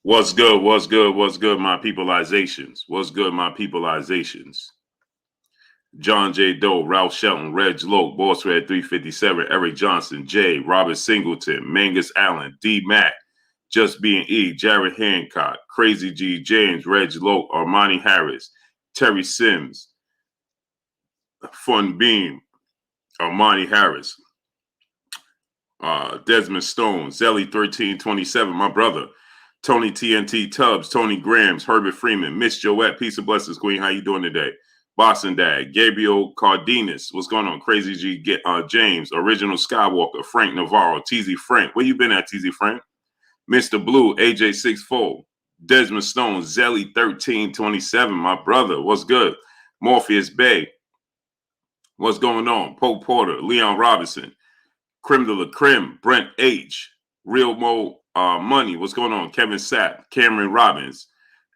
What's good? What's good? What's good, my peopleizations? What's good, my peopleizations? John J. Doe, Ralph Shelton, Reg Loke, Boss Red 357, Eric Johnson, J, Robert Singleton, Mangus Allen, D Mac, Just Being E, Jared Hancock, Crazy G, James, Reg Loke, Armani Harris, Terry Sims, Fun Beam, Armani Harris, Desmond Stone, Zelly 1327, my brother, Tony TNT Tubbs, Tony Grams, Herbert Freeman, Miss Joette, peace and blessings, Queen. How you doing today? Boston Dad, Gabriel Cardenas, what's going on? Crazy G, James, Original Skywalker, Frank Navarro, TZ Frank. Where you been at, TZ Frank? Mr. Blue, AJ 64, Desmond Stone, Zelly 1327, my brother. What's good? Morpheus Bay, what's going on? Pope Porter, Leon Robinson, Creme de la Creme, Brent H, Real Mo Money, what's going on? Kevin Sapp, Cameron Robbins,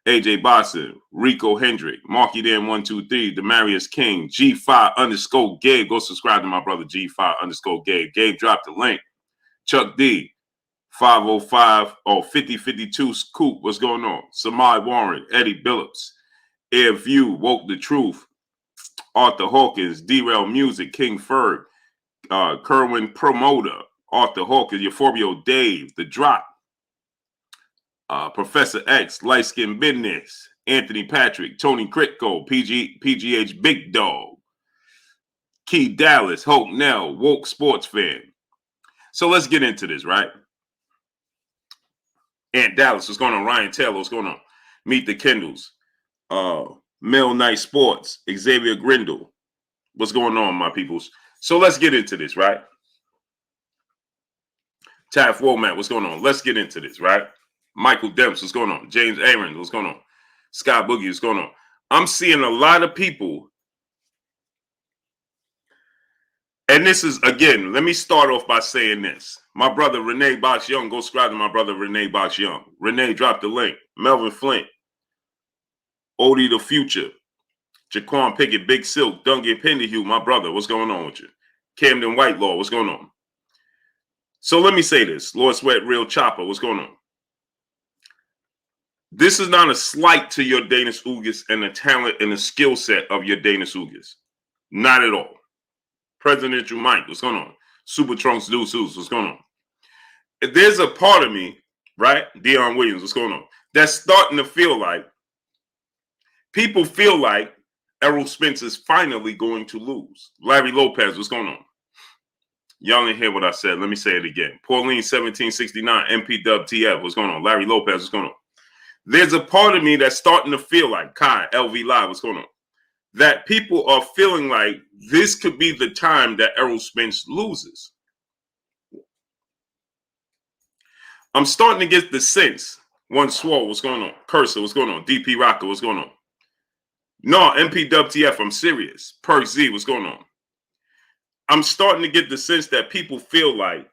AJ Boston, Rico Hendrick, Marky Dan 123, Demarius King, G5 _ Gabe. Go subscribe to my brother G5 _ Gabe. Gabe dropped the link. Chuck D, 505 or 5052 Scoop, what's going on? Samai Warren, Eddie Billups, Air View, Woke the Truth, Arthur Hawkins, Derail Music, King Ferg, Kerwin Promoter, Arthur Hawkins, Euphorbio Dave, The Drop, Professor X, Light Skin Business, Anthony Patrick, Tony Critco, PGH Big Dog, Key Dallas, Hope Nell, Woke Sports Fan. So let's get into this, right? Ant Dallas, what's going on? Ryan Taylor, what's going on? Meet the Kendalls, Mill Night Sports, Xavier Grindle, what's going on, my peoples? So let's get into this, right? Taff Womack, what's going on? Let's get into this, right? Michael Demps, what's going on? James Aaron, what's going on? Sky Boogie, what's going on? I'm seeing a lot of people. And this is, again, let me start off by saying this. My brother, Renee Box Young, go subscribe to my brother, Renee Box Young. Renee, drop the link. Melvin Flint, Odie the Future, Jaquan Pickett, Big Silk, Duncan Pendahue, my brother, what's going on with you? Camden Whitelaw, what's going on? So let me say this. Lord Sweat, Real Chopper, what's going on? This is not a slight to your Danish Ugas and the talent and the skill set of your Danish Ugas. Not at all. Presidential Mike, what's going on? Super Trunks Deuce, what's going on? There's a part of me, right? Deion Williams, what's going on? That's starting to feel like people feel like Errol Spence is finally going to lose. Larry Lopez, what's going on? Y'all didn't hear what I said. Let me say it again. Pauline 1769, MP Dub TF, what's going on? Larry Lopez, what's going on? There's a part of me that's starting to feel like, Kai, LV Live, what's going on? That people are feeling like this could be the time that Errol Spence loses. I'm starting to get the sense. One Swole, what's going on? Cursor, what's going on? DP Rocker, what's going on? No, MP WTF, I'm serious. Perk Z, what's going on? I'm starting to get the sense that people feel like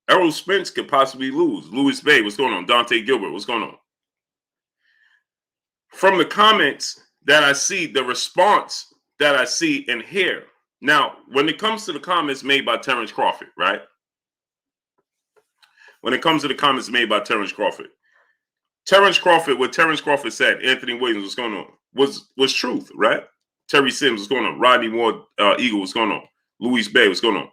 Errol Spence could possibly lose. Louis Bay, what's going on? Dante Gilbert, what's going on? From the comments that I see, the response that I see and hear. Now, when it comes to the comments made by Terrence Crawford, right? When it comes to the comments made by Terrence Crawford, what Terrence Crawford said, Anthony Williams, what's going on, was truth, right? Terry Sims, what's going on? Rodney Ward, Eagle, what's going on? Louis Bay, what's going on?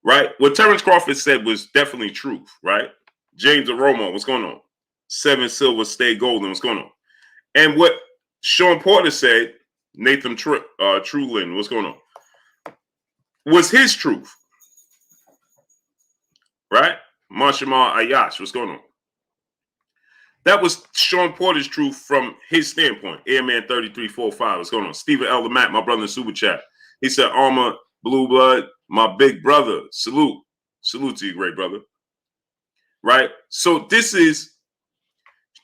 Right? What Terrence Crawford said was definitely truth, right? James Aromo, what's going on? Seven Silver, Stay Golden, what's going on? And what Sean Porter said, Nathan Trulin, what's going on? Was his truth, right? Marshamar Ayash, what's going on? That was Sean Porter's truth from his standpoint. Airman 3345, what's going on? Stephen Elder Matt, my brother in Super Chat. He said, Armor, Blue Blood, my big brother. Salute. Salute to you, great brother. Right? So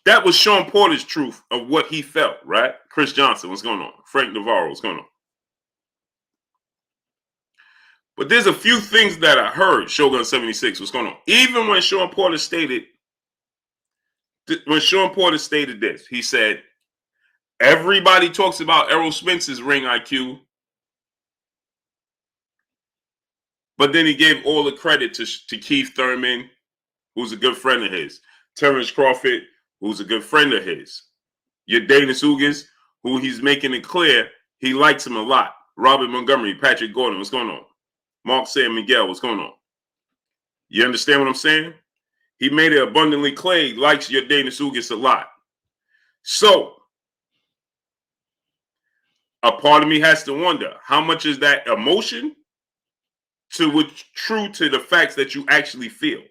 that was Sean Porter's truth of what he felt, right? Chris Johnson, what's going on? Frank Navarro, what's going on? But there's a few things that I heard, Shogun 76, what's going on? Even when Sean Porter stated this, he said, everybody talks about Errol Spence's ring IQ, but then he gave all the credit to Keith Thurman, who's a good friend of his. Terrence Crawford, who's a good friend of his. Your Danis Ugas, who he's making it clear he likes him a lot. Robert Montgomery, Patrick Gordon, what's going on? Mark San Miguel, what's going on? You understand what I'm saying? He made it abundantly clear he likes your Danis Ugas a lot. So, a part of me has to wonder, how much is that emotion to what's true to the facts that you actually feel?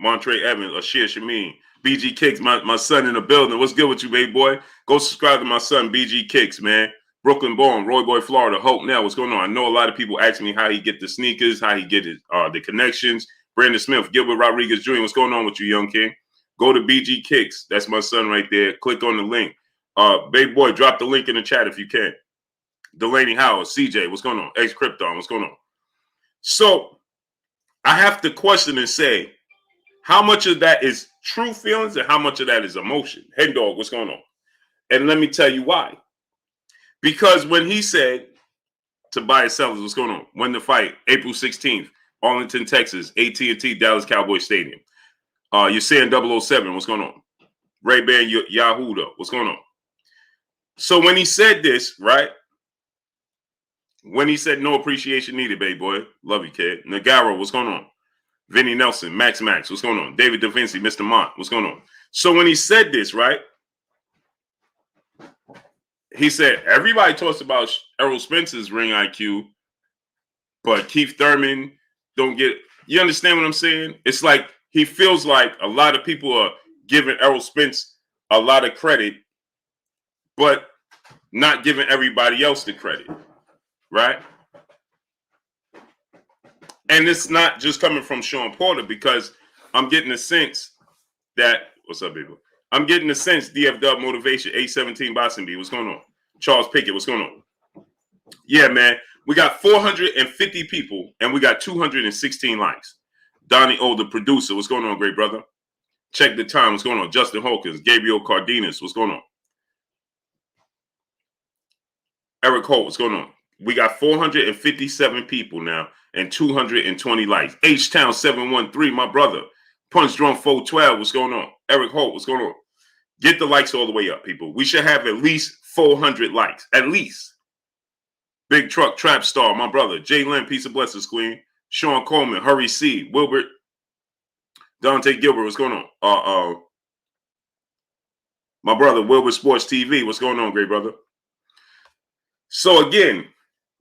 Montre Evans, Ashir Shamin, BG Kicks, my son in the building. What's good with you, baby boy? Go subscribe to my son, BG Kicks, man. Brooklyn born, Roy Boy, Florida. Hope now, what's going on? I know a lot of people ask me how he get the sneakers, how he get his, the connections. Brandon Smith, Gilbert Rodriguez Jr., what's going on with you, young king? Go to BG Kicks. That's my son right there. Click on the link. Baby boy, drop the link in the chat if you can. Delaney Howard, CJ, what's going on? X Krypton, what's going on? So I have to question and say, how much of that is true feelings and how much of that is emotion? Head dog, what's going on? And let me tell you why. Because when he said, Tobias Sellers, what's going on? When the fight, April 16th, Arlington, Texas, AT&T, Dallas Cowboy Stadium. You're saying 007, what's going on? Ray-Ban Yahuda, what's going on? So when he said this, right? When he said no appreciation needed, baby boy. Love you, kid. Nagaro, what's going on? Vinny Nelson, Max, what's going on? David Da Vinci, Mr. Mont, what's going on? So when he said this, right? He said, everybody talks about Errol Spence's ring IQ, but Keith Thurman don't get, you understand what I'm saying? It's like he feels like a lot of people are giving Errol Spence a lot of credit, but not giving everybody else the credit, right? And it's not just coming from Sean Porter, because I'm getting a sense that, what's up, baby? I'm getting a sense, DF Dub Motivation, 817 Boston B, what's going on? Charles Pickett, what's going on? Yeah, man, we got 450 people and we got 216 likes. Donnie O, the producer, what's going on, great brother? Check the time, what's going on? Justin Hawkins, Gabriel Cardenas, what's going on? Eric Holt, what's going on? We got 457 people now and 220 likes. H-Town 713, my brother. Punch Drunk 412, what's going on? Eric Holt, what's going on? Get the likes all the way up, people. We should have at least 400 likes, at least. Big Truck Trap Star, my brother. Jay Lynn, Peace of Blessings, Queen. Sean Coleman, Hurry C. Wilbert, Dante Gilbert, what's going on? My brother, Wilbur Sports TV, what's going on, great brother? So again,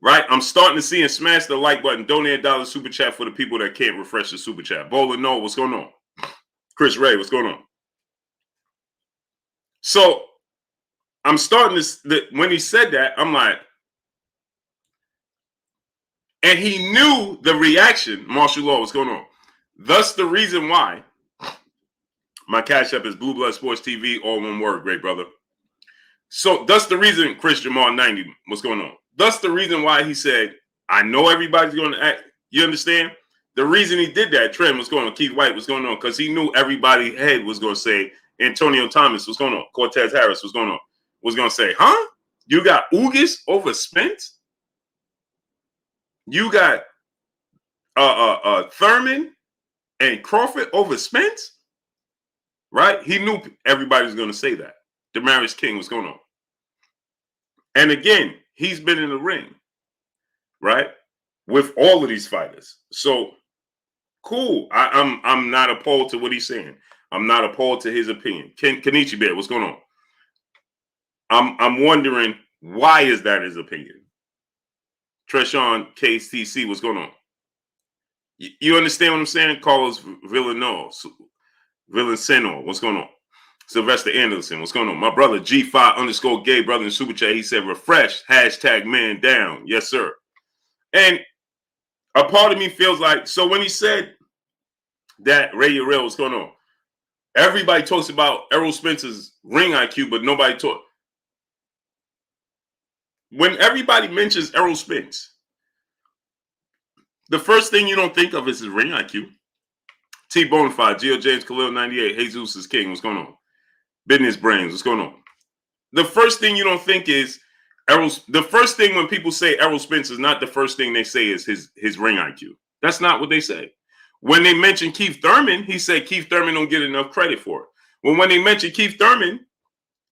right, I'm starting to see and smash the like button. Donate $1 super chat for the people that can't refresh the super chat. Bowler No, what's going on? Chris Ray, what's going on? So I'm starting to, when he said that, I'm like, and he knew the reaction, Martial Law, what's going on? Thus the reason why my cash app is Blue Blood Sports TV, all one word, great brother. So that's the reason, Chris Jamal 90, what's going on? That's the reason why he said, I know everybody's going to act. You understand? The reason he did that, Trent, what's going on? Keith White, what's going on? Because he knew everybody head was going to say, Antonio Thomas, what's going on? Cortez Harris, what's going on? Was going to say, huh? You got Ugas over Spence? You got Thurman and Crawford over Spence? Right? He knew everybody was going to say that. Damaris King, what's going on? And again, he's been in the ring, right, with all of these fighters. So cool. I'm not appalled to what he's saying. I'm not appalled to his opinion. Kenichi Bear, what's going on? I'm wondering, why is that his opinion? Treshawn KTC, what's going on? You understand what I'm saying? Carlos Villanova, what's going on? Sylvester Anderson, what's going on? My brother G5_gay brother in Super Chat, he said, refresh, #man down. Yes, sir. And a part of me feels like, so when he said that, Ray Errol, what's going on? Everybody talks about Errol Spence's ring IQ, but nobody talk. When everybody mentions Errol Spence, the first thing you don't think of is his ring IQ. T Bonafide, Geo James Khalil 98, Jesus is King, what's going on? Business Brains, what's going on? The first thing you don't think is the first thing when people say Errol Spence is not the first thing they say is his ring IQ. That's not what they say. When they mentioned Keith Thurman, he said Keith Thurman don't get enough credit for it. Well, when they mentioned Keith Thurman,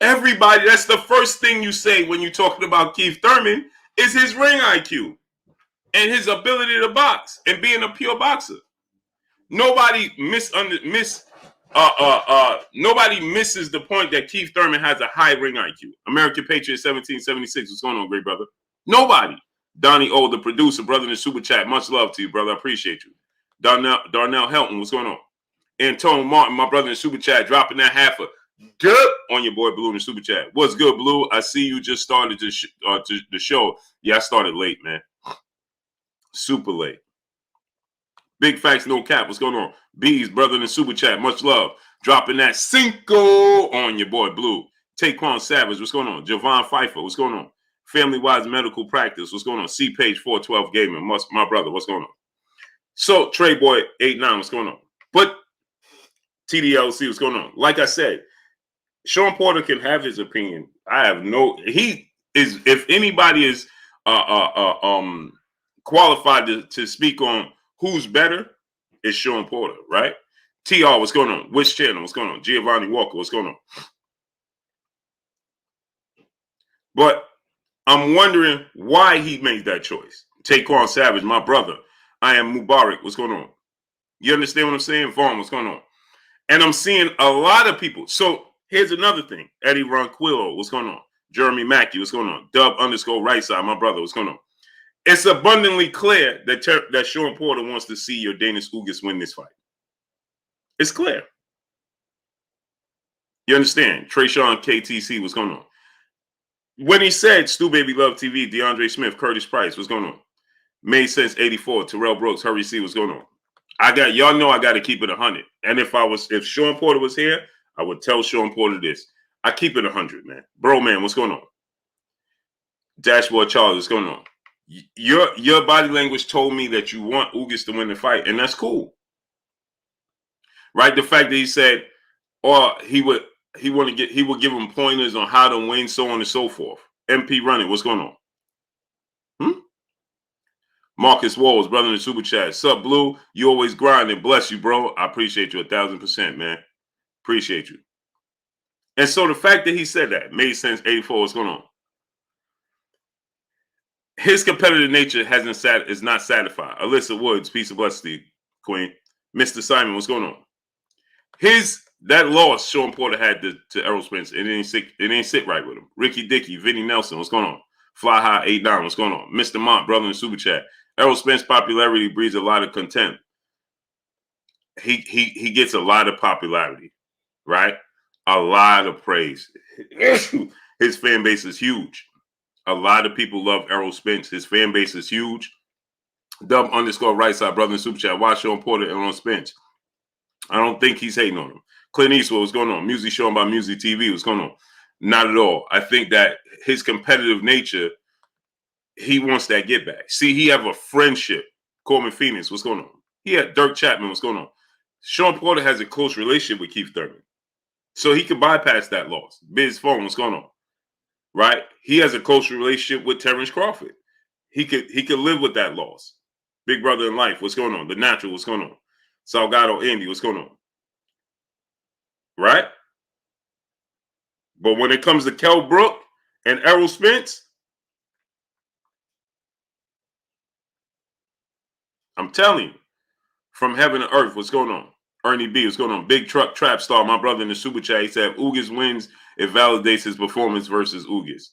everybody, that's the first thing you say when you're talking about Keith Thurman is his ring IQ and his ability to box and being a pure boxer. Nobody nobody misses the point that Keith Thurman has a high ring IQ. American Patriot 1776. What's going on, great brother? Nobody. Donnie O, the producer, brother in the super chat. Much love to you, brother. I appreciate you. Darnell Helton, what's going on? Antone Martin, my brother in the super chat, dropping that half a good on your boy Blue in the super chat. What's good, Blue? I see you just started the show. Yeah, I started late, man. Super late. Big facts, no cap. What's going on? Bees, brother in the super chat. Much love. Dropping that Cinco on your boy Blue. Taquan Savage, what's going on? Javon Pfeiffer, what's going on? Family Wise Medical Practice, what's going on? C Page 412 Gaming, my brother, what's going on? So Trey Boy 89, what's going on? But TDLC, what's going on? Like I said, Sean Porter can have his opinion. I have no. He is. If anybody is qualified to speak on who's better, it's Sean Porter, right? TR, what's going on? Which channel? What's going on? Giovanni Walker, what's going on? But I'm wondering why he made that choice. Taquan Savage, my brother. I am Mubarak. What's going on? You understand what I'm saying? Vaughn, what's going on? And I'm seeing a lot of people. So here's another thing. Eddie Ronquillo, what's going on? Jeremy Mackey, what's going on? Dub_right side, my brother, what's going on? It's abundantly clear that Sean Porter wants to see your Danish Ugas win this fight. It's clear. You understand? Trayshawn KTC, what's going on? When he said Stu Baby Love TV, DeAndre Smith, Curtis Price, what's going on? Made sense 84, Terrell Brooks, Hurry C, what's going on? Y'all know I got to keep it 100. And if Sean Porter was here, I would tell Sean Porter this. I keep it 100, man. Bro, man, what's going on? Dashboard Charles, what's going on? Your body language told me that you want Ugas to win the fight, and that's cool. Right? The fact that he said, or he would give him pointers on how to win, so on and so forth. MP Running, what's going on? Marcus Walls, brother in the super chat. Sup, Blue? You always grinding. Bless you, bro. I appreciate you 1,000%, man. Appreciate you. And so the fact that he said that made sense. 84, what's going on? His competitive nature is not satisfied. Alyssa Woods, peace of blessing to you, Queen. Mr. Simon, what's going on? That loss Sean Porter had to Errol Spence, it ain't sit right with him. Ricky Dickey, Vinny Nelson, what's going on? Fly High 89, what's going on? Mr. Mont, brother in the super chat. Errol Spence's popularity breeds a lot of contempt. He gets a lot of popularity, right? A lot of praise. His fan base is huge. A lot of people love Errol Spence. His fan base is huge. Dub_right side, brother in super chat. Watch Sean Porter and on Spence. I don't think he's hating on him. Clint Eastwood, what's going on? Music shown by Music TV, what's going on? Not at all. I think that his competitive nature, he wants that get back. See, he have a friendship. Coleman Phoenix, what's going on? He had Dirk Chapman, what's going on? Sean Porter has a close relationship with Keith Thurman. So he could bypass that loss. Biz Phone, what's going on? Right? He has a close relationship with Terrence Crawford. He could live with that loss. Big brother in life, what's going on? The Natural, what's going on? Salgado Andy, what's going on? Right? But when it comes to Kell Brook and Errol Spence, I'm telling you, from heaven to earth, what's going on? Ernie B, what's going on? Big Truck Trap Star, my brother in the super chat, he said, Ugas wins, it validates his performance versus Ugas.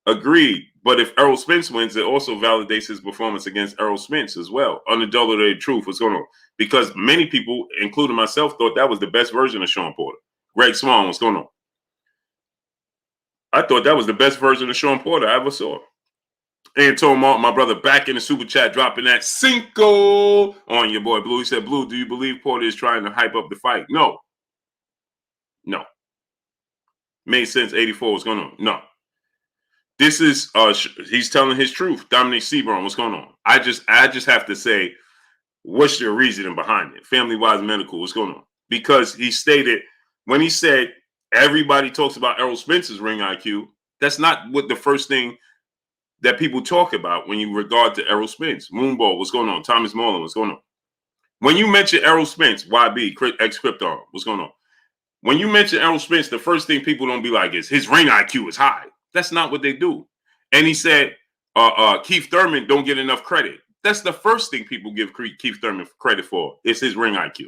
Agreed. But if Errol Spence wins, it also validates his performance against Errol Spence as well. Unadulterated truth, what's going on? Because many people, including myself, thought that was the best version of Sean Porter. Greg Swan, what's going on? I thought that was the best version of Sean Porter I ever saw. Anton Martin, my brother, back in the super chat, dropping that Cinco on your boy Blue. He said, Blue, do you believe Porter is trying to hype up the fight? No. No. Made sense, 84, what's going on? No. This is, he's telling his truth. Dominic Seaborn, what's going on? I just have to say, what's your reasoning behind it? Family Wise Medical, what's going on? Because he stated, when he said, everybody talks about Errol Spence's ring IQ, that's not what the first thing that people talk about when you regard to Errol Spence. Moonball, what's going on? Thomas Mullen, what's going on? When you mention Errol Spence, YB, ex Krypton, what's going on? When you mention Errol Spence, the first thing people don't be like is his ring IQ is high. That's not what they do. And he said Keith Thurman don't get enough credit. That's the first thing people give Keith Thurman credit for. It's his ring IQ.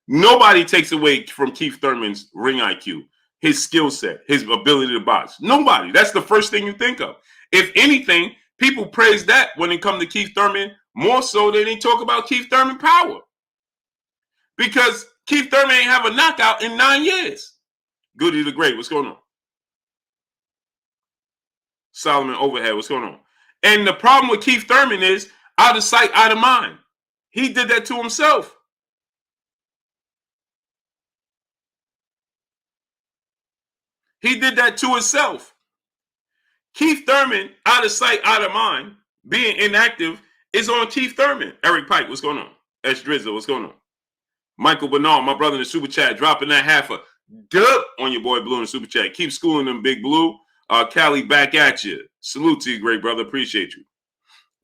Nobody takes away from Keith Thurman's ring IQ, his skill set, his ability to box. Nobody. That's the first thing you think of. If anything, people praise that when it comes to Keith Thurman more so than they talk about Keith Thurman power. Because Keith Thurman ain't have a knockout in 9 years. Goody the Great, what's going on? Solomon Overhead, what's going on? And the problem with Keith Thurman is out of sight, out of mind. He did that to himself. He did that to himself. Keith Thurman, out of sight, out of mind, being inactive, is on Keith Thurman. Eric Pike, what's going on? S. Drizzle, what's going on? Michael Bernard, my brother in the super chat, dropping that half a dub on your boy Blue in the super chat. Keep schooling them, Big Blue. Cali, back at you. Salute to you, great brother. Appreciate you.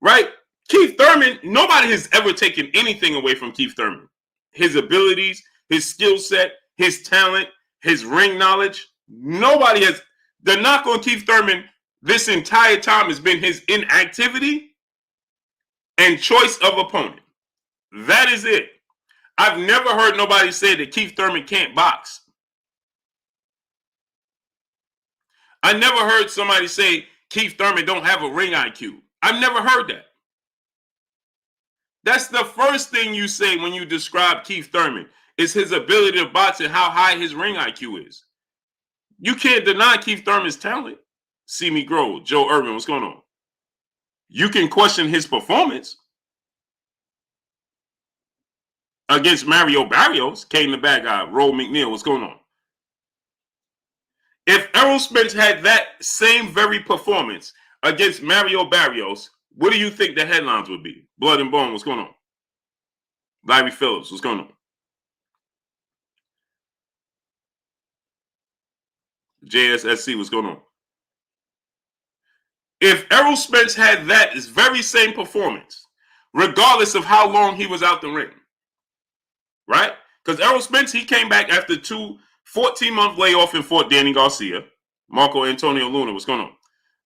Right? Keith Thurman, nobody has ever taken anything away from Keith Thurman. His abilities, his skill set, his talent, his ring knowledge. Nobody has. The knock on Keith Thurman this entire time has been his inactivity and choice of opponent. That is it. I've never heard nobody say that Keith Thurman can't box. I never heard somebody say Keith Thurman don't have a ring IQ. I've never heard that. That's the first thing you say when you describe Keith Thurman is his ability to box and how high his ring IQ is. You can't deny Keith Thurman's talent. See me grow. Joe Irvin, what's going on? You can question his performance against Mario Barrios. Kane the bad guy. Roll McNeil, what's going on? If Errol Spence had that same very performance against Mario Barrios, what do you think the headlines would be? Blood and Bone, what's going on? Larry Phillips, what's going on? JSSC, what's going on? If Errol Spence had that very same performance, regardless of how long he was out the ring, right? Because Errol Spence, he came back after 14-month layoff and fought Danny Garcia. Marco Antonio Luna, what's going on?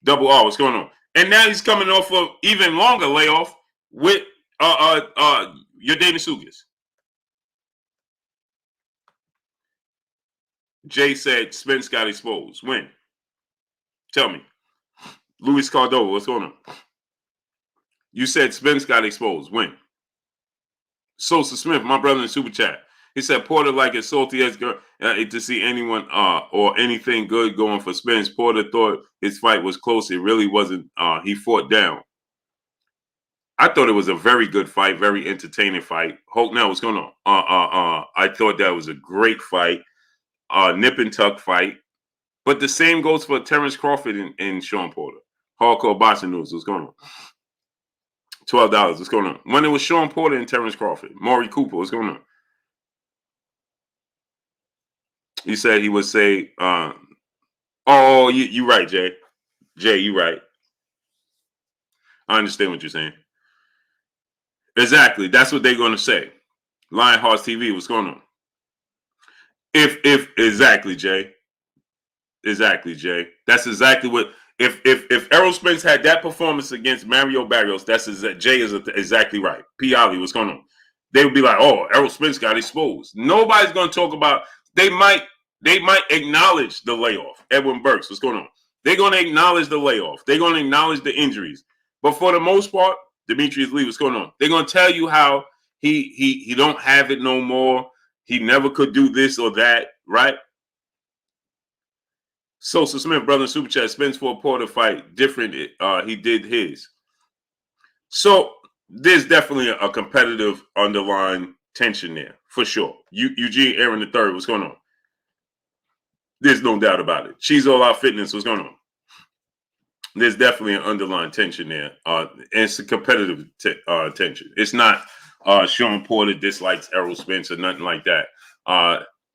Double R, what's going on? And now he's coming off of even longer layoff with your Davis Ugas. Jay said Spence got exposed. When? Tell me. Luis Cordova, what's going on? You said Spence got exposed. When? Sosa Smith, my brother in the super chat. He said Porter like as salty as to see anyone or anything good going for Spence. Porter thought his fight was close. It really wasn't. He fought down. I thought it was a very good fight, very entertaining fight. Hulk, now what's going on? I thought that was a great fight, nip and tuck fight. But the same goes for Terrence Crawford and Sean Porter. Hardcore Boxing News, what's going on? $12, what's going on? When it was Sean Porter and Terrence Crawford. Maury Cooper, what's going on? He said he would say, oh, you right, Jay. Jay, you right. I understand what you're saying. Exactly. That's what they're going to say. Lionhearts TV, what's going on? If exactly, Jay. Exactly, Jay. That's exactly what. If Errol Spence had that performance against Mario Barrios, Jay is exactly right. P. Ollie, what's going on? They would be like, oh, Errol Spence got exposed. Nobody's going to talk about. They might acknowledge the layoff. Edwin Burks, what's going on? They're going to acknowledge the layoff. They're going to acknowledge the injuries. But for the most part, Demetrius Lee, what's going on? They're going to tell you how he don't have it no more. He never could do this or that, right? Sosa Smith, brother in super chat, Spence for a Porter fight different. He did his. So there's definitely a competitive underlying tension there for sure. Eugene Aaron III, what's going on? There's no doubt about it. She's All Out Fitness, what's going on? There's definitely an underlying tension there. And it's a competitive tension. It's not Sean Porter dislikes Errol Spence or nothing like that.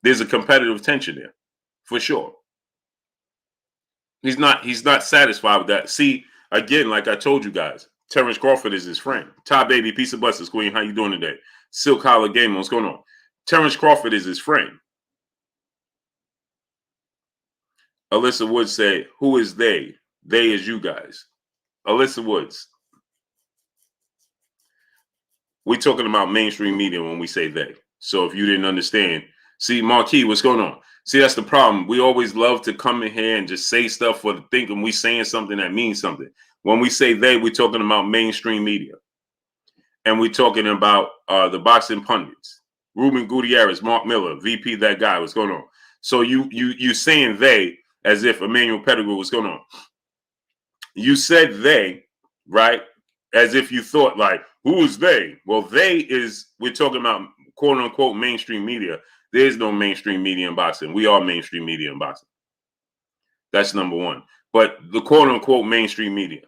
There's a competitive tension there for sure. He's not satisfied with that. See, again, like I told you guys, Terrence Crawford is his friend. Ty Baby, peace of blessings, Queen. How you doing today? Silk Collar Game, what's going on? Terrence Crawford is his friend. Alyssa Woods say, who is they? They is you guys. Alyssa Woods. We're talking about mainstream media when we say they. So if you didn't understand, see, Marquis, what's going on? See, that's the problem. We always love to come in here and just say stuff for the thinking we saying something that means something. When we say they, we're talking about mainstream media. And we're talking about the boxing pundits. Ruben Gutierrez, Mark Miller, VP, that guy, what's going on? So you saying they as if Emmanuel Pettigrew, what's going on? You said they, right? As if you thought like, who is they? Well, they is, we're talking about quote unquote mainstream media. There is no mainstream media in boxing. We are mainstream media in boxing. That's number one. But the quote unquote mainstream media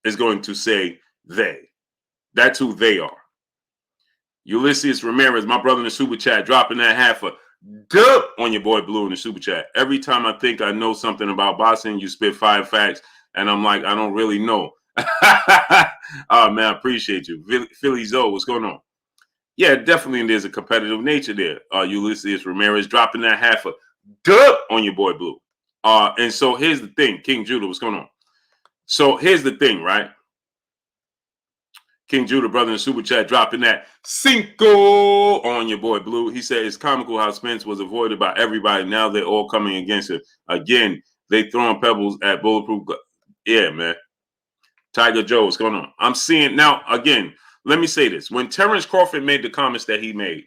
is going to say they. That's who they are. Ulysses Ramirez, my brother in the super chat, dropping that half a dub on your boy Blue in the super chat. Every time I think I know something about boxing, you spit 5 facts, and I'm like, I don't really know. Oh man, I appreciate you. Philly Zoe, what's going on? Yeah, definitely there's a competitive nature there. Ulysses Ramirez dropping that half a dub on your boy Blue. And so here's the thing, King Judah, what's going on? So here's the thing, right? King Judah, brother in super chat, dropping that cinco on your boy Blue. He said it's comical how Spence was avoided by everybody. Now they're all coming against him. Again, they throwing pebbles at bulletproof. Yeah, man. Tiger Joe, what's going on? I'm seeing now, again, let me say this. When Terrence Crawford made the comments that he made,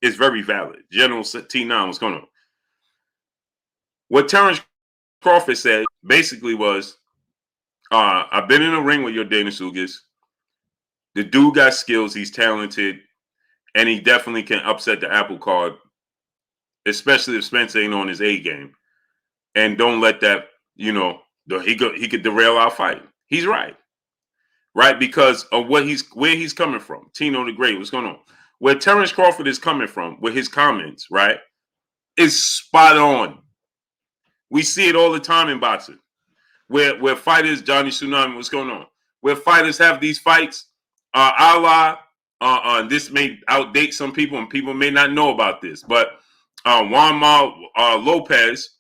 it's very valid. General T9, what's going on? What Terrence Crawford said basically was, I've been in a ring with your Danish Ugas. The dude got skills. He's talented. And he definitely can upset the apple card, especially if Spence ain't on his A game. And don't let that, he could derail our fight. He's right. Right? Because of where he's coming from. Tino the Great, what's going on? Where Terrence Crawford is coming from with his comments, right, is spot on. We see it all the time in boxing. Where fighters, Johnny Tsunami, what's going on? Where fighters have these fights, this may outdate some people, and people may not know about this, but Juanma Lopez,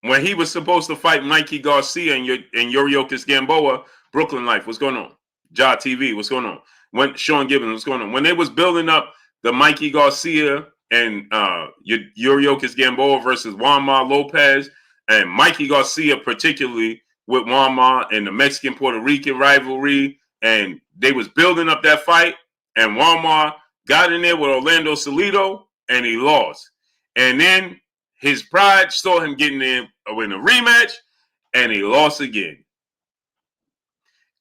when he was supposed to fight Mikey Garcia and Yoriokas Gamboa, Brooklyn Life, what's going on? Ja TV, what's going on? When Sean Gibbons, what's going on? When they was building up the Mikey Garcia and Yoriokas Gamboa versus Juanma Lopez, and Mikey Garcia particularly with Juanma and the Mexican-Puerto Rican rivalry, and they was building up that fight, and Juanma got in there with Orlando Salido, and he lost. And then his pride saw him getting in a rematch, and he lost again.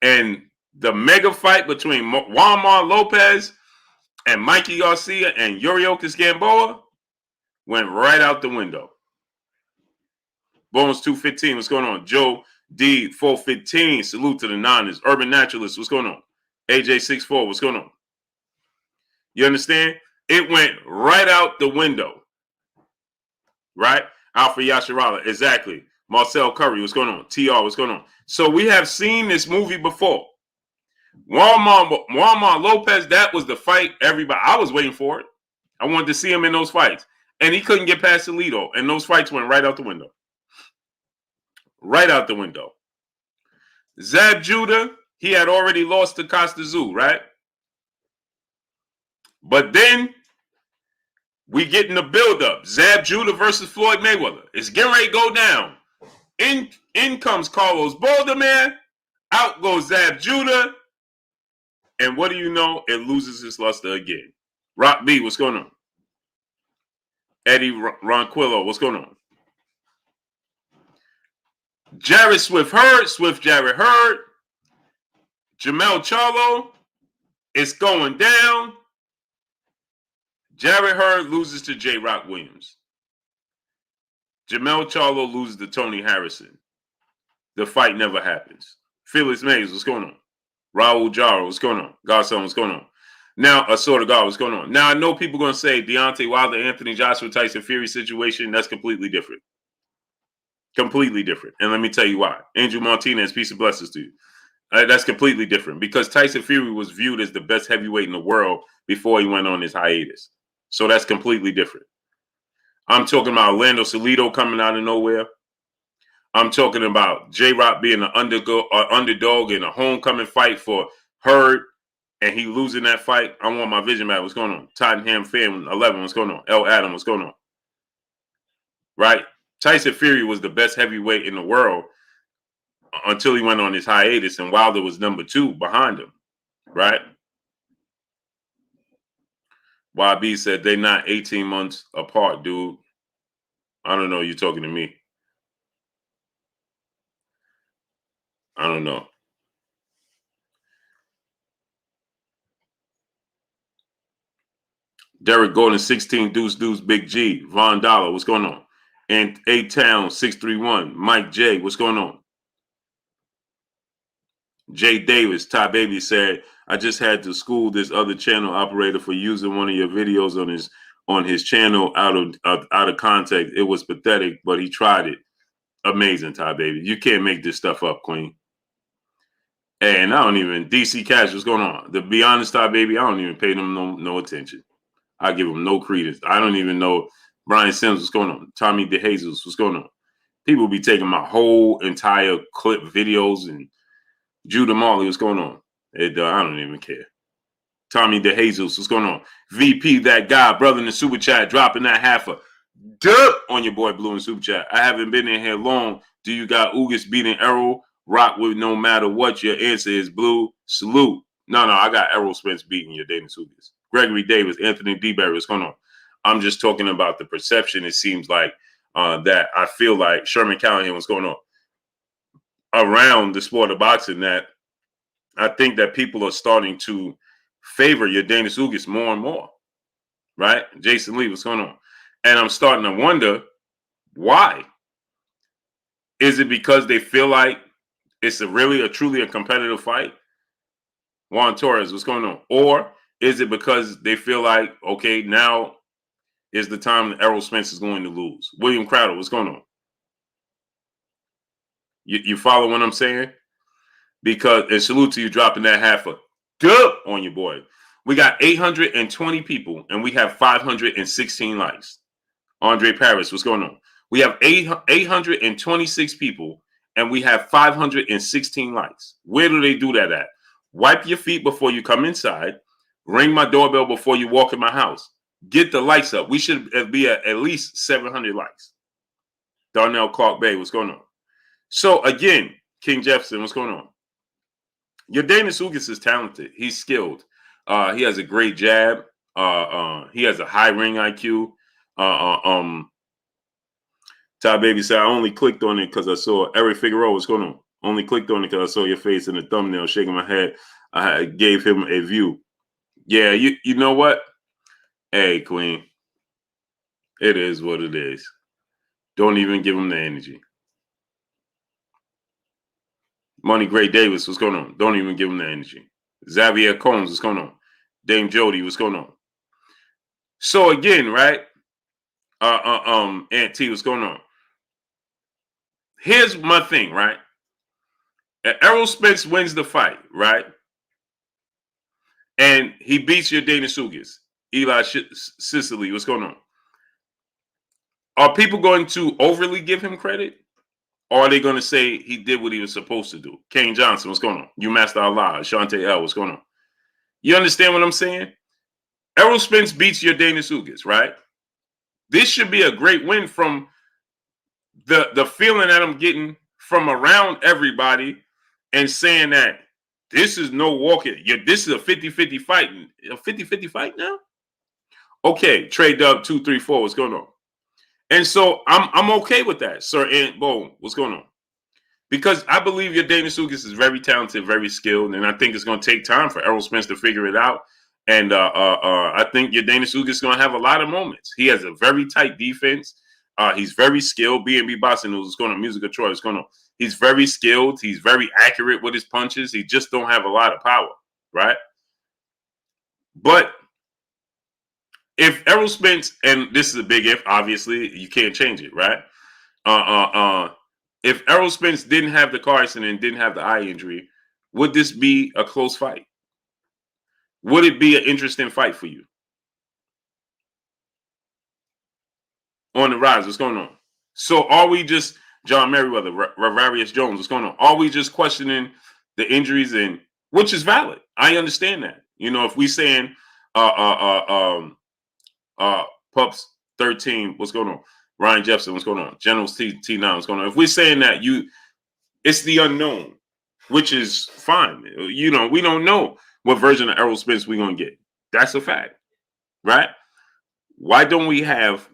And the mega fight between Juanma Lopez and Mikey Garcia and Yoriokas Gamboa went right out the window. Bones 215, what's going on? Joe D 415, salute to the Niners. Urban Naturalist, what's going on? AJ 64, what's going on? You understand? It went right out the window. Right? Alfred Yashirala, exactly. Marcel Curry, what's going on? TR, what's going on? So we have seen this movie before. Juanma Lopez, that was the fight everybody, I was waiting for it. I wanted to see him in those fights. And he couldn't get past Salido. And those fights went right out the window. Right out the window. Zab Judah, he had already lost to Costa Zoo, right? But then we get in the build-up. Zab Judah versus Floyd Mayweather. It's getting ready to go down. In comes Carlos Balderman. Out goes Zab Judah. And what do you know? It loses its luster again. Rock B, what's going on? Eddie Ronquillo, what's going on? Jared Swift Jared Hurd. Jamel Charlo. It's going down. Jared Hurd loses to J. Rock Williams. Jamel Charlo loses to Tony Harrison. The fight never happens. Felix Mays, what's going on? Raul Jara, what's going on? Godson, what's going on? Now, Assorta God, what's going on? Now, I know people are going to say Deontay Wilder, Anthony Joshua, Tyson Fury situation, that's completely different. Completely different. And let me tell you why. Angel Martinez, peace and blessings to you. That's completely different because Tyson Fury was viewed as the best heavyweight in the world before he went on his hiatus. So that's completely different. I'm talking about Orlando Salido coming out of nowhere. I'm talking about J-Rock being an underdog in a homecoming fight for Hurd, and he losing that fight. I want my vision back. What's going on? Tottenham fan 11. What's going on? L. Adam. What's going on? Right? Tyson Fury was the best heavyweight in the world until he went on his hiatus, and Wilder was number 2 behind him. Right? YB said they're not 18 months apart, dude. I don't know. You're talking to me. I don't know. Derek Gordon, 16 Deuce Deuce, Big G, Von Dollar, what's going on? And A-Town, 631, Mike J, what's going on? Jay Davis, Ty Baby said, I just had to school this other channel operator for using one of your videos on his channel out of context. It was pathetic, but he tried it. Amazing, Ty Baby. You can't make this stuff up, Queen. And I don't even, DC Cash, what's going on? To be honest, Ty Baby, I don't even pay them no attention. I give them no credence. I don't even know Brian Sims, what's going on? Tommy DeJesus, what's going on? People be taking my whole entire clip videos and Judah Marley, what's going on? I don't even care. Tommy DeJesus, what's going on? VP, that guy, brother in the super chat, dropping that half a dub on your boy Blue in super chat. I haven't been in here long. Do you got Ugas beating Errol? Rock with no matter what. Your answer is Blue. Salute. No, I got Errol Spence beating your Dana Ugas. Gregory Davis, Anthony DeBerry, what's going on? I'm just talking about the perception. It seems like that I feel like Sherman Callahan, what's going on around the sport of boxing, that I think that people are starting to favor your Dana Ugas more and more, right? Jason Lee, what's going on? And I'm starting to wonder why. Is it because they feel like it's truly a competitive fight? Juan Torres, what's going on? Or is it because they feel like, okay, now is the time that Errol Spence is going to lose? William Crowder, what's going on? You follow what I'm saying? Because, and salute to you dropping that half a dub on your boy. We got 820 people and we have 516 likes. Andre Paris, what's going on? We have 826 people and we have 516 likes. Where do they do that at? Wipe your feet before you come inside. Ring my doorbell before you walk in my house. Get the likes up. We should be at least 700 likes. Darnell Clark Bay, what's going on? So again, King Jefferson, what's going on? Your Dana Ugas is talented. He's skilled. He has a great jab. He has a high ring IQ. Ty Baby said, I only clicked on it because I saw Eric Figueroa. What's going on? Only clicked on it because I saw your face in the thumbnail, shaking my head. I gave him a view. Yeah, you know what? Hey, Queen. It is what it is. Don't even give him the energy. Money Gray Davis, what's going on? Don't even give him the energy. Xavier Combs, what's going on? Dame Jody, what's going on? So again, right? Aunt T, what's going on? Here's my thing, right? Errol Spence wins the fight, right? And he beats your Dana Ugas. Eli Sicily, what's going on? Are people going to overly give him credit? Or are they going to say he did what he was supposed to do? Kane Johnson, what's going on? You Master Allah, Shante L, what's going on? You understand what I'm saying? Errol Spence beats your Dana Ugas, right? This should be a great win from the feeling that I'm getting from around everybody and saying that this is no walking. This is a 50-50 fight. A 50-50 fight now? Okay, Trade Dub 234, what's going on? And so I'm okay with that, sir. And boom, what's going on? Because I believe your Dana Ugas is very talented, very skilled, and I think it's going to take time for Errol Spence to figure it out. And I think your Dana Ugas is going to have a lot of moments. He has a very tight defense. He's very skilled. B&B Boxing News is going on. Music of Troy is going on. He's very skilled. He's very accurate with his punches. He just don't have a lot of power, right? But if Errol Spence, and this is a big if, obviously, you can't change it, right? If Errol Spence didn't have the car accident and didn't have the eye injury, would this be a close fight? Would it be an interesting fight for you? On the rise, what's going on? So are we just John Merriweather, Ravarius Jones, what's going on? Are we just questioning the injuries, and which is valid? I understand that. You know, if we saying Pups 13, what's going on? Ryan Jefferson, what's going on? Generals T9, what's going on? If we're saying that it's the unknown, which is fine. You know, we don't know what version of Errol Spence we're gonna get. That's a fact, right? Why don't we have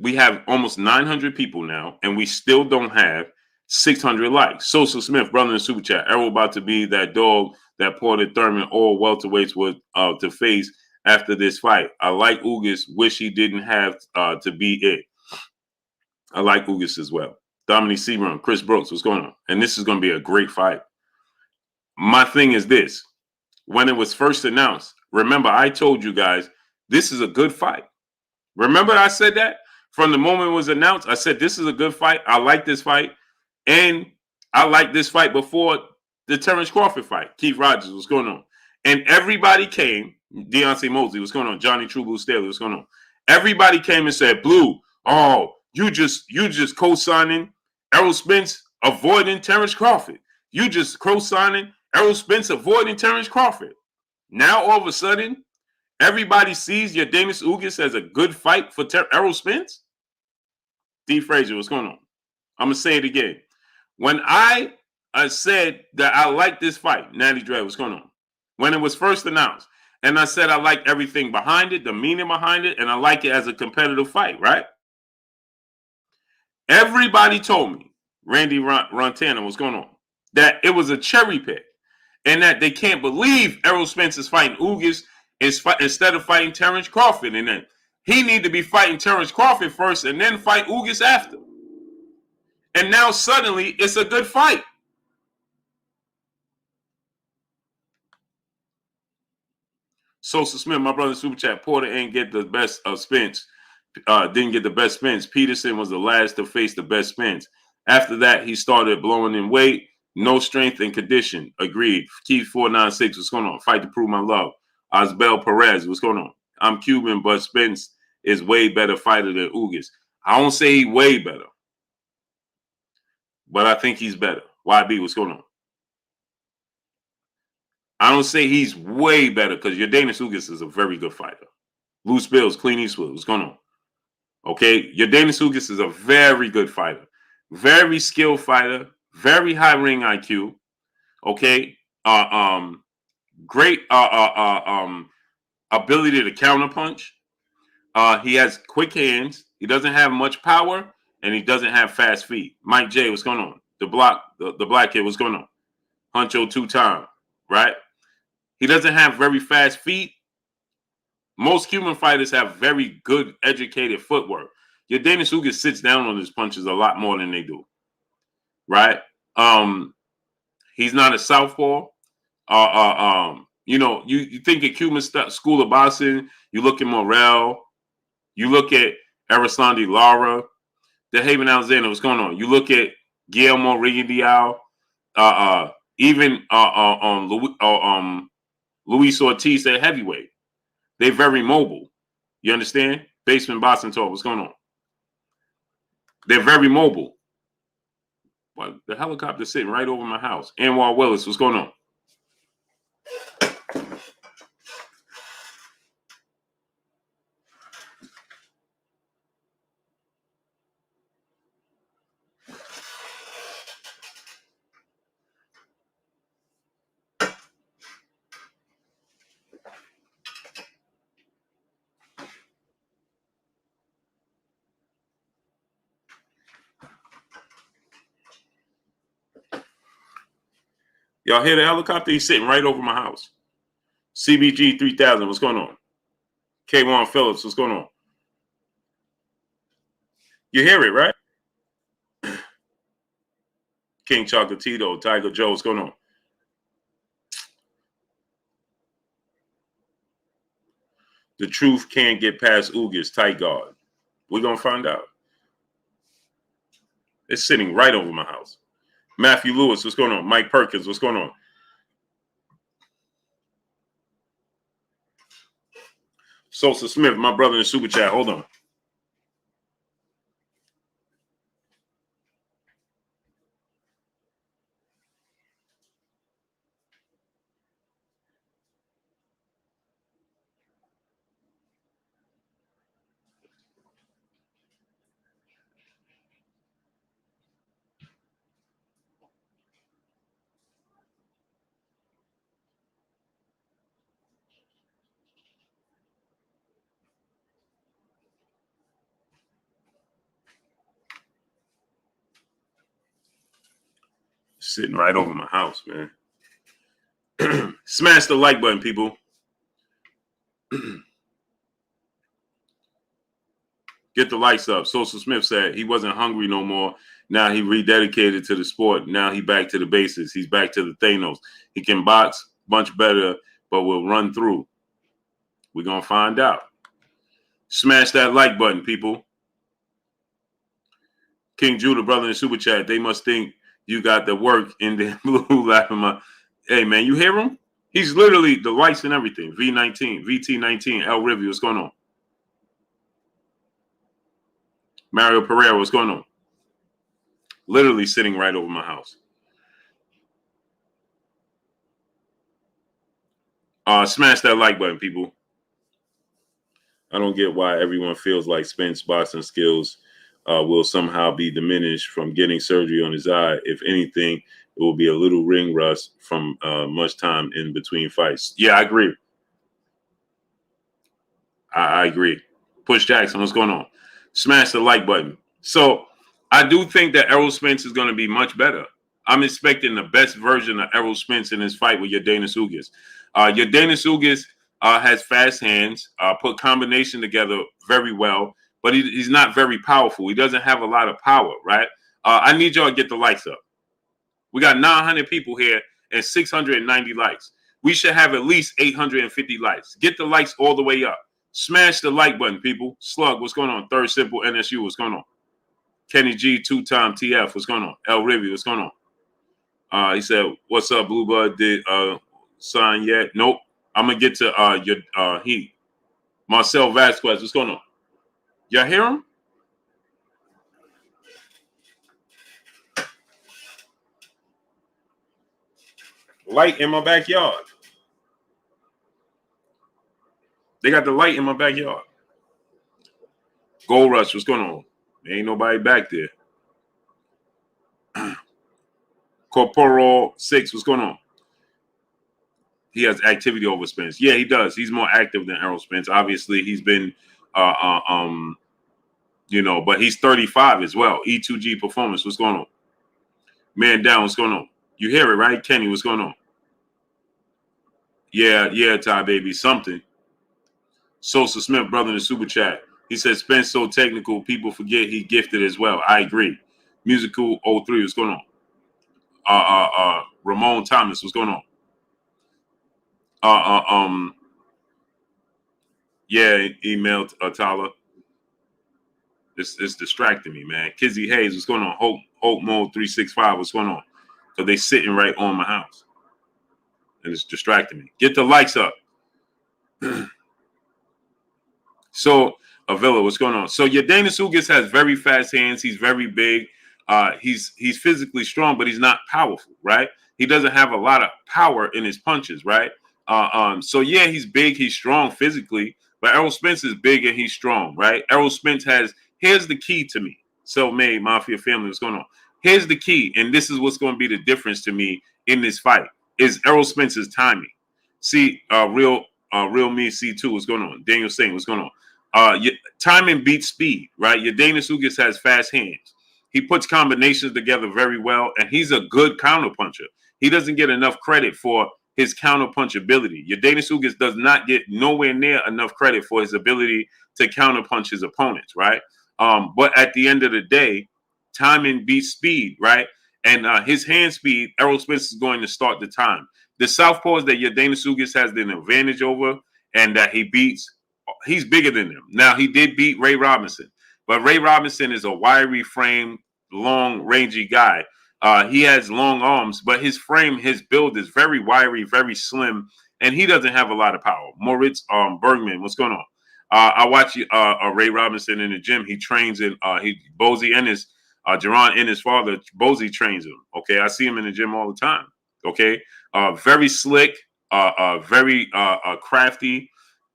almost 900 people now, and we still don't have 600 likes? Social Smith, brother in super chat. Errol about to be that dog that Porter Thurman all welterweights would to face after this fight. I like Ugas. Wish he didn't have to be it. I like Ugas as well. Dominique Seaburn, Chris Brooks, what's going on? And this is going to be a great fight. My thing is this. When it was first announced, remember I told you guys, this is a good fight. Remember I said that? From the moment it was announced, I said this is a good fight. I like this fight. And I like this fight before the Terrence Crawford fight. Keith Rogers, what's going on? And everybody came. Deontay Mosley, what's going on? Johnny True Blue Staley, what's going on? Everybody came and said, Blue, oh, you just co-signing Errol Spence avoiding Terrence Crawford. You just co-signing Errol Spence avoiding Terrence Crawford. Now all of a sudden, everybody sees your Danis Ugas as a good fight for Errol Spence? D. Frazier, what's going on? I'm going to say it again. When I said that I like this fight, Natty Dread, what's going on? When it was first announced, and I said I like everything behind it, the meaning behind it, and I like it as a competitive fight, right? Everybody told me, Randy Rontana, what's going on, that it was a cherry pick and that they can't believe Errol Spence is fighting Ugas instead of fighting Terrence Crawford. And then he need to be fighting Terrence Crawford first and then fight Ugas after. And now suddenly it's a good fight. Sosa Smith, my brother, super chat. Porter ain't get the best of Spence. Didn't get the best Spence. Peterson was the last to face the best Spence. After that, he started blowing in weight. No strength and condition. Agreed. Keith 496, what's going on? Fight to prove my love. Osbel Perez, what's going on? I'm Cuban, but Spence is way better fighter than Ugas. I don't say he way better, but I think he's better. YB, what's going on? I don't say he's way better because your Danis Ugas is a very good fighter. Loose Bills, Clean Eastwood, what's going on? Okay, your Danis Ugas is a very good fighter, very skilled fighter, very high ring IQ. Okay, great ability to counterpunch. He has quick hands. He doesn't have much power, and he doesn't have fast feet. Mike J, what's going on? The black kid, what's going on? Huncho 2-time, right? He doesn't have very fast feet. Most Cuban fighters have very good, educated footwork. Your Danis Ugas sits down on his punches a lot more than they do, right? He's not a southpaw. You know, you think of Cuban school of boxing, you look at Morel, you look at Arislandi Lara, DeHaven Alexander, what's going on? You look at Guillermo Rigondeaux, even Luis Ortiz at heavyweight. They're very mobile. You understand? Basement Boston Talk, what's going on? They're very mobile. Well, the helicopter's sitting right over my house. Anwar Willis, what's going on? Y'all hear the helicopter? He's sitting right over my house. CBG 3000, what's going on? K1 Phillips, what's going on? You hear it, right? King Chocolatito, Tiger Joe, what's going on? The truth can't get past Ugas, tight guard. We're going to find out. It's sitting right over my house. Matthew Lewis, what's going on? Mike Perkins, what's going on? Sosa Smith, my brother in the super chat. Hold on. Sitting right over my house, man. Smash the like button, people. Get the lights up. Sosa Smith said he wasn't hungry no more. Now he rededicated to the sport. Now he back to the basics. He's back to the Thanos. He can box much better, but will run through. We're going to find out. Smash that like button, people. King Judah, brother in the super chat. They must think you got the work in the blue laughing my. Hey, man, you hear him? He's literally the lights and everything. V19, VT19, El Rivia, what's going on? Mario Pereira, what's going on? Literally sitting right over my house. Smash that like button, people. I don't get why everyone feels like Spence boxing skills will somehow be diminished from getting surgery on his eye. If anything, it will be a little ring rust from much time in between fights. Yeah, I agree. I agree. Push Jackson, what's going on? Smash the like button. So I do think that Errol Spence is going to be much better. I'm expecting the best version of Errol Spence in his fight with Yordenis Ugas. Yordenis Ugas has fast hands, put combination together very well, but he's not very powerful. He doesn't have a lot of power, right? I need y'all to get the likes up. We got 900 people here and 690 likes. We should have at least 850 likes. Get the likes all the way up. Smash the like button, people. Slug, what's going on? Third Simple NSU, what's going on? Kenny G, two-time TF, what's going on? El Rivia, what's going on? He said, what's up, Blue Bud? Did sign yet? Nope. I'm going to get to your Heat. Marcel Vasquez, what's going on? Y'all hear him? Light in my backyard. They got the light in my backyard. Gold Rush, what's going on? There ain't nobody back there. Corporal 6, what's going on? He has activity over Spence. Yeah, he does. He's more active than Errol Spence. Obviously, he's been, but he's 35 as well. E2G Performance, what's going on? Man down, what's going on? You hear it, right? Kenny, what's going on? Yeah, Ty baby, something. Sosa Smith, brother in the super chat. He said Spence so technical, people forget he gifted as well. I agree. Musical 03, what's going on? Ramon Thomas, what's going on? Yeah, emailed Tyler. It's distracting me, man. Kizzy Hayes, what's going on? Hope Mode 365, what's going on? So they sitting right on my house. And it's distracting me. Get the likes up. So, Avila, what's going on? So Yordenis Ugas has very fast hands. He's very big. He's physically strong, but he's not powerful, right? He doesn't have a lot of power in his punches, right? So yeah, he's big, he's strong physically, but Errol Spence is big and he's strong, right? Errol Spence here's the key to me. Self-made Mafia family, what's going on? Here's the key, and this is what's going to be the difference to me in this fight, is Errol Spence's timing. See, real me C2, what's going on? Daniel Saint, what's going on? Timing beats speed, right? Yordenis Ugas has fast hands. He puts combinations together very well, and he's a good counterpuncher. He doesn't get enough credit for his counterpunch ability. Yordenis Ugas does not get nowhere near enough credit for his ability to counterpunch his opponents, right? But at the end of the day, timing beats speed, right? And his hand speed, Errol Spence is going to start the time. The southpaws that Yordenis Ugas has an advantage over and that he beats, he's bigger than them. Now, he did beat Ray Robinson, but Ray Robinson is a wiry frame, long, rangy guy. He has long arms, but his frame, his build is very wiry, very slim, and he doesn't have a lot of power. Moritz Bergman, what's going on? I watch Ray Robinson in the gym. He trains in Bozy and his Jerron and his father. Bozy trains him. Okay, I see him in the gym all the time. Okay, very slick, very crafty.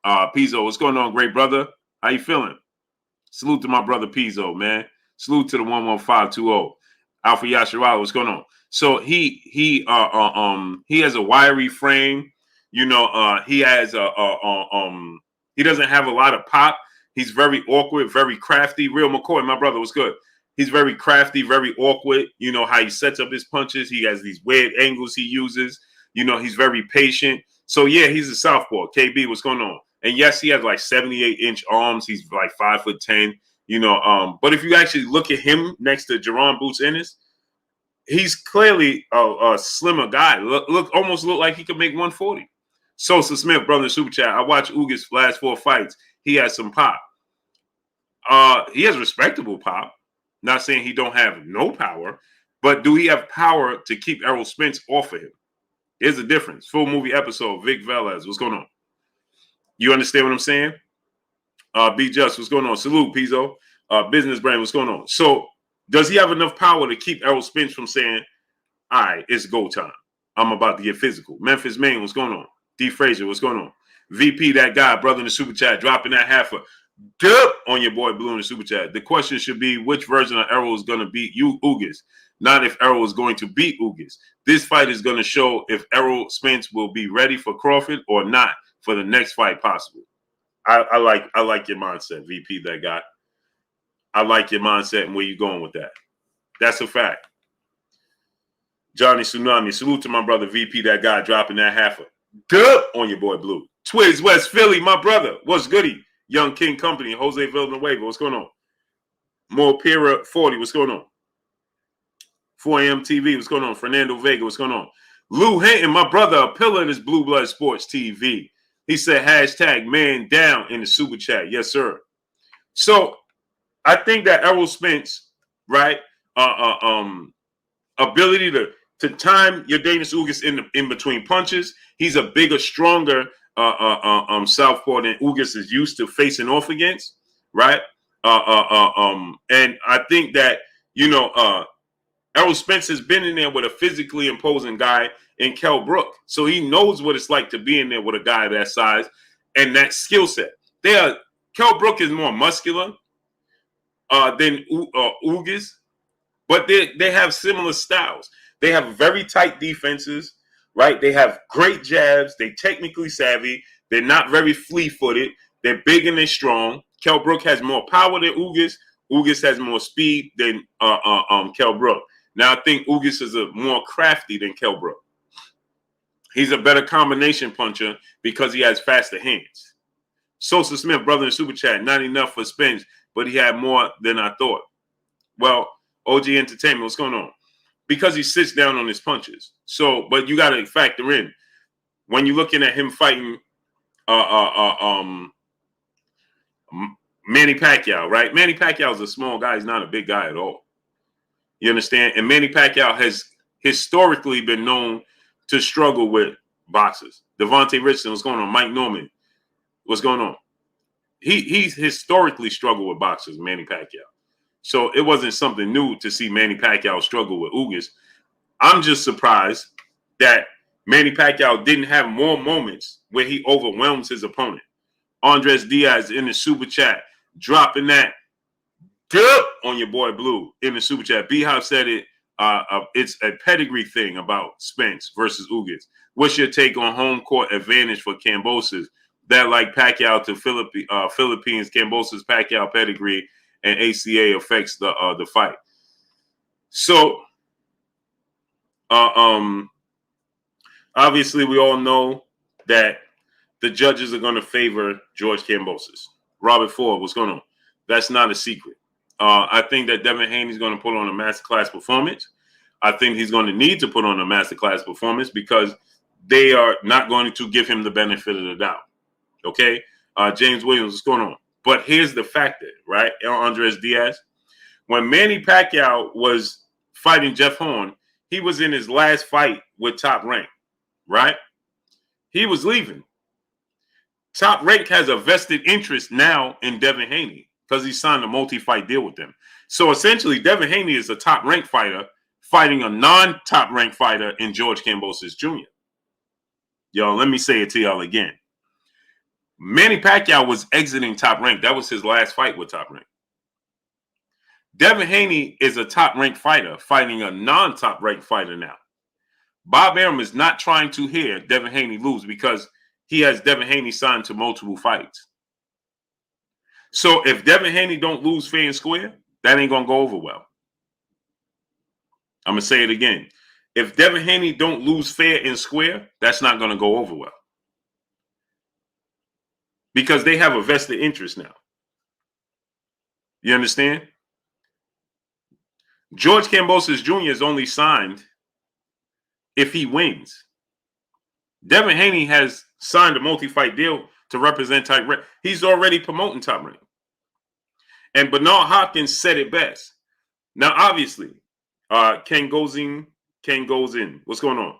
Pizzo, what's going on, great brother? How you feeling? Salute to my brother Pizzo, man. Salute to the 11520. Alpha Yashirala, what's going on? So he has a wiry frame. You know, he has he doesn't have a lot of pop. He's very awkward, very crafty. Real McCoy, my brother, what's good? He's very crafty, very awkward. You know how he sets up his punches. He has these weird angles he uses. You know, he's very patient. So yeah, he's a southpaw. KB, what's going on? And yes, he has like 78-inch arms. He's like 5'10". You know, but if you actually look at him next to Jerron Boots Ennis, he's clearly a slimmer guy. Almost look like he could make 140. Sosa Smith, brother in Super Chat. I watched Ugas' last 4 fights. He has some pop. He has respectable pop. Not saying he don't have no power, but do he have power to keep Errol Spence off of him? Here's the difference. Full movie episode. Vic Velez, what's going on? You understand what I'm saying? Be Just, what's going on? Salute, Pizzo. Business Brand, what's going on? So does he have enough power to keep Errol Spence from saying, all right, it's go time. I'm about to get physical. Memphis, Maine, what's going on? D. Frazier, what's going on? VP, that guy, brother in the Super Chat, dropping that half a dip on your boy Blue in the Super Chat. The question should be, which version of Errol is going to beat Ugas? Not if Errol is going to beat Ugas. This fight is going to show if Errol Spence will be ready for Crawford or not for the next fight possible. I like your mindset, VP, that guy. I like your mindset and where you're going with that. That's a fact. Johnny Tsunami, salute to my brother VP, that guy, dropping that half a dub on your boy Blue. Twiz West Philly, my brother. What's goody? Young King Company, Jose Villanueva, what's going on? More Pira 40, what's going on? 4am TV, what's going on? Fernando Vega, what's going on? Lou Hinton, my brother, a pillar in this Blue Blood Sports TV. He said hashtag man down in the Super Chat. Yes, sir. So I think that Errol Spence, right, ability to time your Danish Ugas in between punches. He's a bigger, stronger southpaw than Ugas is used to facing off against, right? And I think that, you know, Errol Spence has been in there with a physically imposing guy in Kell Brook. So he knows what it's like to be in there with a guy that size and that skill set. Kell Brook is more muscular than Ugas, but they have similar styles. They have very tight defenses, right? They have great jabs. They're technically savvy. They're not very flea-footed. They're big and they're strong. Kell Brook has more power than Ugas. Ugas has more speed than Kell Brook. Now, I think Ugas is more crafty than Kell Brook. He's a better combination puncher because he has faster hands. Sosa Smith, brother in Super Chat, not enough for Spence, but he had more than I thought. Well, OG Entertainment, what's going on? Because he sits down on his punches. So, but you got to factor in when you're looking at him fighting Manny Pacquiao, right? Manny Pacquiao is a small guy. He's not a big guy at all. You understand? And Manny Pacquiao has historically been known to struggle with boxers. Devontae Richardson, what's going on? Mike Norman, what's going on? He's historically struggled with boxers, Manny Pacquiao. So it wasn't something new to see Manny Pacquiao struggle with Ugas. I'm just surprised that Manny Pacquiao didn't have more moments where he overwhelms his opponent. Andres Diaz in the Super Chat, dropping that dip on your boy Blue in the Super Chat. B-Hop said it. It's a pedigree thing about Spence versus Ugas. What's your take on home court advantage for Kambosos? That like Pacquiao to Philippines, Kambosos Pacquiao pedigree and ACA affects the fight. So, obviously, we all know that the judges are going to favor George Kambosos. Robert Ford, what's going on? That's not a secret. I think that Devin Haney is going to put on a masterclass performance. I think he's going to need to put on a masterclass performance because they are not going to give him the benefit of the doubt. Okay? James Williams, what's going on? But here's the factor, right? Andres Diaz. When Manny Pacquiao was fighting Jeff Horn, he was in his last fight with Top Rank, right? He was leaving. Top Rank has a vested interest now in Devin Haney because he signed a multi-fight deal with them. So essentially, Devin Haney is a Top Rank fighter fighting a non-Top Rank fighter in George Kambosos Jr. Yo, let me say it to y'all again. Manny Pacquiao was exiting Top Rank. That was his last fight with Top Rank. Devin Haney is a Top Rank fighter fighting a non-Top Rank fighter now. Bob Arum is not trying to hear Devin Haney lose because he has Devin Haney signed to multiple fights. So if Devin Haney don't lose fair and square, that ain't going to go over well. I'm going to say it again. If Devin Haney don't lose fair and square, that's not going to go over well. Because they have a vested interest now. You understand? George Kambosos Jr. is only signed if he wins. Devin Haney has signed a multi-fight deal to represent Top Rank. He's already promoting Top Rank. And Bernard Hopkins said it best. Now, obviously, Ken goes in. What's going on?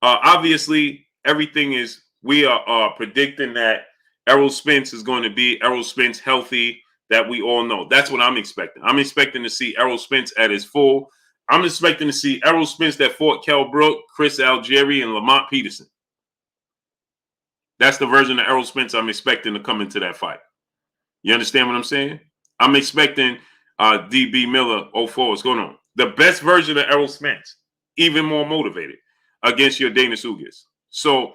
Obviously, everything is, we are predicting that Errol Spence is going to be Errol Spence healthy, that we all know. That's what I'm expecting. I'm expecting to see Errol Spence at his full. I'm expecting to see Errol Spence that fought Kell Brook, Chris Algieri, and Lamont Peterson. That's the version of Errol Spence I'm expecting to come into that fight. You understand what I'm saying? I'm expecting DB Miller 04. What's going on? The best version of Errol Spence, even more motivated against your Danish Ugas. So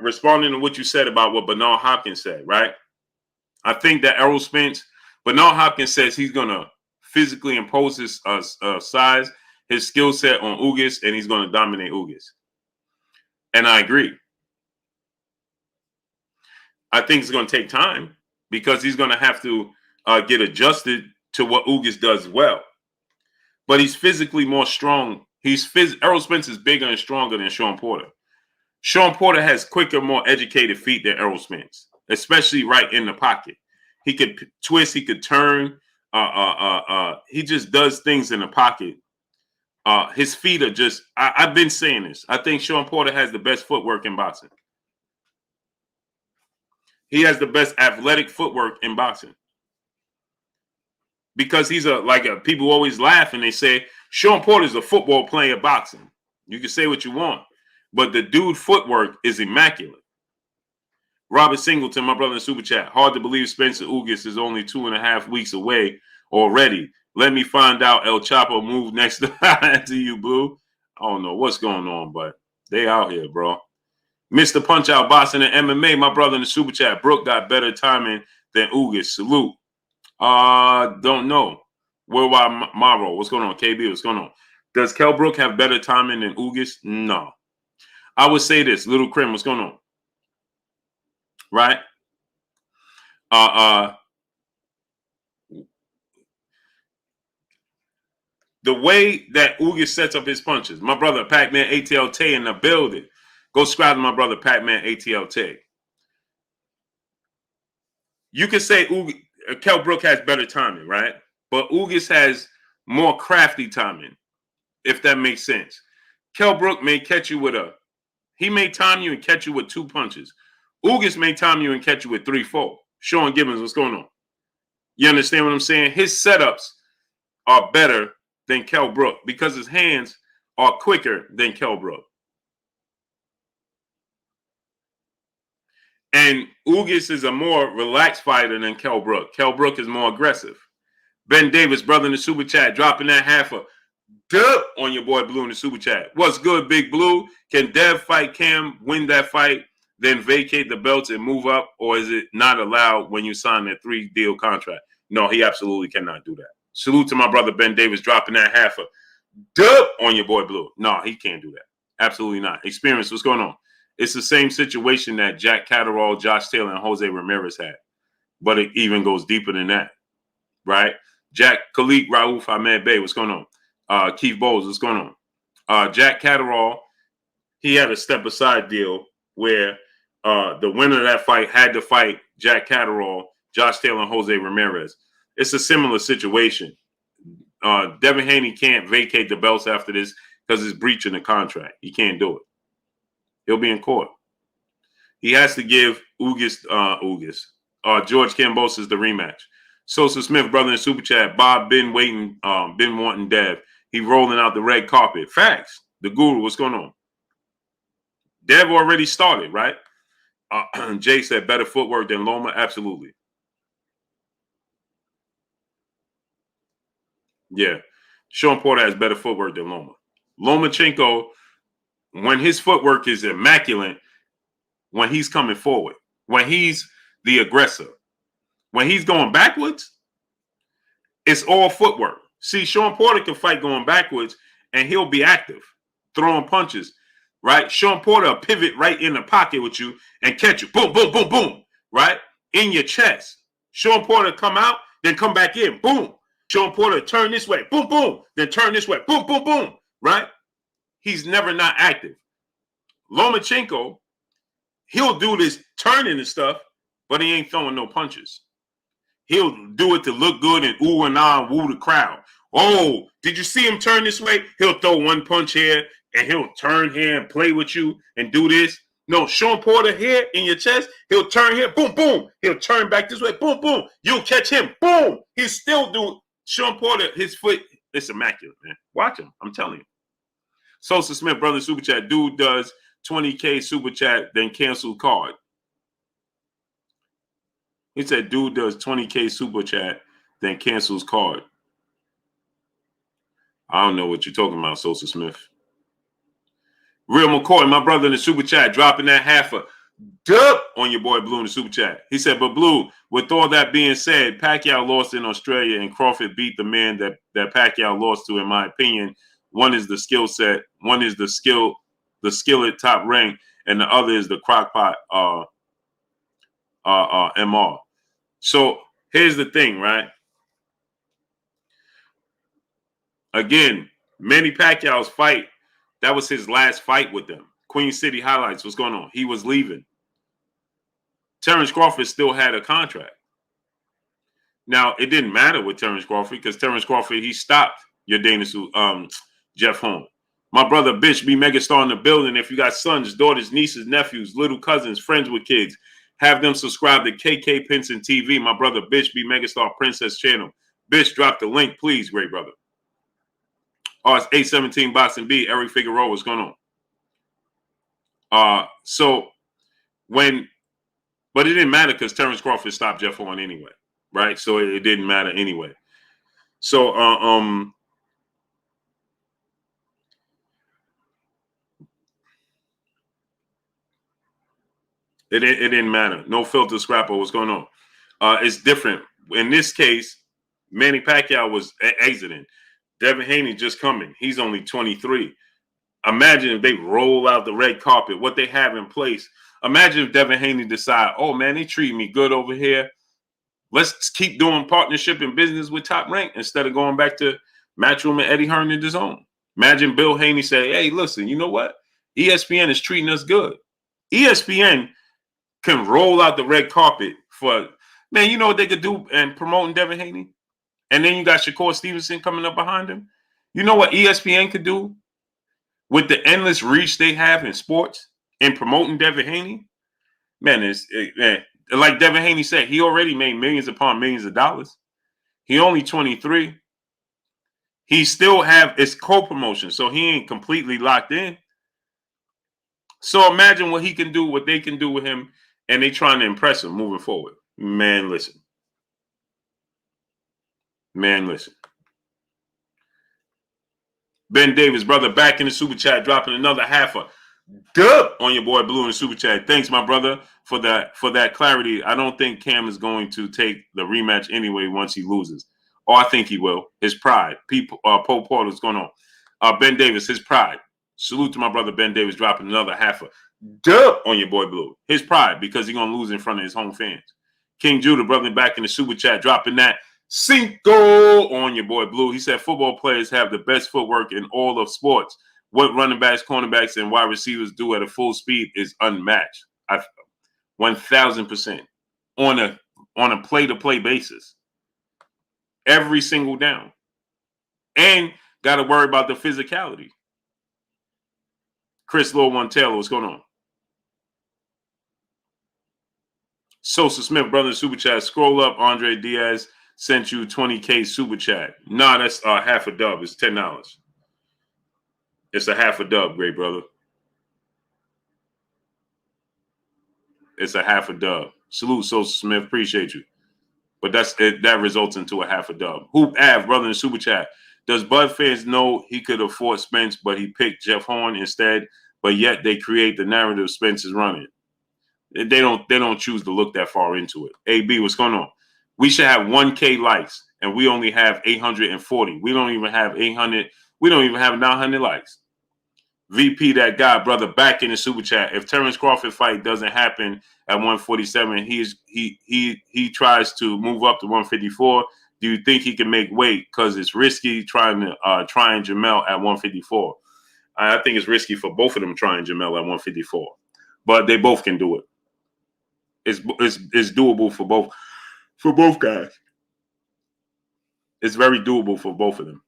responding to what you said about what Bernard Hopkins said, right? I think that Errol Spence, Bernard Hopkins says he's going to physically impose his size, his skill set on Ugas, and he's going to dominate Ugas. And I agree. I think it's going to take time because he's going to have to get adjusted to what Ugas does well. But he's physically more strong. Errol Spence is bigger and stronger than Sean Porter. Sean Porter has quicker, more educated feet than Errol Spence, especially right in the pocket. He could twist, he could turn. He just does things in the pocket. His feet are just, I've been saying this. I think Sean Porter has the best footwork in boxing. He has the best athletic footwork in boxing. Because he's people always laugh and they say, Sean Porter's a football player boxing. You can say what you want, but the dude footwork is immaculate. Robert Singleton, my brother in Super Chat. Hard to believe Spencer Ugas is only 2.5 weeks away already. Let me find out El Chapo moved next to you, Blue. I don't know what's going on, but they out here, bro. Mr. Punch Out Boxing and MMA, my brother in the Super Chat. Brooke got better timing than Ugas. Salute. Don't know. Worldwide Maro, what's going on? KB, what's going on? Does Kell Brook have better timing than Ugas? No. I would say this, Little Krim, what's going on? Right? The way that Ugas sets up his punches, my brother Pac-Man ATL Tay in the building. Go subscribe to my brother Pac-Man ATL Tay. You can say Kell Brook has better timing, right? But Ugas has more crafty timing, if that makes sense. Kell Brook may catch you with he may time you and catch you with 2 punches. Ugas may time you and catch you with 3, 4. Sean Gibbons, what's going on? You understand what I'm saying? His setups are better than Kell Brook because his hands are quicker than Kell Brook. And Ugas is a more relaxed fighter than Kell Brook. Kell Brook is more aggressive. Ben Davis, brother in the Super Chat, dropping that half a dub on your boy Blue in the Super Chat. What's good, Big Blue? Can Dev fight Cam, win that fight, then vacate the belts and move up? Or is it not allowed when you sign that 3-deal contract? No, he absolutely cannot do that. Salute to my brother Ben Davis, dropping that half a dub on your boy Blue. No, he can't do that. Absolutely not. Experience, what's going on? It's the same situation that Jack Catterall, Josh Taylor, and Jose Ramirez had. But it even goes deeper than that, right? Jack Khalid, Raouf, Ahmed Bey, what's going on? Keith Bowles, what's going on? Jack Catterall, he had a step-aside deal where the winner of that fight had to fight Jack Catterall, Josh Taylor, and Jose Ramirez. It's a similar situation. Devin Haney can't vacate the belts after this because it's breaching the contract. He can't do it. He'll be in court. He has to give Ugas. George Kambosos the rematch. Sosa Smith, brother in super chat. Bob been waiting, been wanting Dev. He rolling out the red carpet. Facts. The guru, what's going on? Dev already started, right? Jay said better footwork than Loma. Absolutely. Yeah. Sean Porter has better footwork than Loma. Lomachenko, when his footwork is immaculate, when he's coming forward, when he's the aggressor, when he's going backwards, it's all footwork. See, Sean Porter can fight going backwards, and he'll be active, throwing punches, right? Sean Porter will pivot right in the pocket with you and catch you. Boom, boom, boom, boom, right? In your chest. Sean Porter come out, then come back in. Boom. Sean Porter turn this way. Boom, boom. Then turn this way. Boom, boom, boom. Right? He's never not active. Lomachenko, he'll do this turning and stuff, but he ain't throwing no punches. He'll do it to look good and ooh and ah and woo the crowd. Oh, did you see him turn this way? He'll throw one punch here and he'll turn here and play with you and do this. No, Sean Porter here in your chest, he'll turn here, boom, boom. He'll turn back this way, boom, boom. You'll catch him, boom. He's still doing. Sean Porter, his foot, it's immaculate, man. Watch him, I'm telling you. Sosa Smith, brother, super chat. Dude does 20K super chat, then cancel card. He said, dude does 20K super chat, then cancels card. I don't know what you're talking about, Sosa Smith. Real McCoy, my brother in the super chat, dropping that half a dub on your boy Blue in the super chat. He said, but Blue, with all that being said, Pacquiao lost in Australia and Crawford beat the man that Pacquiao lost to, in my opinion. One is the skill set, one is the skill at top rank, and the other is the crockpot MR. So here's the thing, right? Again, Manny Pacquiao's fight, that was his last fight with them. Queen City highlights, what's going on? He was leaving. Terrence Crawford still had a contract. Now, it didn't matter with Terrence Crawford because Terrence Crawford, he stopped your Jeff Holmes. My brother, Bitch, be megastar in the building. If you got sons, daughters, nieces, nephews, little cousins, friends with kids, have them subscribe to KK Pinson TV. My brother, Bitch, be megastar Princess channel. Bitch, drop the link, please, great brother. Oh, it's 817 Boxing B. Eric Figueroa, what's going on? But it didn't matter because Terrence Crawford stopped Jeff Horn anyway, right? So it didn't matter anyway. So it didn't matter. No filter scrapper. What's going on? It's different. In this case, Manny Pacquiao was exiting. Devin Haney just coming. He's only 23. Imagine if they roll out the red carpet, what they have in place. Imagine if Devin Haney decide, oh, man, they treat me good over here. Let's keep doing partnership and business with Top Rank instead of going back to Matchroom and Eddie Hearn and his own. Imagine Bill Haney say, hey, listen, you know what? ESPN is treating us good. ESPN can roll out the red carpet for, man, you know what they could do and promoting Devin Haney? And then you got Shakur Stevenson coming up behind him. You know what ESPN could do with the endless reach they have in sports and promoting Devin Haney? Man, like Devin Haney said, he already made millions upon millions of dollars. He only 23. He still have it's co-promotion, so he ain't completely locked in. So imagine what he can do, what they can do with him, and they trying to impress him moving forward. Man, listen. Man, listen. Ben Davis, brother, back in the super chat, dropping another half a dub on your boy Blue in the super chat. Thanks, my brother, for that clarity. I don't think Cam is going to take the rematch anyway once he loses. Oh, I think he will. His pride. Poe Porter's going on. Ben Davis, his pride. Salute to my brother Ben Davis, dropping another half a dub on your boy Blue. His pride, because he's going to lose in front of his home fans. King Judah, brother, back in the super chat, dropping that Cinco on your boy Blue. He said football players have the best footwork in all of sports. What running backs, cornerbacks, and wide receivers do at a full speed is unmatched. 1,000% on a play-to-play basis. Every single down. And got to worry about the physicality. Chris Lil One Taylor, what's going on? Sosa Smith, brother, super chat. Scroll up. Andre Diaz sent you 20K super chat. Nah, that's half a dub. It's $10. It's a half a dub, great brother. It's a half a dub. Salute, Sosa Smith. Appreciate you. But that results into a half a dub. Hoop Av, brother, in super chat. Does Bud fans know he could afford Spence, but he picked Jeff Horn instead? But yet they create the narrative Spence is running. They don't choose to look that far into it. AB, what's going on? We should have 1K likes, and we only have 840. We don't even have 800. We don't even have 900 likes. VP, that guy, brother, back in the super chat. If Terrence Crawford fight doesn't happen at 147, he tries to move up to 154. Do you think he can make weight? Because it's risky trying Jamel at 154. I think it's risky for both of them trying Jamel at 154, but they both can do it. It's doable for both guys. It's very doable for both of them.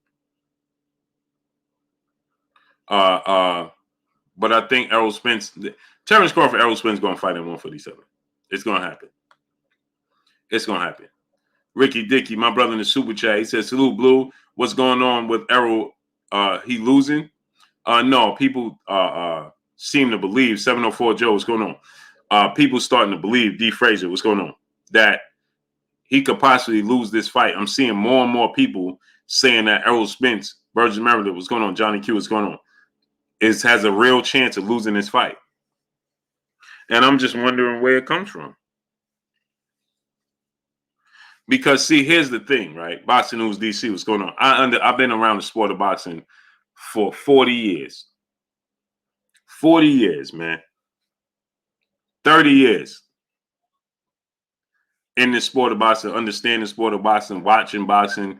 But I think Errol Spence, Terrence Crawford, Errol Spence going to fight at 147. It's going to happen. It's going to happen. Ricky Dickey, my brother in the super chat, he says, salute, Blue. What's going on with Errol? He losing? No, people seem to believe, 704 Joe, what's going on? People starting to believe, D. Frazier, what's going on? That he could possibly lose this fight. I'm seeing more and more people saying that Errol Spence, Virgin Meredith, what's going on? Johnny Q, what's going on? Has a real chance of losing this fight. And I'm just wondering where it comes from. Because, see, here's the thing, right? Boxing News DC, what's going on? I've been around the sport of boxing for 40 years. 40 years, man. 30 years in the sport of boxing, understanding the sport of boxing, watching boxing,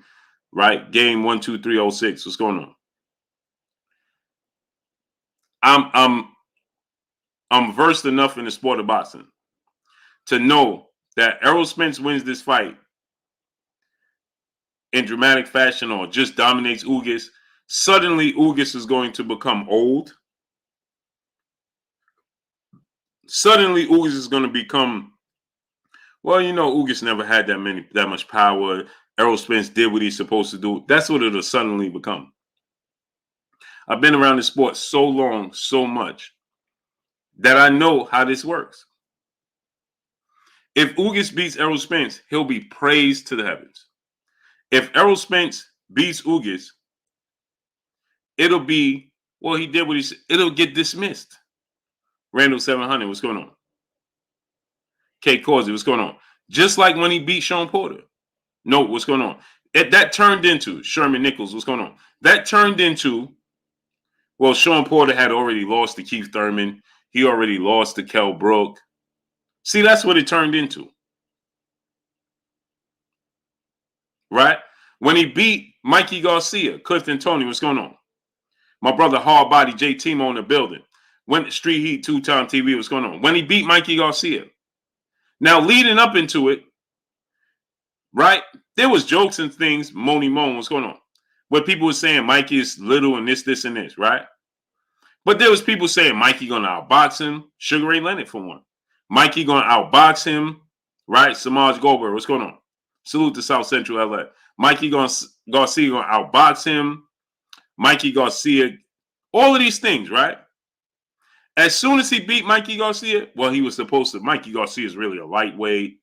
right? Game 12306. What's going on? I'm versed enough in the sport of boxing to know that Errol Spence wins this fight in dramatic fashion or just dominates Ugas. Suddenly, Ugas is going to become old. Suddenly, Ugas is going to become, well, Ugas never had that much power. Errol Spence did what he's supposed to do. That's what it'll suddenly become. I've been around the sport so long, so much, that I know how this works. If Ugas beats Errol Spence, he'll be praised to the heavens. If Errol Spence beats Ugas, it'll be, well, he did what he said. It'll get dismissed. Randall 700, what's going on? Kate Causey, what's going on? Just like when he beat Sean Porter. No, what's going on? That turned into Sherman Nichols, what's going on? That turned into, well, Sean Porter had already lost to Keith Thurman. He already lost to Kell Brook. See, that's what it turned into. Right? When he beat Mikey Garcia, Clifton Tony, what's going on? My brother Hard Body, J. Timo in the building. When Street Heat, two-time TV, what's going on? When he beat Mikey Garcia. Now, leading up into it, right, there was jokes and things, Moni Moan, what's going on? Where people were saying Mikey is little and this, and this, right? But there was people saying Mikey going to outbox him. Sugar Ray Leonard, for one. Mikey going to outbox him, right? Samaj Goldberg, what's going on? Salute to South Central LA. Mikey Garcia going to outbox him. Mikey Garcia, all of these things, right? As soon as he beat Mikey Garcia, well, he was supposed to. Mikey Garcia is really a lightweight.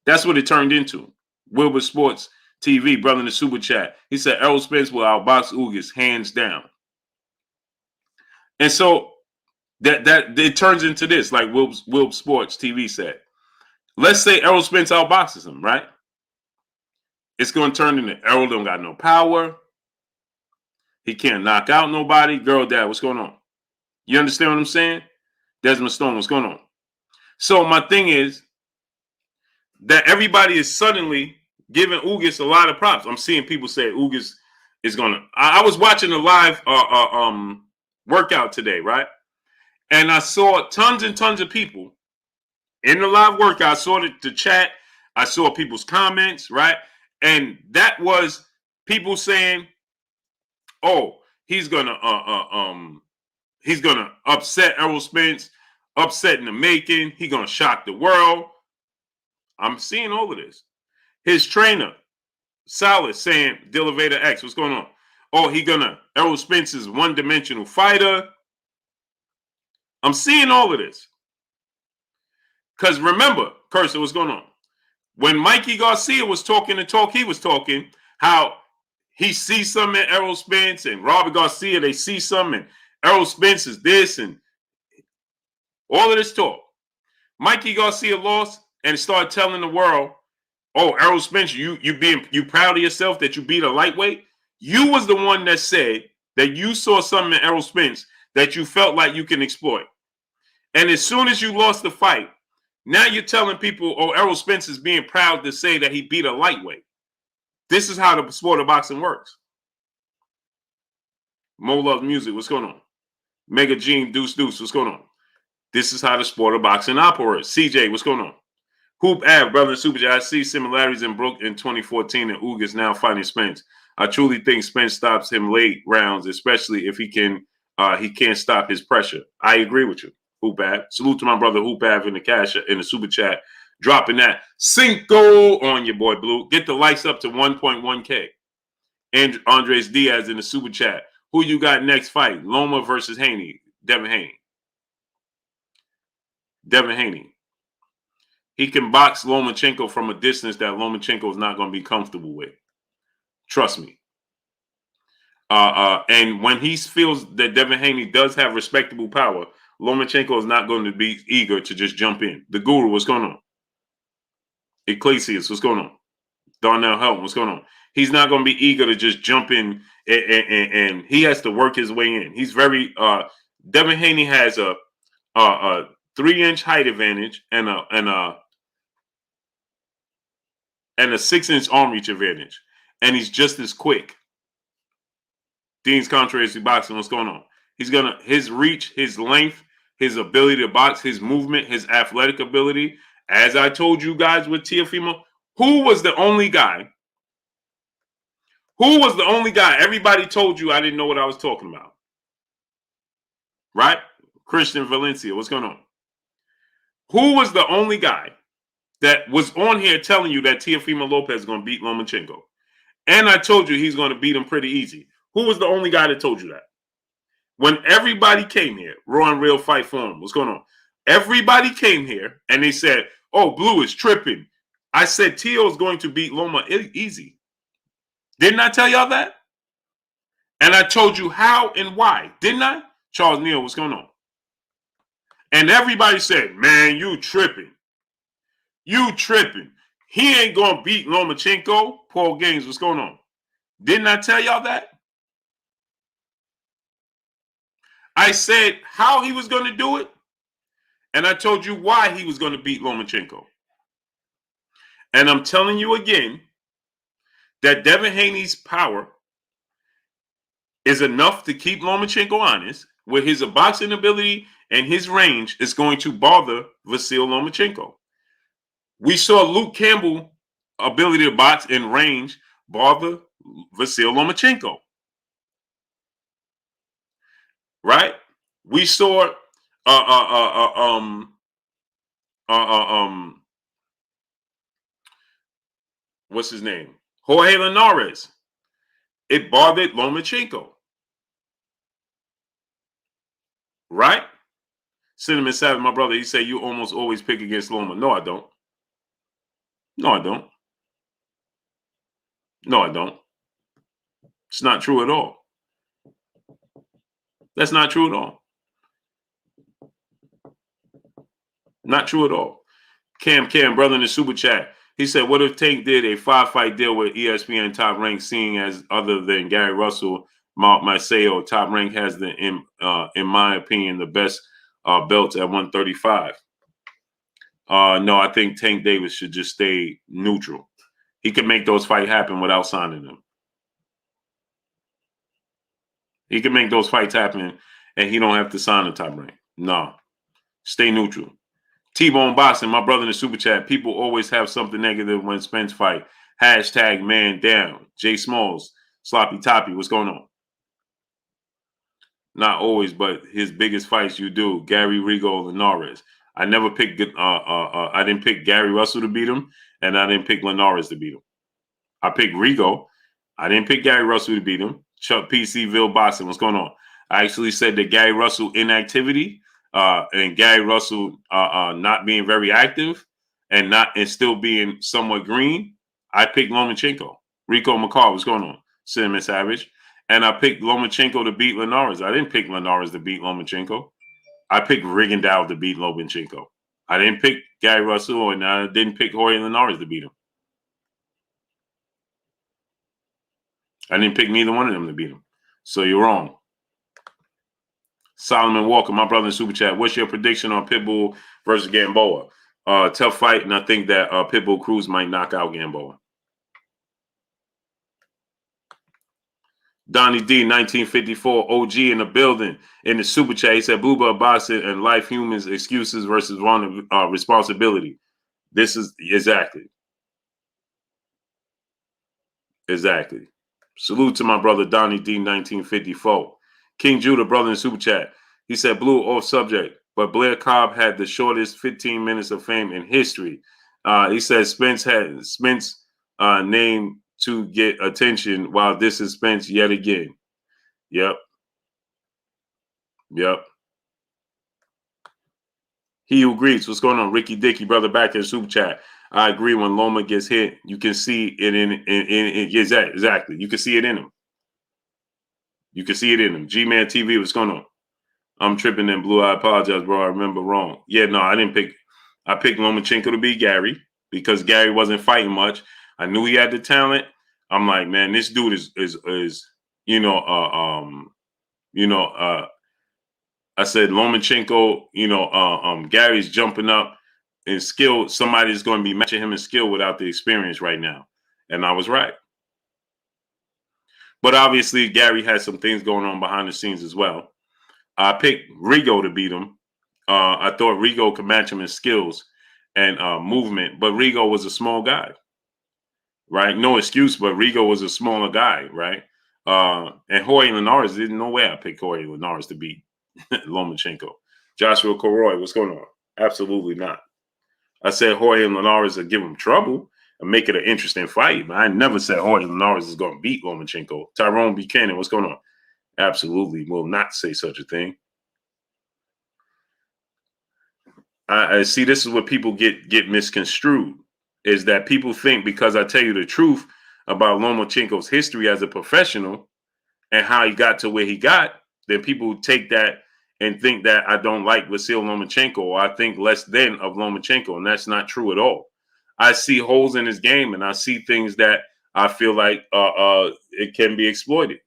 That's what it turned into. Wilbur Sports TV, brother in the super chat. He said Errol Spence will outbox Ugas, hands down. And so that it turns into this, like Wilbur Sports TV said. Let's say Errol Spence outboxes him, right? It's going to turn into Errol don't got no power. He can't knock out nobody. Girl, dad, what's going on? You understand what I'm saying? Desmond Stone, what's going on? So my thing is that everybody is suddenly giving Ugas a lot of props. I'm seeing people say Ugas is going to. I was watching a live workout today, right? And I saw tons and tons of people in the live workout. I saw the chat. I saw people's comments, right? And that was people saying, "Oh, he's gonna upset Errol Spence. upset in the making. He gonna shock the world. I'm seeing all of this. His trainer, Salas, saying Delevator X. What's going on? Oh, Errol Spence is one-dimensional fighter. I'm seeing all of this. Because remember, Cursor, what's going on? When Mikey Garcia was talking the talk he was talking, how he sees something in Errol Spence and Robert Garcia, they see something, and Errol Spence is this, and all of this talk. Mikey Garcia lost and started telling the world, oh, Errol Spence, you proud of yourself that you beat a lightweight? You was the one that said that you saw something in Errol Spence that you felt like you can exploit. And as soon as you lost the fight, now you're telling people, oh, Errol Spence is being proud to say that he beat a lightweight. This is how the sport of boxing works. Mo Loves Music, what's going on? Mega Gene, Deuce, what's going on? This is how the sport of boxing operates. CJ, what's going on? Hoop Ave, brother, Super J. I see similarities in Brook in 2014 and Ugas now fighting Spence. I truly think Spence stops him late rounds, especially if he can't stop his pressure. I agree with you, Hoop Ave. Salute to my brother Hoop Ave in the super chat, dropping that Cinco on your boy Blue. Get the likes up to 1.1K. And Andres Diaz in the super chat. Who you got next fight? Loma versus Haney. Devin Haney. Devin Haney. He can box Lomachenko from a distance that Lomachenko is not going to be comfortable with. Trust me. And when he feels that Devin Haney does have respectable power, Lomachenko is not going to be eager to just jump in. The Guru, what's going on? Ecclesias, what's going on? Darnell Helton, what's going on? He's not going to be eager to just jump in, and he has to work his way in. He's very Devin Haney has a 3-inch height advantage and a 6-inch arm reach advantage, and he's just as quick. Dean's Contrary Boxing, what's going on? His reach, his length, his ability to box, his movement, his athletic ability. As I told you guys with Teofimo, who was the only guy? Everybody told you I didn't know what I was talking about. Right? Christian Valencia, what's going on? Who was the only guy that was on here telling you that Teofimo Lopez is going to beat Lomachenko? And I told you he's going to beat him pretty easy. Who was the only guy that told you that? When everybody came here, Raw and Real Fight Forum, what's going on? Everybody came here and they said, oh, Blue is tripping. I said Teo is going to beat Loma easy. Didn't I tell y'all that? And I told you how and why, didn't I? Charles Neal, what's going on? And everybody said, man, you tripping. You tripping. He ain't going to beat Lomachenko. Paul Gaines, what's going on? Didn't I tell y'all that? I said how he was going to do it, and I told you why he was going to beat Lomachenko. And I'm telling you again that Devin Haney's power is enough to keep Lomachenko honest, with his boxing ability and his range is going to bother Vasyl Lomachenko. We saw Luke Campbell's ability to box in range bother Vasyl Lomachenko. Right? We saw what's his name? Jorge Linares. It bothered Lomachenko. Right? Cinnamon Savage, my brother, he said you almost always pick against Loma. No, I don't. No, I don't. No, I don't. It's not true at all. That's not true at all. Not true at all. Cam, brother in the super chat. He said, what if Tank did a 5-fight deal with ESPN Top Rank, seeing as other than Gary Russell, Maceo, Top Rank has in my opinion, the best belts at 135. No, I think Tank Davis should just stay neutral. He could make those fights happen without signing them. He can make those fights happen, and he don't have to sign the Top Rank. No, stay neutral. T-Bone Boxing, my brother in the super chat. People always have something negative when Spence fight. Hashtag man down. Jay Smalls, Sloppy Toppy, what's going on? Not always, but his biggest fights you do. Gary, Rigo, Linares. I never picked. I didn't pick Gary Russell to beat him, and I didn't pick Linares to beat him. I picked Rigo. I didn't pick Gary Russell to beat him. Chuck PCville boxing. What's going on? I actually said that Gary Russell inactivity and Gary Russell not being very active and still being somewhat green. I picked Lomachenko. Rico McCall. What's going on? Cinnamon Savage. And I picked Lomachenko to beat Linares. I didn't pick Linares to beat Lomachenko. I picked Rigondeaux to beat Lomachenko. I didn't pick Gary Russell, and I didn't pick Jorge Linares to beat him. I didn't pick neither one of them to beat him. So you're wrong. Solomon Walker, my brother in Super Chat. What's your prediction on Pitbull versus Gamboa? Tough fight, and I think that Pitbull Cruz might knock out Gamboa. Donnie D, 1954, OG in the building in the Super Chat. He said, Booba, boxing and life humans, excuses versus responsibility. This is exactly. Salute to my brother Donnie D, 1954. King Judah, brother in Super Chat. He said, Blue, off subject, but Blair Cobb had the shortest 15 minutes of fame in history. He said Spence name to get attention while this is Spence yet again. Yep. He who greets. What's going on? Ricky Dickey, brother, back in the Super Chat. I agree. When Loma gets hit, you can see it in exactly. You can see it in him. G-Man TV, what's going on? I'm tripping in blue. I apologize, bro. I remember wrong. Yeah, no, I didn't pick. I picked Lomachenko to beat Gary because Gary wasn't fighting much. I knew he had the talent. I'm like, man, this dude is I said Lomachenko, Gary's jumping up in skill. Somebody's going to be matching him in skill without the experience right now. And I was right. But obviously, Gary has some things going on behind the scenes as well. I picked Rigo to beat him. I thought Rigo could match him in skills and movement, but Rigo was a small guy, right? No excuse, but Rigo was a smaller guy, right? And Jorge Linares, didn't know where I picked Jorge Linares to beat Lomachenko. Joshua Coroy, what's going on? Absolutely not. I said Jorge Linares would give him trouble and make it an interesting fight, but I never said Jorge Linares is going to beat Lomachenko. Tyrone Buchanan, what's going on? Absolutely will not say such a thing. I see this is what people get misconstrued, is that people think because I tell you the truth about Lomachenko's history as a professional and how he got to where he got, then people take that and think that I don't like Vasyl Lomachenko or I think less than of Lomachenko, and that's not true at all. I see holes in his game, and I see things that I feel like it can be exploited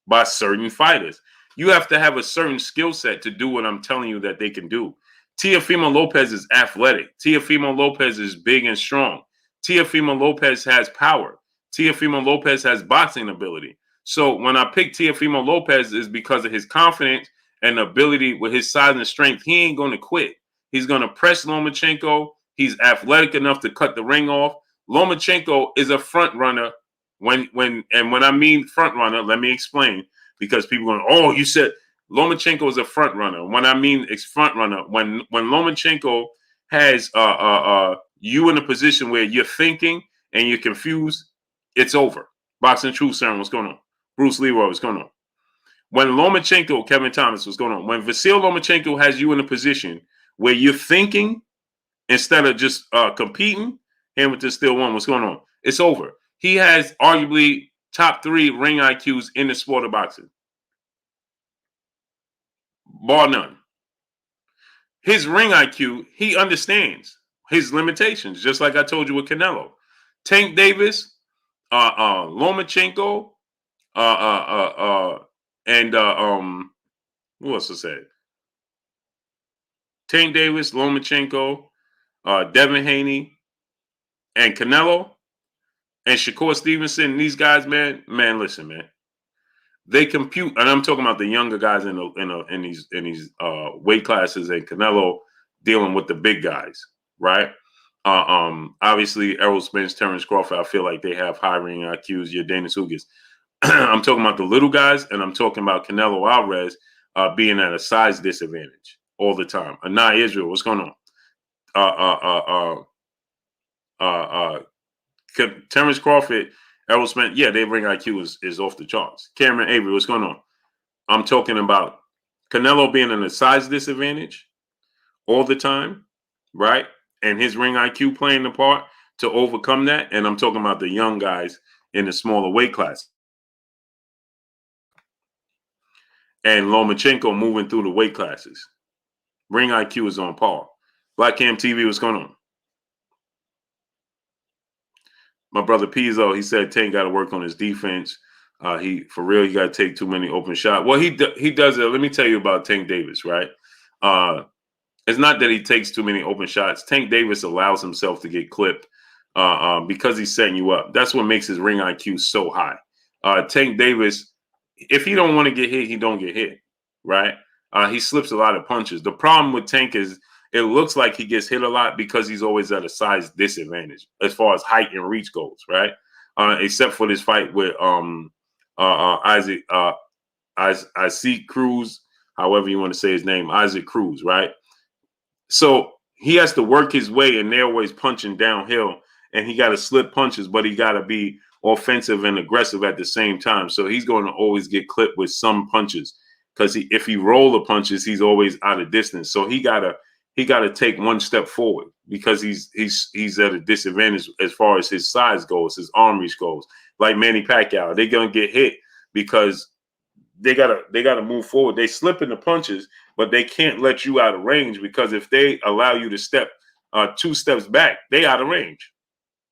by certain fighters. You have to have a certain skill set to do what I'm telling you that they can do. Teofimo Lopez is athletic. Teofimo Lopez is big and strong. Teofimo Lopez has power. Teofimo Lopez has boxing ability. So when I pick Teofimo Lopez is because of his confidence and ability with his size and strength. He ain't going to quit. He's going to press Lomachenko. He's athletic enough to cut the ring off. Lomachenko is a front runner. When I mean front runner, let me explain, because people are going, oh, you said Lomachenko is a front runner. When I mean it's front runner, when Lomachenko has you in a position where you're thinking and you're confused, it's over. Boxing Truth Serum, what's going on? Bruce Leroy, what's going on? When Lomachenko, Kevin Thomas, what's going on? When Vasyl Lomachenko has you in a position where you're thinking instead of just competing, Hamilton still won. What's going on? It's over. He has arguably top 3 ring IQs in the sport of boxing. Bar none. His ring IQ, he understands his limitations, just like I told you with Canelo. Tank Davis, Lomachenko, and who else to say? Tank Davis, Lomachenko, Devin Haney, and Canelo, and Shakur Stevenson. These guys, man, listen, man. They compute, and I'm talking about the younger guys in these weight classes, and Canelo dealing with the big guys, right? Obviously, Errol Spence, Terrence Crawford, I feel like they have high ring IQs. Your Dana Ugas, I'm talking about the little guys, and I'm talking about Canelo Alvarez being at a size disadvantage all the time. Anai Israel, what's going on? Terrence Crawford, Errol Spence, yeah, their ring IQ is off the charts. Cameron Avery, what's going on? I'm talking about Canelo being in a size disadvantage all the time, right? And his ring IQ playing the part to overcome that. And I'm talking about the young guys in the smaller weight class. And Lomachenko moving through the weight classes. Ring IQ is on par. Black Cam TV, what's going on? My brother Pizzo, he said Tank got to work on his defense. He got to take too many open shots. Well, he does it. Let me tell you about Tank Davis, right? It's not that he takes too many open shots. Tank Davis allows himself to get clipped because he's setting you up. That's what makes his ring IQ so high. Tank Davis, if he don't want to get hit, he don't get hit, right? He slips a lot of punches. The problem with Tank is it looks like he gets hit a lot because he's always at a size disadvantage as far as height and reach goes, right? Except for this fight with Isaac Cruz, however you want to say his name, Isaac Cruz, right? So he has to work his way, and they're always punching downhill, and he got to slip punches, but he got to be offensive and aggressive at the same time. So he's going to always get clipped with some punches because if he roll the punches, he's always out of distance. So he got to take one step forward because he's at a disadvantage as far as his size goes, his arm reach goes. Like Manny Pacquiao, they're gonna get hit because they gotta move forward. They slip in the punches, but they can't let you out of range because if they allow you to step 2 steps back, they out of range.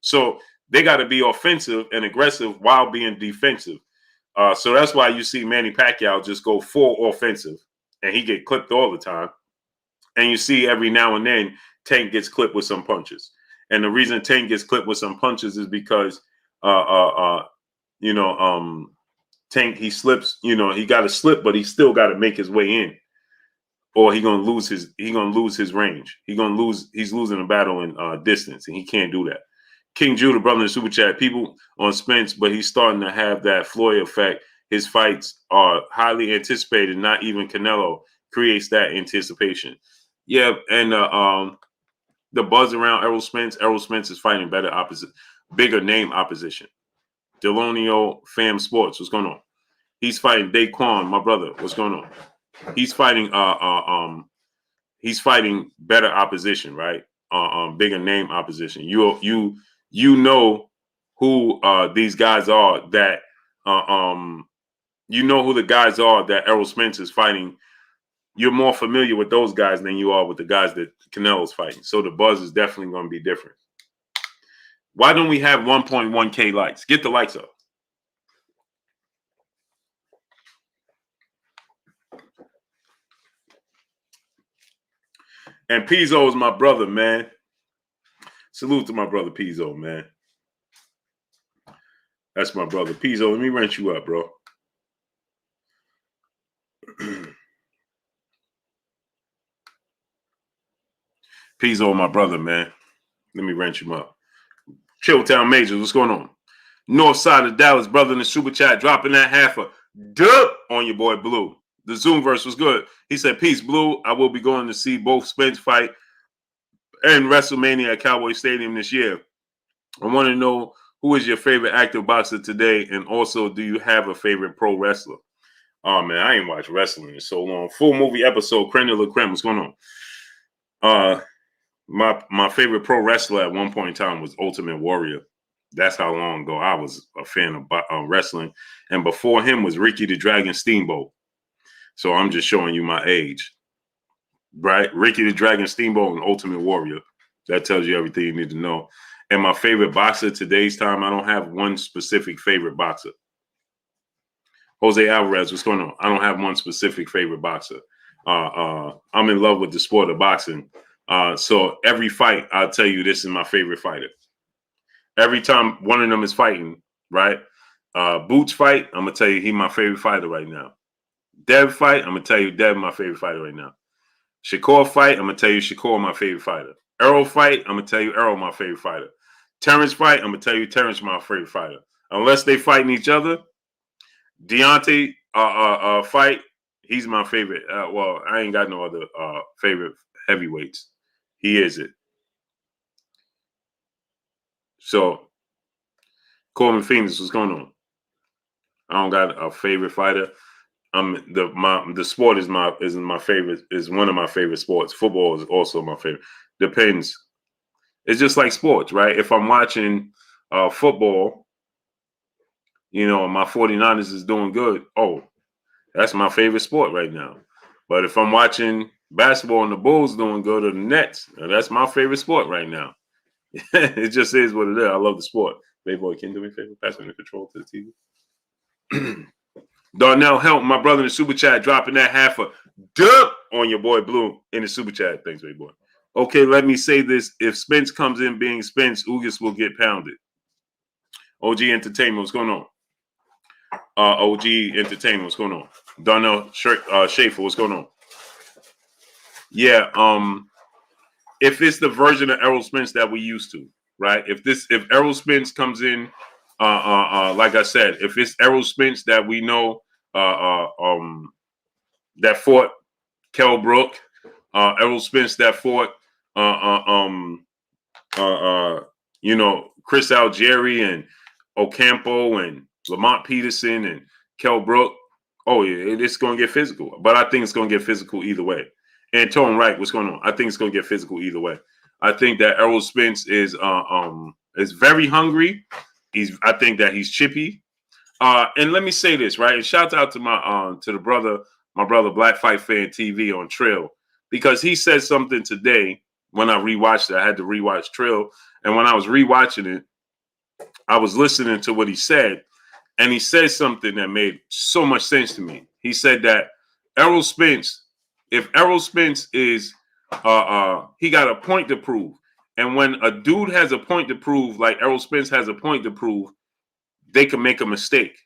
So they got to be offensive and aggressive while being defensive. So that's why you see Manny Pacquiao just go full offensive, and he get clipped all the time. And you see every now and then Tank gets clipped with some punches. And the reason Tank gets clipped with some punches is because Tank, he slips, he got to slip, but he still got to make his way in, or he's gonna lose his range. He's losing a battle in distance, and he can't do that. King Judah, brother in the super chat, people on Spence, but he's starting to have that Floyd effect. His fights are highly anticipated. Not even Canelo creates that anticipation. Yeah, and the buzz around Errol Spence is fighting bigger name opposition. Delonio Fam Sports, what's going on? He's fighting Daquan, my brother. What's going on? He's fighting better opposition, right? Bigger name opposition. You know who these guys are that you know who the guys are that Errol Spence is fighting. You're more familiar with those guys than you are with the guys that Canelo's fighting. So the buzz is definitely going to be different. Why don't we have 1.1K likes? Get the likes up. And Pizzo is my brother, man. Salute to my brother Pizzo, man. That's my brother. Pizzo, let me rent you up, bro. Pizzo, my brother, man. Let me rent you up. Chilltown Majors, what's going on? North side of Dallas, brother in the super chat, dropping that half a dub on your boy Blue. The Zoom verse was good. He said, peace, Blue. I will be going to see both Spence fight and WrestleMania at Cowboy Stadium this year. I want to know who is your favorite active boxer today, and also, do you have a favorite pro wrestler? Oh, man, I ain't watched wrestling in so long. Full movie episode, Creme de la Creme. What's going on? My favorite pro wrestler at one point in time was Ultimate Warrior. That's how long ago I was a fan of wrestling. And before him was Ricky the Dragon Steamboat. So I'm just showing you my age. Right? Ricky the Dragon Steamboat and Ultimate Warrior. That tells you everything you need to know. And my favorite boxer today's time, I don't have one specific favorite boxer. Jose Alvarez, what's going on? I don't have one specific favorite boxer. I'm in love with the sport of boxing. So every fight, I'll tell you, this is my favorite fighter. Every time one of them is fighting, right? Boots fight, I'm going to tell you, he's my favorite fighter right now. Dev fight, I'm going to tell you, Dev my favorite fighter right now. Shakur fight, I'm going to tell you, Shakur my favorite fighter. Errol fight, I'm going to tell you, Errol my favorite fighter. Terrence fight, I'm going to tell you, Terrence my favorite fighter. Unless they fighting each other, Deontay fight. He's my favorite. Well, I ain't got no other favorite heavyweights. He is it. So, Corbin Phoenix, what's going on? I don't got a favorite fighter. The sport is my favorite, is one of my favorite sports. Football is also my favorite. Depends. It's just like sports, right? If I'm watching football, you know, my 49ers is doing good. Oh, that's my favorite sport right now. But if I'm watching basketball and the Bulls doing good, or the Nets, that's my favorite sport right now. It just is what it is. I love the sport. Playboy, can you do me a favor? Pass me the control to the TV. Darnell Help, my brother in the super chat, dropping that half a dub on your boy Blue in the super chat. Thanks, baby boy. Okay, let me say this. If Spence comes in being Spence, Ugas will get pounded. OG Entertainment, what's going on? OG Entertainment, what's going on? Darnell Schaefer, what's going on? Yeah, if it's the version of Errol Spence that we used to, right? If Errol Spence comes in, like I said, if it's Errol Spence that we know, that fought Kell Brook, Errol Spence that fought, you know, Chris Algieri and Ocampo and Lamont Peterson and Kell Brook. Oh yeah, it's going to get physical, but I think it's going to get physical either way. And Tone Wright, what's going on? I think it's going to get physical either way. I think that Errol Spence is very hungry. I think that he's chippy. And let me say this, right? And shout out to my brother Black Fight Fan TV on Trail, because he said something today when I rewatched it. I had to rewatch Trail, and when I was rewatching it, I was listening to what he said, and he said something that made so much sense to me. He said that Errol Spence, if Errol Spence is he got a point to prove, and when a dude has a point to prove, like Errol Spence has a point to prove, they can make a mistake,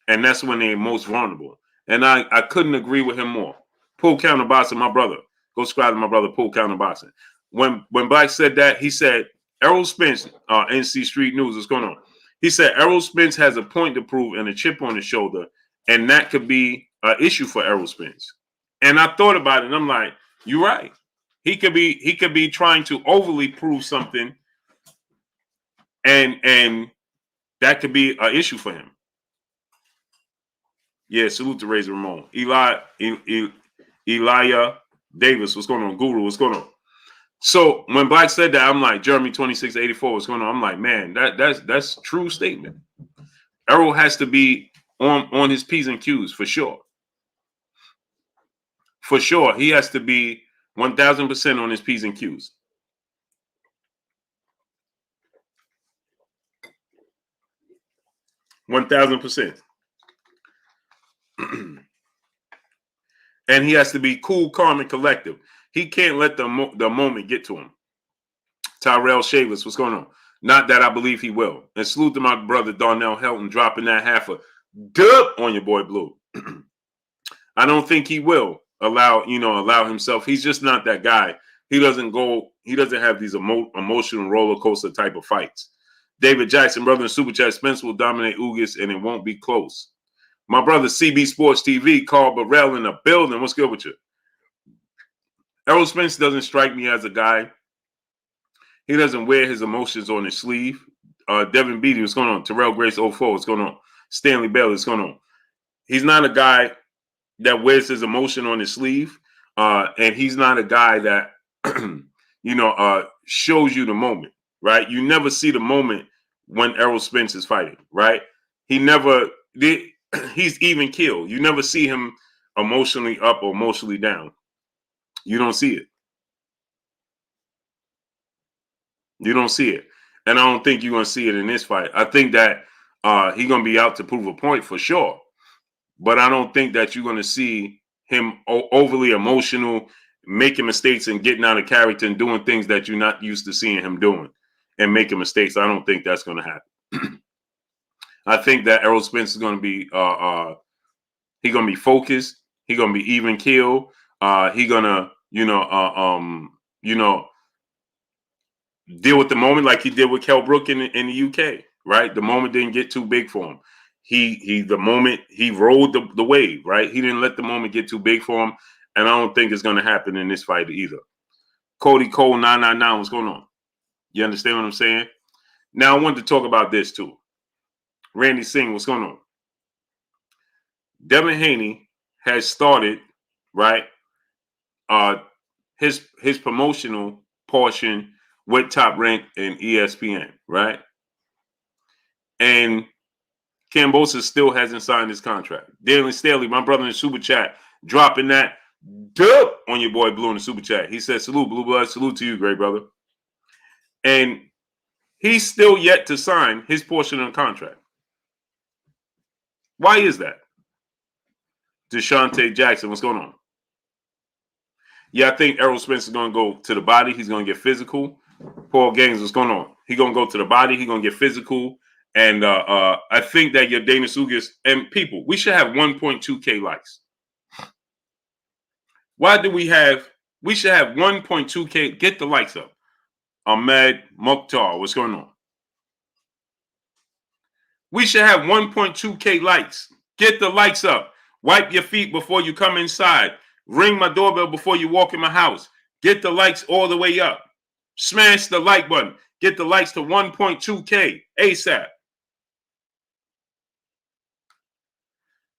and that's when they're most vulnerable. And I couldn't agree with him more. Pool Counter Boxing, my brother. Go subscribe to my brother, Pool Counter Boxing. When Black said that, he said, Errol Spence, NC Street News, what's going on? He said, Errol Spence has a point to prove and a chip on his shoulder, and that could be an issue for Errol Spence. And I thought about it, and I'm like, you're right. He could be trying to overly prove something, and that could be an issue for him. Yeah, salute to Razor Ramon. Elijah Davis, what's going on? Guru, what's going on? So when Black said that, I'm like, Jeremy 2684, what's going on? I'm like, man, that's true statement. Errol has to be on his P's and Q's for sure. For sure, he has to be 1,000% on his P's and Q's. %1,000%. And he has to be cool, calm, and collective. He can't let the moment get to him. Tyrell Shavers, what's going on? Not that I believe he will. And salute to my brother Darnell Helton dropping that half a dub on your boy Blue. I don't think he will allow himself. He's just not that guy. He doesn't have these emotional roller coaster type of fights. David Jackson, brother in Super Chat, Spence will dominate Ugas and it won't be close. My brother CB Sports TV, Carl Burrell in the building. What's good with you? Errol Spence doesn't strike me as a guy. He doesn't wear his emotions on his sleeve. Devin Beatty, what's going on? Terrell Grace 04, what's going on? Stanley Bell, what's going on? He's not a guy that wears his emotion on his sleeve. And he's not a guy that, shows you the moment, right? You never see the moment when Errol Spence is fighting, right? He's even killed. You never see him emotionally up or emotionally down. You don't see it. You don't see it. And I don't think you're going to see it in this fight. I think that he's going to be out to prove a point for sure. But I don't think that you're going to see him overly emotional, making mistakes and getting out of character and doing things that you're not used to seeing him doing and making mistakes. I don't think that's going to happen. I think that Errol Spence is going to be he's going to be focused. He's going to be even keel. He's going to, deal with the moment like he did with Kell Brook in the UK, right? The moment didn't get too big for him. the moment he rode the wave, right? He didn't let the moment get too big for him, and I don't think it's going to happen in this fight either. Cody Cole 999, what's going on? You understand what I'm saying? Now I wanted to talk about this too. Randy Singh, what's going on? Devin Haney has started, right? His promotional portion with Top Rank and ESPN, right? And Kambosos still hasn't signed his contract. Dylan Staley, my brother in the super chat, dropping that dub on your boy Blue in the super chat. He said, salute, Blue Blood, salute to you, great brother. And he's still yet to sign his portion of the contract. Why is that? Deshaunte Jackson, what's going on? Yeah, I think Errol Spence is going to go to the body. He's going to get physical. Paul Gaines, what's going on? He's going to go to the body. He's going to get physical. And I think that your Dana Ugas and people, we should have 1.2K likes. Why do we should have 1.2K? Get the likes up. Ahmed Mokhtar, what's going on? We should have 1.2K likes. Get the likes up. Wipe your feet before you come inside. Ring my doorbell before you walk in my house. Get the likes all the way up. Smash the like button. Get the likes to 1.2K ASAP.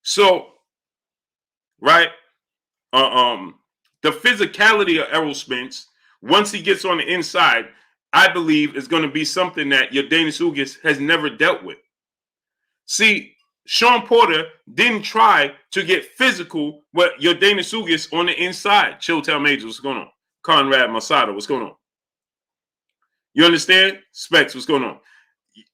So, right, the physicality of Errol Spence, once he gets on the inside, I believe is going to be something that your Dana Ugas has never dealt with. See, Sean Porter didn't try to get physical with your Dana Ugas on the inside. Chilltown Major, what's going on? Conrad Masada, what's going on? You understand? Specs, what's going on?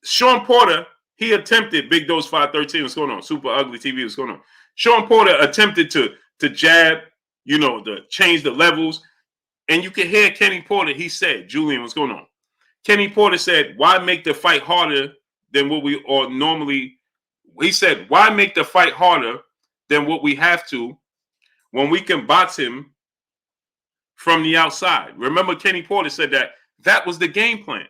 Sean Porter, he attempted Big Dose 513, what's going on? Super Ugly TV, what's going on? Sean Porter attempted to jab, to change the levels. And you can hear Kenny Porter, he said, Julian, what's going on? Kenny Porter said, why make the fight harder than what we or normally... He said, why make the fight harder than what we have to when we can box him from the outside? Remember, Kenny Porter said that was the game plan,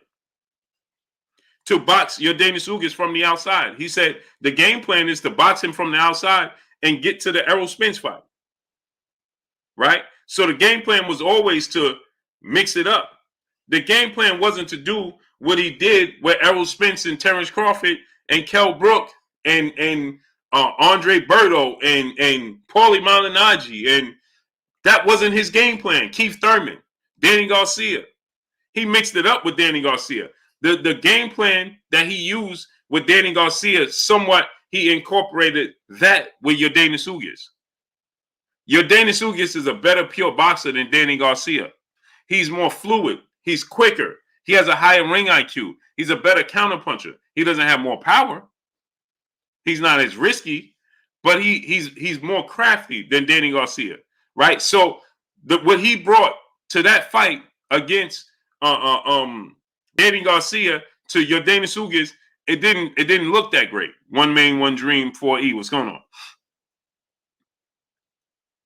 to box your Dana Ugas from the outside. He said the game plan is to box him from the outside and get to the Errol Spence fight, right? So the game plan was always to mix it up. The game plan wasn't to do what he did with Errol Spence and Terrence Crawford and Kell Brook and Andre Berto and Paulie Malignaggi, and that wasn't his game plan. Keith Thurman, Danny Garcia. He mixed it up with Danny Garcia. The game plan that he used with Danny Garcia, somewhat he incorporated that with your Dana Ugas. Your Dana Ugas is a better pure boxer than Danny Garcia. He's more fluid. He's quicker. He has a higher ring IQ. He's a better counterpuncher. He doesn't have more power. He's not as risky, but he's more crafty than Danny Garcia, right? So what he brought to that fight against Danny Garcia to your Dana Ugas, it didn't look that great. One main, one dream, 4E. What's going on?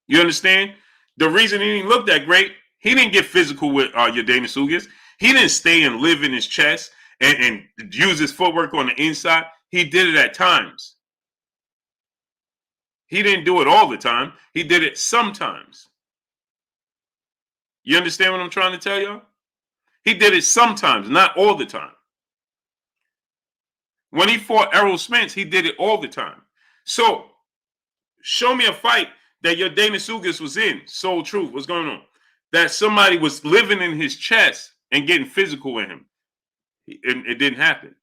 You understand? The reason he didn't look that great, he didn't get physical with your Dana Ugas. He didn't stay and live in his chest and use his footwork on the inside. He did it at times. He didn't do it all the time. He did it sometimes. You understand what I'm trying to tell y'all? He did it sometimes, not all the time. When he fought Errol Spence, he did it all the time. So, show me a fight that your Dana Ugas was in. Soul Truth, what's going on? That somebody was living in his chest and getting physical with him. It didn't happen.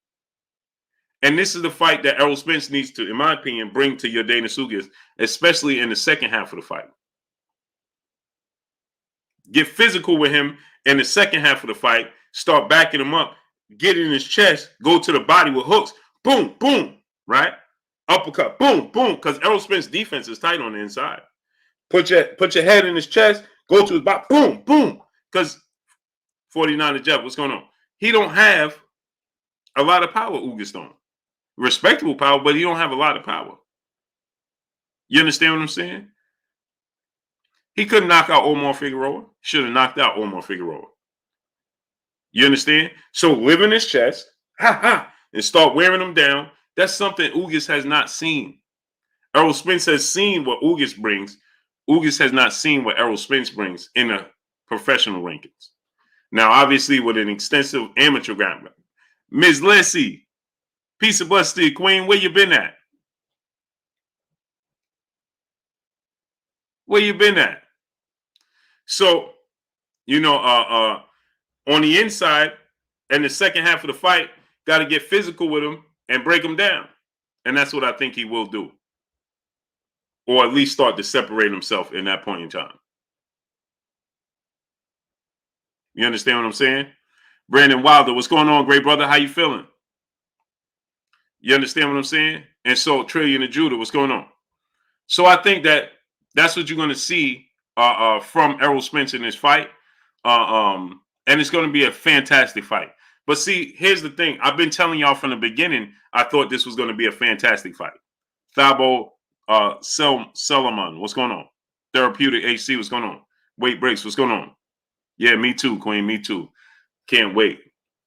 And this is the fight that Errol Spence needs to, in my opinion, bring to your Dana Ugas, especially in the second half of the fight. Get physical with him in the second half of the fight. Start backing him up. Get in his chest. Go to the body with hooks. Boom, boom. Right? Uppercut. Boom, boom. Because Errol Spence's defense is tight on the inside. Put your head in his chest. Go to his body. Boom, boom. Because 49 to Jeff, what's going on? He don't have a lot of power, Ugas don't. Respectable power, but he don't have a lot of power. You understand what I'm saying? He couldn't knock out Omar Figueroa. Should have knocked out Omar Figueroa. You understand? So live in his chest, and start wearing him down. That's something Ugas has not seen. Errol Spence has seen what Ugas brings. Ugas has not seen what Errol Spence brings in the professional rankings. Now, obviously, with an extensive amateur ground. Ms. Leslie, peace and blessings to you, Queen. Where you been at? Where you been at? So, you know, on the inside, in the second half of the fight, got to get physical with him and break him down. And that's what I think he will do. Or at least start to separate himself in that point in time. You understand what I'm saying? Brandon Wilder, what's going on, great brother? How you feeling? You understand what I'm saying? And so Trillion and Judah, what's going on? So I think that that's what you're going to see from Errol Spence in this fight. And it's going to be a fantastic fight. But see, here's the thing. I've been telling y'all from the beginning, I thought this was going to be a fantastic fight. Thabo Solomon, what's going on? Therapeutic HC, what's going on? Weight Breaks, what's going on? Yeah, me too, Queen, me too. Can't wait.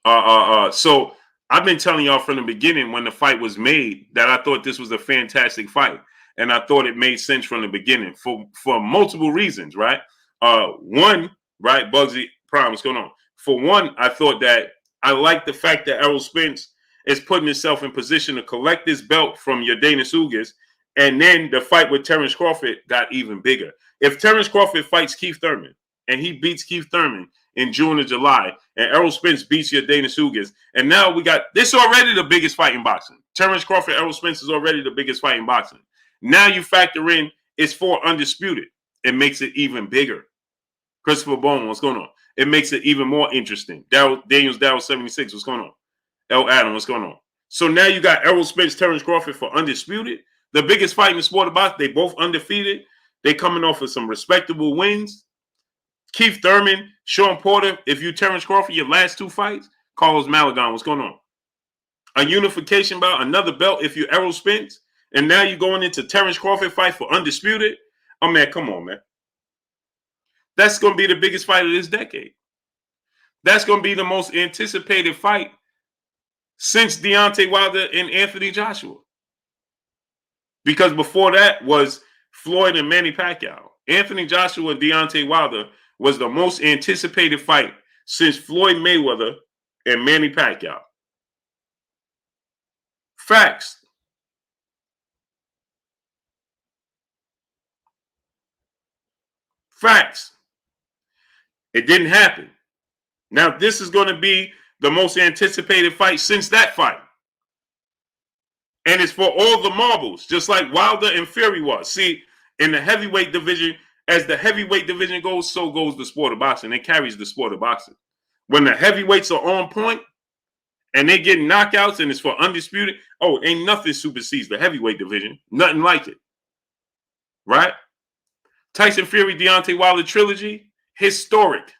So I've been telling y'all from the beginning when the fight was made that I thought this was a fantastic fight. And I thought it made sense from the beginning for multiple reasons, right? One, right, Bugsy Prime, what's going on? For one, I thought that I like the fact that Errol Spence is putting himself in position to collect this belt from Yordenis Ugas, and then the fight with Terrence Crawford got even bigger. If Terrence Crawford fights Keith Thurman, and he beats Keith Thurman in June or July, and Errol Spence beats Yordenis Ugas, and now we got this already the biggest fight in boxing. Terrence Crawford, Errol Spence is already the biggest fight in boxing. Now you factor in it's for undisputed. It makes it even bigger. Christopher Bowman, what's going on? It makes it even more interesting. Daniels Dow 76, what's going on? L. Adam, what's going on? So now you got Errol Spence, Terrence Crawford for undisputed. The biggest fight in the sport of boxing. They both undefeated. They coming off of some respectable wins. Keith Thurman, Sean Porter. If you Terrence Crawford, your last two fights. Carlos Malagon, what's going on? A unification bout, another belt if you Errol Spence. And now you're going into Terrence Crawford fight for undisputed. Oh, man, come on, man. That's going to be the biggest fight of this decade. That's going to be the most anticipated fight since Deontay Wilder and Anthony Joshua. Because before that was Floyd and Manny Pacquiao. Anthony Joshua and Deontay Wilder was the most anticipated fight since Floyd Mayweather and Manny Pacquiao. Facts. Facts. It didn't happen. Now, this is going to be the most anticipated fight since that fight. And it's for all the marbles, just like Wilder and Fury was. See, in the heavyweight division, as the heavyweight division goes, so goes the sport of boxing. It carries the sport of boxing. When the heavyweights are on point and they get knockouts and it's for undisputed, oh, ain't nothing supersedes the heavyweight division. Nothing like it. Right? Tyson Fury, Deontay Wilder trilogy, historic.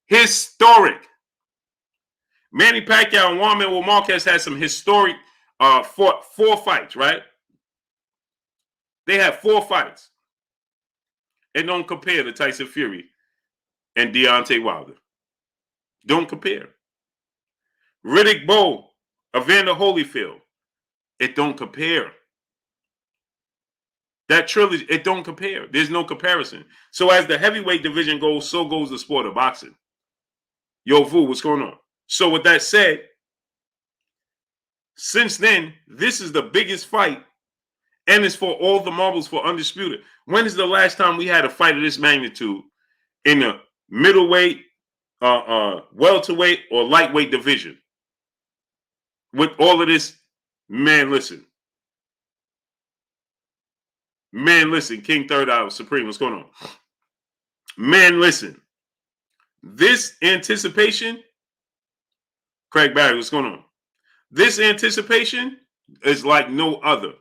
Historic. Manny Pacquiao and Juan Manuel Marquez had some historic four fights, right? They had 4 fights. It don't compare to Tyson Fury and Deontay Wilder. Don't compare. Riddick Bowe, Evander Holyfield. It don't compare. That trilogy, it don't compare. There's no comparison. So as the heavyweight division goes, so goes the sport of boxing. Yo, Vu, what's going on? So with that said, since then, this is the biggest fight, and it's for all the marbles for undisputed. When is the last time we had a fight of this magnitude in the middleweight, welterweight, or lightweight division? With all of this, man, listen. Man, listen. King Third Eye Supreme, what's going on? Man, listen. This anticipation, Craig Barry, what's going on? This anticipation is like no other.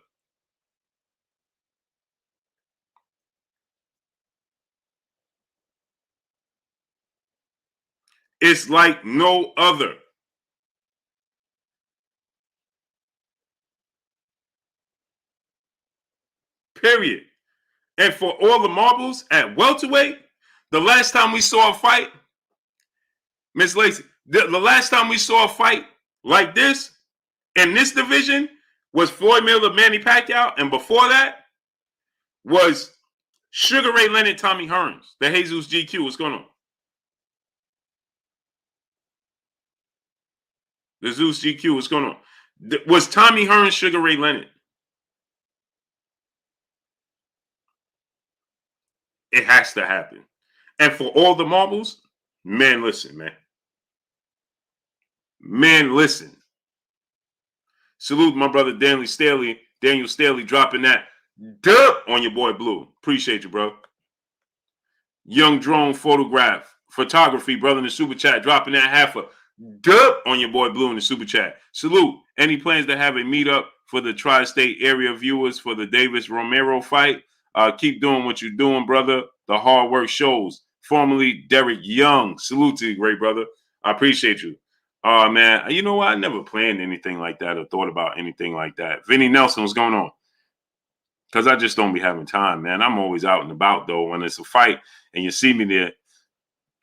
It's like no other. Period. And for all the marbles at welterweight, the last time we saw a fight, Miss Lacey, the last time we saw a fight like this in this division was Floyd Mayweather, Manny Pacquiao, and before that was Sugar Ray Leonard, Tommy Hearns, the Jesus GQ. What's going on? The Zeus GQ. What's going on? Was Tommy Hearns Sugar Ray Leonard? It has to happen. And for all the marbles, man, listen, man. Man, listen. Salute my brother Daniel Staley. Daniel Staley dropping that dub on your boy Blue. Appreciate you, bro. Young Drone Photography, brother in the super chat, dropping that half a dub on your boy Blue in the super chat. Salute. Any plans to have a meetup for the tri-state area viewers for the Davis Romero fight? Keep doing what you're doing, brother. The hard work shows. Formerly Derek Young. Salute to you, great brother. I appreciate you. Man, you know what? I never planned anything like that or thought about anything like that. Vinny Nelson, what's going on? Because I just don't be having time, man. I'm always out and about, though. When it's a fight and you see me there,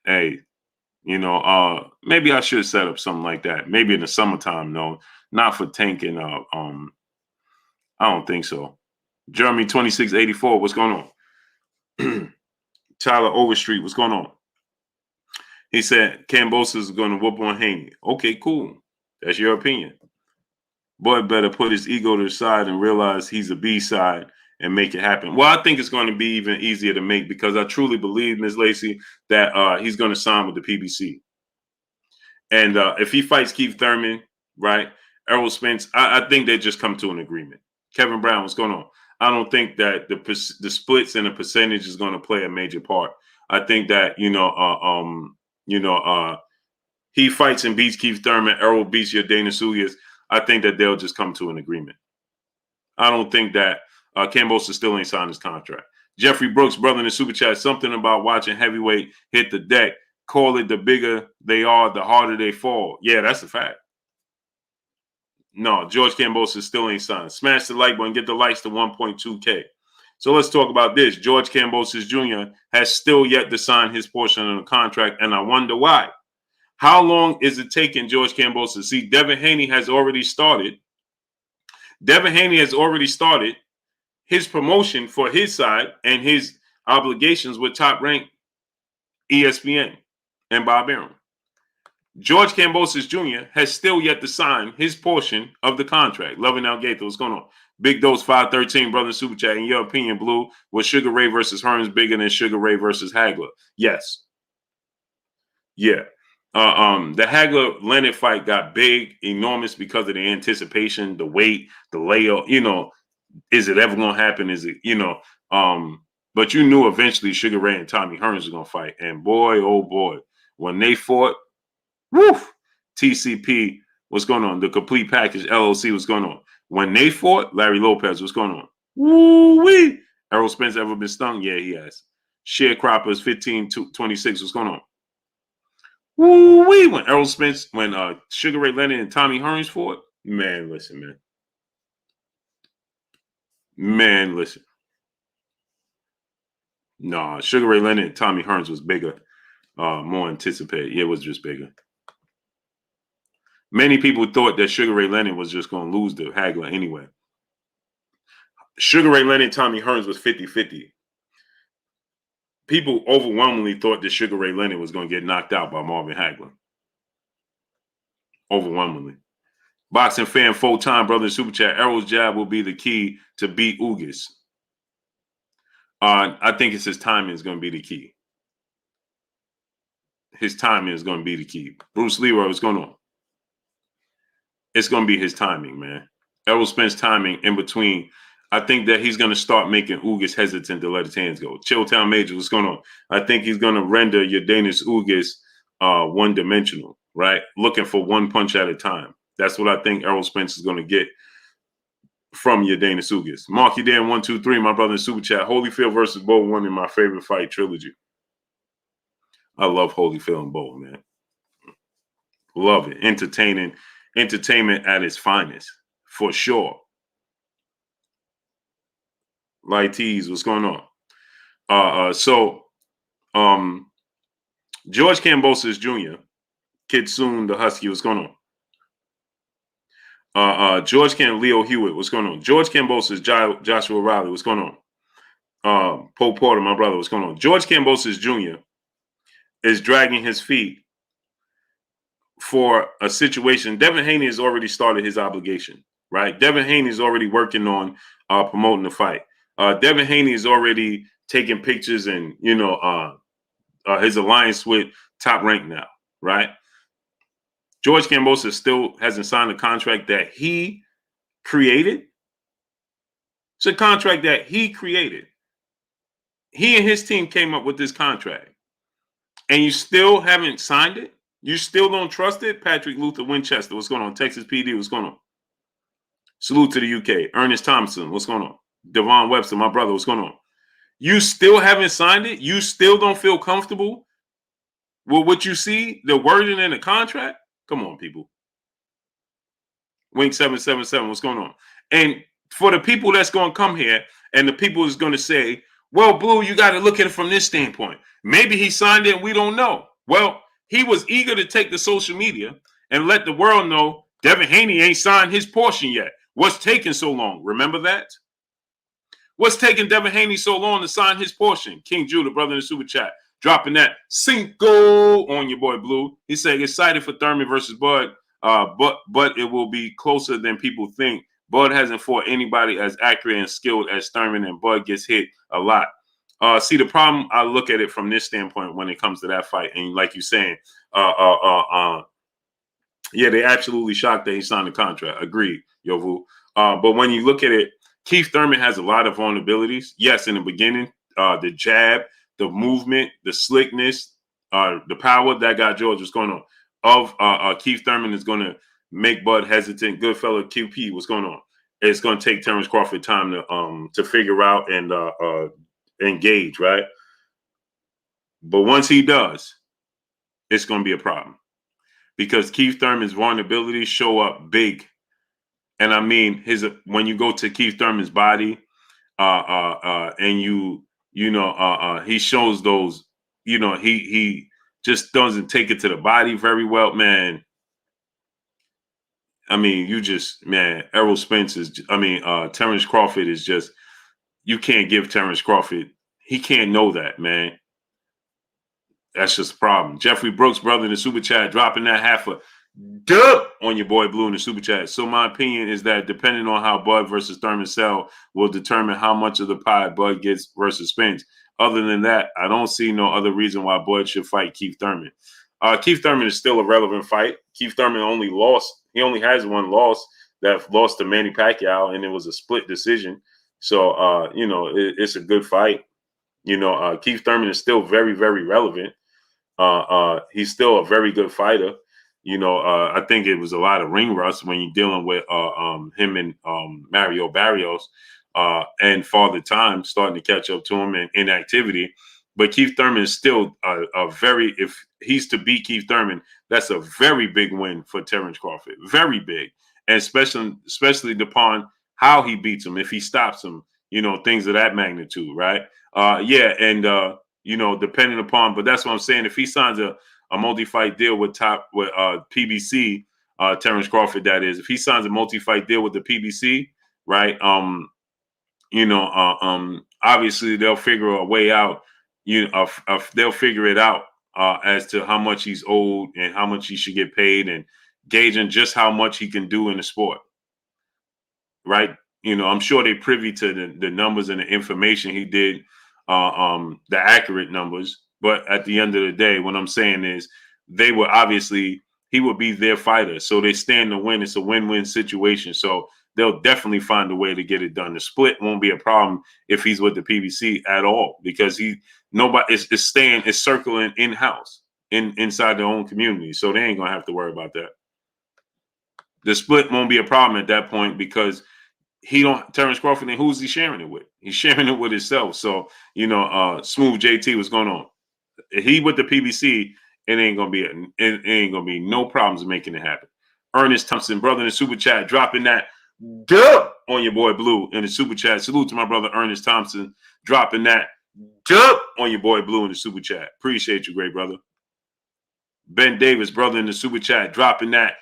hey, you know, maybe I should set up something like that. Maybe in the summertime, no. Not for tanking. I don't think so. Jeremy 2684, what's going on? Tyler Overstreet, what's going on? He said Kambosos is going to whoop on Haney. Okay, cool. That's your opinion. Boy better put his ego to the side and realize he's a B-side and make it happen. Well, I think it's going to be even easier to make because I truly believe, Ms. Lacey, that he's going to sign with the PBC. And if he fights Keith Thurman, right, Errol Spence, I think they just come to an agreement. Kevin Brown, what's going on? I don't think that the splits and the percentage is going to play a major part. I think that, he fights and beats Keith Thurman, Errol beats your Dana Ugas. I think that they'll just come to an agreement. I don't think that Kambosos still ain't signed his contract. Jeffrey Brooks, brother in the super chat, something about watching heavyweight hit the deck. Call it the bigger they are, the harder they fall. Yeah, that's a fact. No, George Kambosos still ain't signed. Smash the like button, get the likes to 1.2K. So let's talk about this. George Kambosos Jr. has still yet to sign his portion of the contract, and I wonder why. How long is it taking George Kambosos? See, Devin Haney has already started. Devin Haney has already started his promotion for his side and his obligations with top-ranked ESPN and Bob Arum. George Kambosos Jr. has still yet to sign his portion of the contract. Loving Al Gaither, what's going on? Big Dose 513, brother super chat. In your opinion, Blue, was Sugar Ray versus Hearns bigger than Sugar Ray versus Hagler? Yes. Yeah. The Hagler-Leonard fight got big, enormous because of the anticipation, the weight, the layout. You know, is it ever going to happen? Is it, but you knew eventually Sugar Ray and Tommy Hearns were going to fight. And boy, oh boy, when they fought, woof, TCP, what's going on? The Complete Package LLC, what's going on? When they fought, Larry Lopez, what's going on? Woo-wee. Errol Spence ever been stung? Yeah, he has. Sharecroppers 1526, what's going on? Woo-wee. When Errol Spence, when Sugar Ray Leonard and Tommy Hearns fought, man, listen, man. Man, listen. No, Sugar Ray Leonard and Tommy Hearns was bigger, more anticipated. It was just bigger. Many people thought that Sugar Ray Leonard was just going to lose to Hagler anyway. Sugar Ray Leonard and Tommy Hearns was 50-50. People overwhelmingly thought that Sugar Ray Leonard was going to get knocked out by Marvin Hagler. Overwhelmingly. Boxing fan full-time, brother in super chat. Errol's jab will be the key to beat Ugas. I think it's his timing is going to be the key. His timing is going to be the key. Bruce Leroy, what's going on? It's going to be his timing, man. Errol Spence timing in between. I think that he's going to start making Ugas hesitant to let his hands go. Chilltown Major, what's going on? I think he's going to render your Danish Ugas one-dimensional, right? Looking for one punch at a time. That's what I think Errol Spence is going to get from your Danish Ugas. Marky Dan 123, my brother in super chat. Holyfield versus Bo, one in my favorite fight trilogy. I love Holyfield and Bo, man. Love it. Entertainment at its finest, for sure. Light Tees, what's going on? George Kambosos Jr., Kid Soon, the Husky, what's going on? George Leo Hewitt, what's going on? George Kambosos, Joshua Riley, what's going on? Poe Porter, my brother, what's going on? George Kambosos Jr. is dragging his feet for a situation. Devin Haney has already started his obligation, right? Devin Haney is already working on promoting the fight. Devin Haney is already taking pictures and, his alliance with Top Rank now, right? George Kambosos still hasn't signed a contract that he created. It's a contract that he created. He and his team came up with this contract. And you still haven't signed it? You still don't trust it? Patrick Luther Winchester, what's going on? Texas PD, what's going on? Salute to the UK. Ernest Thompson, what's going on? Devon Webster, my brother, what's going on? You still haven't signed it? You still don't feel comfortable with what you see, the wording in the contract? Come on, people. Wink 777, what's going on? And for the people that's going to come here and the people is going to say, well, Blue, you got to look at it from this standpoint. Maybe he signed it and we don't know. Well, he was eager to take the social media and let the world know Devin Haney ain't signed his portion yet. What's taking so long? Remember that? What's taking Devin Haney so long to sign his portion? King Judah, brother in the super chat, dropping that cinco on your boy Blue. He said excited for Thurman versus Bud, but it will be closer than people think. Bud hasn't fought anybody as accurate and skilled as Thurman, and Bud gets hit a lot. See, the problem, I look at it from this standpoint when it comes to that fight. And like you're saying, yeah, they absolutely shocked that he signed the contract. Agreed, Yovu. But when you look at it, Keith Thurman has a lot of vulnerabilities. Yes, in the beginning, the jab, the movement, the slickness, the power, that guy George was going on. Keith Thurman is going to make Bud hesitant. Good fellow QP, what's going on? It's going to take Terrence Crawford time to figure out and engage, right? But once he does, it's going to be a problem because Keith Thurman's vulnerabilities show up big. And I mean, when you go to Keith Thurman's body, and he shows those, he just doesn't take it to the body very well, man. I mean, Errol Spence Terrence Crawford is just, you can't give Terrence Crawford, he can't know that, man. That's just a problem. Jeffrey Brooks, brother in the super chat, dropping that half a dub on your boy Blue in the super chat. So my opinion is that depending on how Bud versus Thurman sell will determine how much of the pie Bud gets versus Spence. Other than that, I don't see no other reason why Bud should fight Keith Thurman. Keith Thurman is still a relevant fight. Keith Thurman only has one loss, that lost to Manny Pacquiao, and it was a split decision. So, it's a good fight. Keith Thurman is still very, very relevant. He's still a very good fighter. I think it was a lot of ring rust when you're dealing with him and Mario Barrios and Father Time starting to catch up to him and inactivity. But Keith Thurman is still if he's to beat Keith Thurman, that's a very big win for Terrence Crawford. Very big. And especially upon how he beats him, if he stops him, things of that magnitude, right? Depending upon, but that's what I'm saying. If he signs a multi-fight deal with PBC, Terrence Crawford, that is, if he signs a multi-fight deal with the PBC, right? Obviously they'll figure a way out. They'll figure it out as to how much he's owed and how much he should get paid, and gauging just how much he can do in the sport, right? I'm sure they're privy to the numbers and the information he did, the accurate numbers. But at the end of the day, what I'm saying is he would be their fighter. So they stand to win. It's a win-win situation. So they'll definitely find a way to get it done. The split won't be a problem if he's with the PBC at all, because it's circling in-house, inside their own community. So they ain't going to have to worry about that. The split won't be a problem at that point because Terrence Crawford, and who's he sharing it with? He's sharing it with himself. So, Smooth JT, what's going on? He with the PBC, it ain't gonna be no problems making it happen. Ernest Thompson, brother in the super chat, dropping that dub on your boy Blue in the super chat. Salute to my brother Ernest Thompson, dropping that dub on your boy Blue in the super chat. Appreciate you, great brother. Ben Davis, brother in the super chat, dropping that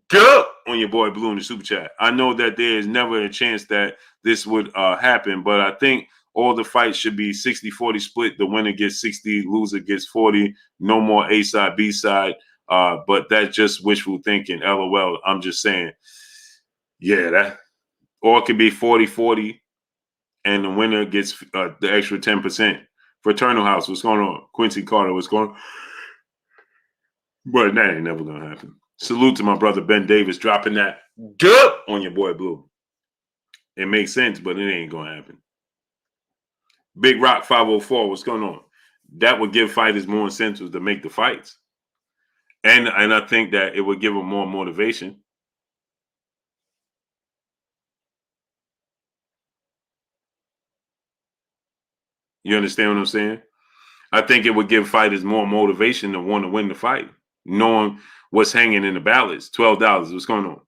dub on your boy Blue in the super chat. I know that there is never a chance that this would happen, but I think all the fights should be 60-40 split. The winner gets 60, loser gets 40. No more A side, B side. But that's just wishful thinking. LOL. I'm just saying, yeah, that, or it could be 40-40, and the winner gets the extra 10%. Fraternal House, what's going on? Quincy Carter, what's going on? But that ain't never gonna happen. Salute to my brother Ben Davis dropping that good on your boy Blue. It makes sense, but it ain't gonna happen. Big Rock 504, what's going on? That would give fighters more incentives to make the fights. And I think that it would give them more motivation. You understand what I'm saying? I think it would give fighters more motivation to want to win the fight, knowing what's hanging in the balance. $12, what's going on?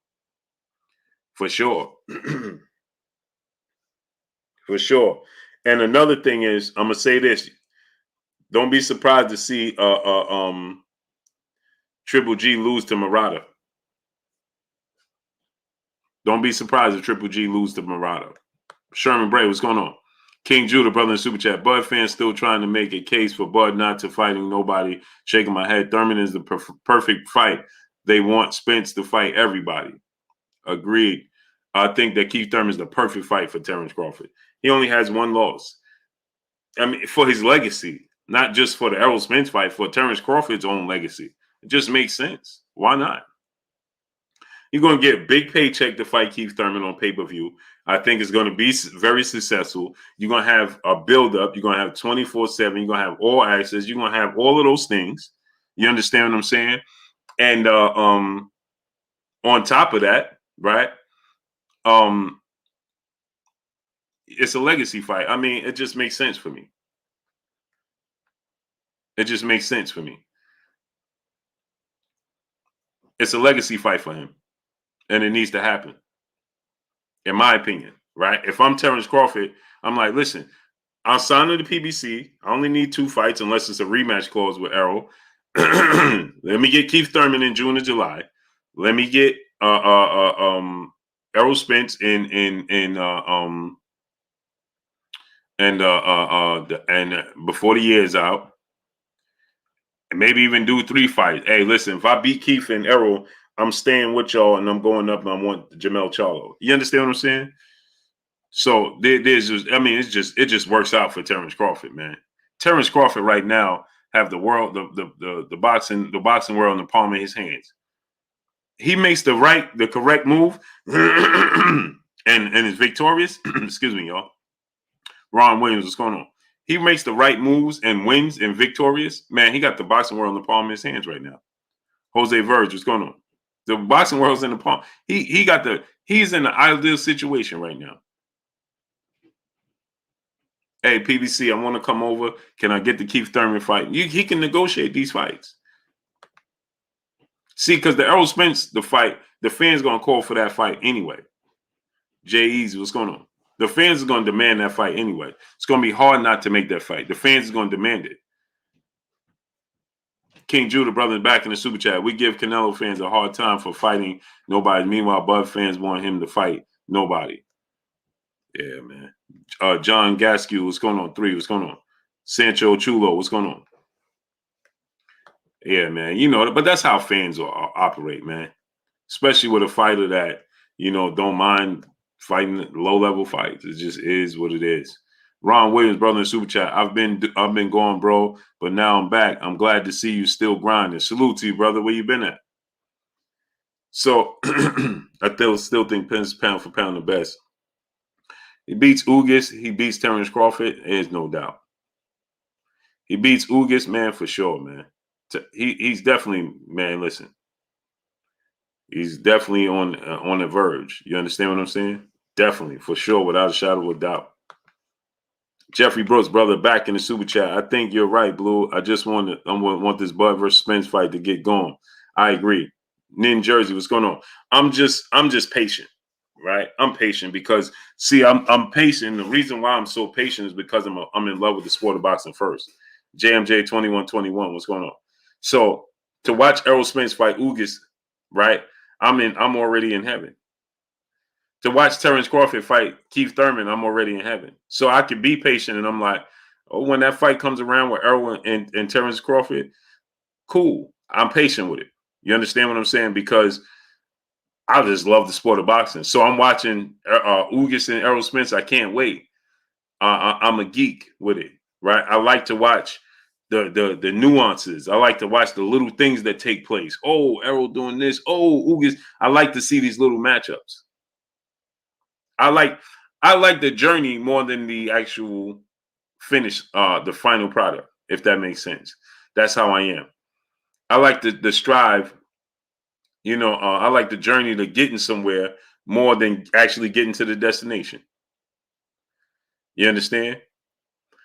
For sure. For sure. And another thing is, I'm gonna say this: don't be surprised to see Triple G lose to Murata. Don't be surprised if Triple G lose to Murata. Sherman Bray, what's going on? King Judah, brother in super chat. Bud fans still trying to make a case for Bud not to fighting nobody. Shaking my head. Thurman is the perfect fight. They want Spence to fight everybody. Agreed. I think that Keith Thurman is the perfect fight for Terrence Crawford. He only has one loss. I mean, for his legacy, not just for the Errol Spence fight, for Terrence Crawford's own legacy. It just makes sense. Why not? You're going to get a big paycheck to fight Keith Thurman on pay-per-view. I think it's going to be very successful. You're going to have a build-up. You're going to have 24/7. You're going to have all access. You're going to have all of those things. You understand what I'm saying? And on top of that, right, it's a legacy fight. I mean, it just makes sense for me. It just makes sense for me. It's a legacy fight for him, and it needs to happen, in my opinion, right? If I'm Terrence Crawford, I'm like, listen, I'll sign to the PBC. I only need 2 fights unless it's a rematch clause with Errol. Let me get Keith Thurman in June or July. Let me get Errol Spence and before the year's out. And maybe even do 3 fights. Hey, listen, if I beat Keith and Errol, I'm staying with y'all and I'm going up and I want Jamel Charlo. You understand what I'm saying? So there's just, I mean, it just works out for Terrence Crawford, man. Terrence Crawford right now have the world, the boxing world in the palm of his hands. He makes the correct move and is victorious. Excuse me, y'all. Ron Williams, what's going on? He makes the right moves and wins and victorious. Man, he got the boxing world in the palm of his hands right now. Jose Verge, what's going on? The boxing world's in the palm. He's in the ideal situation right now. Hey, PBC, I want to come over. Can I get the Keith Thurman fight? He can negotiate these fights. See, because the Errol Spence, the fight, the fans going to call for that fight anyway. Jay Easy, what's going on? The fans are going to demand that fight anyway. It's going to be hard not to make that fight. The fans are going to demand it. King Judah, brother, back in the super chat. We give Canelo fans a hard time for fighting nobody. Meanwhile, Bud fans want him to fight nobody. Yeah, man. John Gaskew, what's going on? 3, what's going on? Sancho Chulo, what's going on? Yeah, man. You know, but that's how fans operate, man. Especially with a fighter that, you know, don't mind fighting low-level fights. It just is what it is. Ron Williams, brother in super chat. I've been going, bro, but now I'm back. I'm glad to see you still grinding. Salute to you, brother. Where you been at? So I still think Pence pound for pound the best. He beats Ugas. He beats Terrence Crawford. There's no doubt. He beats Ugas, man, for sure, man. He's definitely, man, listen. He's definitely on the verge. You understand what I'm saying? Definitely, for sure, without a shadow of a doubt. Jeffrey Brooks, brother, back in the super chat. I think you're right, Blue. I want this Bud versus Spence fight to get going. I agree. Nin Jersey, what's going on? I'm just patient, right? I'm patient because, see, I'm patient. The reason why I'm so patient is because I'm in love with the sport of boxing first. JMJ 2121, what's going on? So to watch Errol Spence fight Ugas, right? I'm already in heaven. To watch Terrence Crawford fight Keith Thurman, I'm already in heaven. So I can be patient, and I'm like, oh, when that fight comes around with Errol and Terrence Crawford, cool. I'm patient with it. You understand what I'm saying? Because I just love the sport of boxing. So I'm watching Ugas and Errol Spence. I can't wait. I'm a geek with it, right? I like to watch the nuances. I like to watch the little things that take place. Oh, Errol doing this. Oh, Ugas. I like to see these little matchups. I like the journey more than the actual finish, the final product, if that makes sense. That's how I am. I like the strive, I like the journey to getting somewhere more than actually getting to the destination. You understand?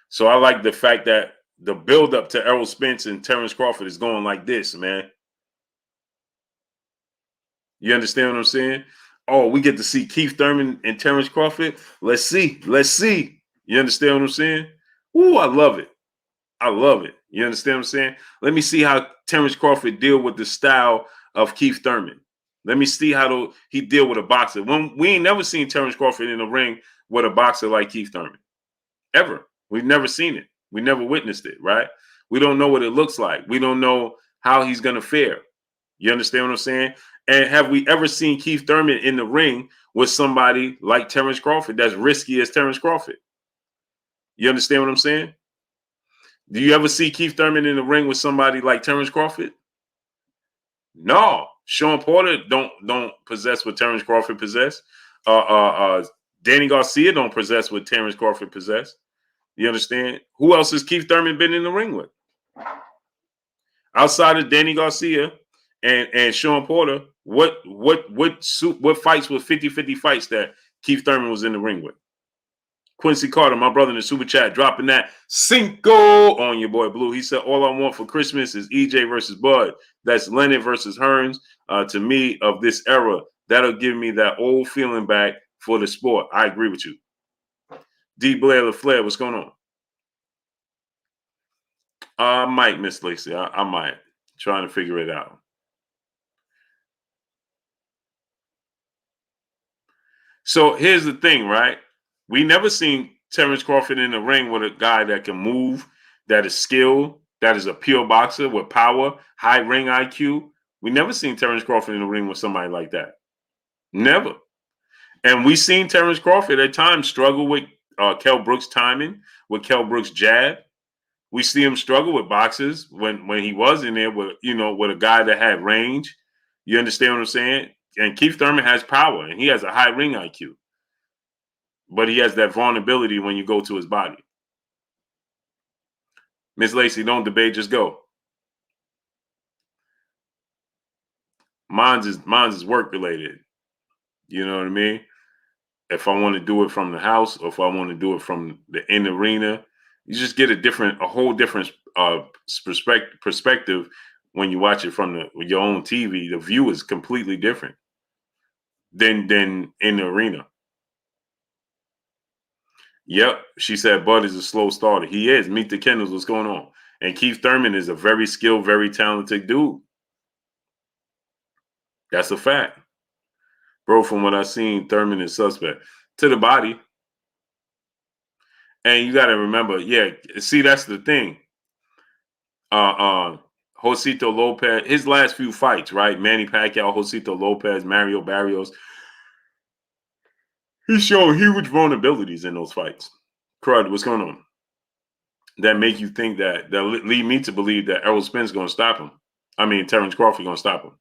So I like the fact that the build up to Errol Spence and Terrence Crawford is going like this, man. You understand what I'm saying? Oh, we get to see Keith Thurman and Terrence Crawford. Let's see. Let's see. You understand what I'm saying? Ooh, I love it. I love it. You understand what I'm saying? Let me see how Terrence Crawford deal with the style of Keith Thurman. Let me see how he deal with a boxer. When we ain't never seen Terrence Crawford in the ring with a boxer like Keith Thurman. Ever. We've never seen it. We never witnessed it, right? We don't know what it looks like. We don't know how he's going to fare. You understand what I'm saying? And have we ever seen Keith Thurman in the ring with somebody like Terrence Crawford that's risky as Terrence Crawford? You understand what I'm saying? Do you ever see Keith Thurman in the ring with somebody like Terrence Crawford? No. Sean Porter don't possess what Terrence Crawford possess. Danny Garcia don't possess what Terrence Crawford possess. You understand? Who else has Keith Thurman been in the ring with? Outside of Danny Garcia and Sean Porter, what fights were 50-50 fights that Keith Thurman was in the ring with? Quincy Carter, my brother in the super chat, dropping that cinco on your boy Blue. He said, all I want for Christmas is EJ versus Bud. That's Leonard versus Hearns. To me, of this era, that'll give me that old feeling back for the sport. I agree with you. D. Blair LaFleur, what's going on? I might, Miss Lacey. I might. Trying to figure it out. So here's the thing, right? We never seen Terrence Crawford in the ring with a guy that can move, that is skilled, that is a pure boxer with power, high ring IQ. We never seen Terrence Crawford in the ring with somebody like that. Never. And we seen Terrence Crawford at times struggle with Kell Brooks' timing, with Kell Brooks' jab. We see him struggle with boxers when he was in there with with a guy that had range. You understand what I'm saying? And Keith Thurman has power and he has a high ring IQ, but he has that vulnerability when you go to his body. Miss Lacey, don't debate, just go. Mine's is work related. You know what I mean? If I want to do it from the house or if I want to do it from the in arena, you just get a whole different perspective when you watch it from your own TV. The view is completely different than in the arena. Yep, she said Bud is a slow starter. He is. Meet the Kendalls. What's going on? And Keith Thurman is a very skilled, very talented dude. That's a fact. Bro, from what I've seen, Thurman is suspect. To the body. And you got to remember, yeah, see, that's the thing. Josito Lopez, his last few fights, right? Manny Pacquiao, Josito Lopez, Mario Barrios. He's showing huge vulnerabilities in those fights. Crud, what's going on? That make you think that lead me to believe that Errol Spence is going to stop him. I mean, Terrence Crawford going to stop him.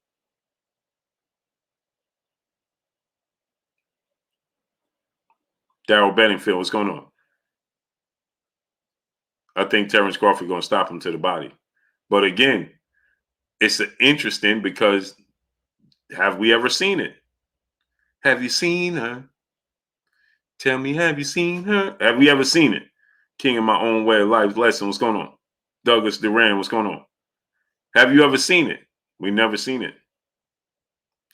Daryl Bedingfield, what's going on? I think Terrence Crawford going to stop him to the body. But again, it's interesting because have we ever seen it? Have you seen her? Tell me, have you seen her? Have we ever seen it? King of my own way of life lesson. What's going on? Douglas Duran, what's going on? Have you ever seen it? We never seen it.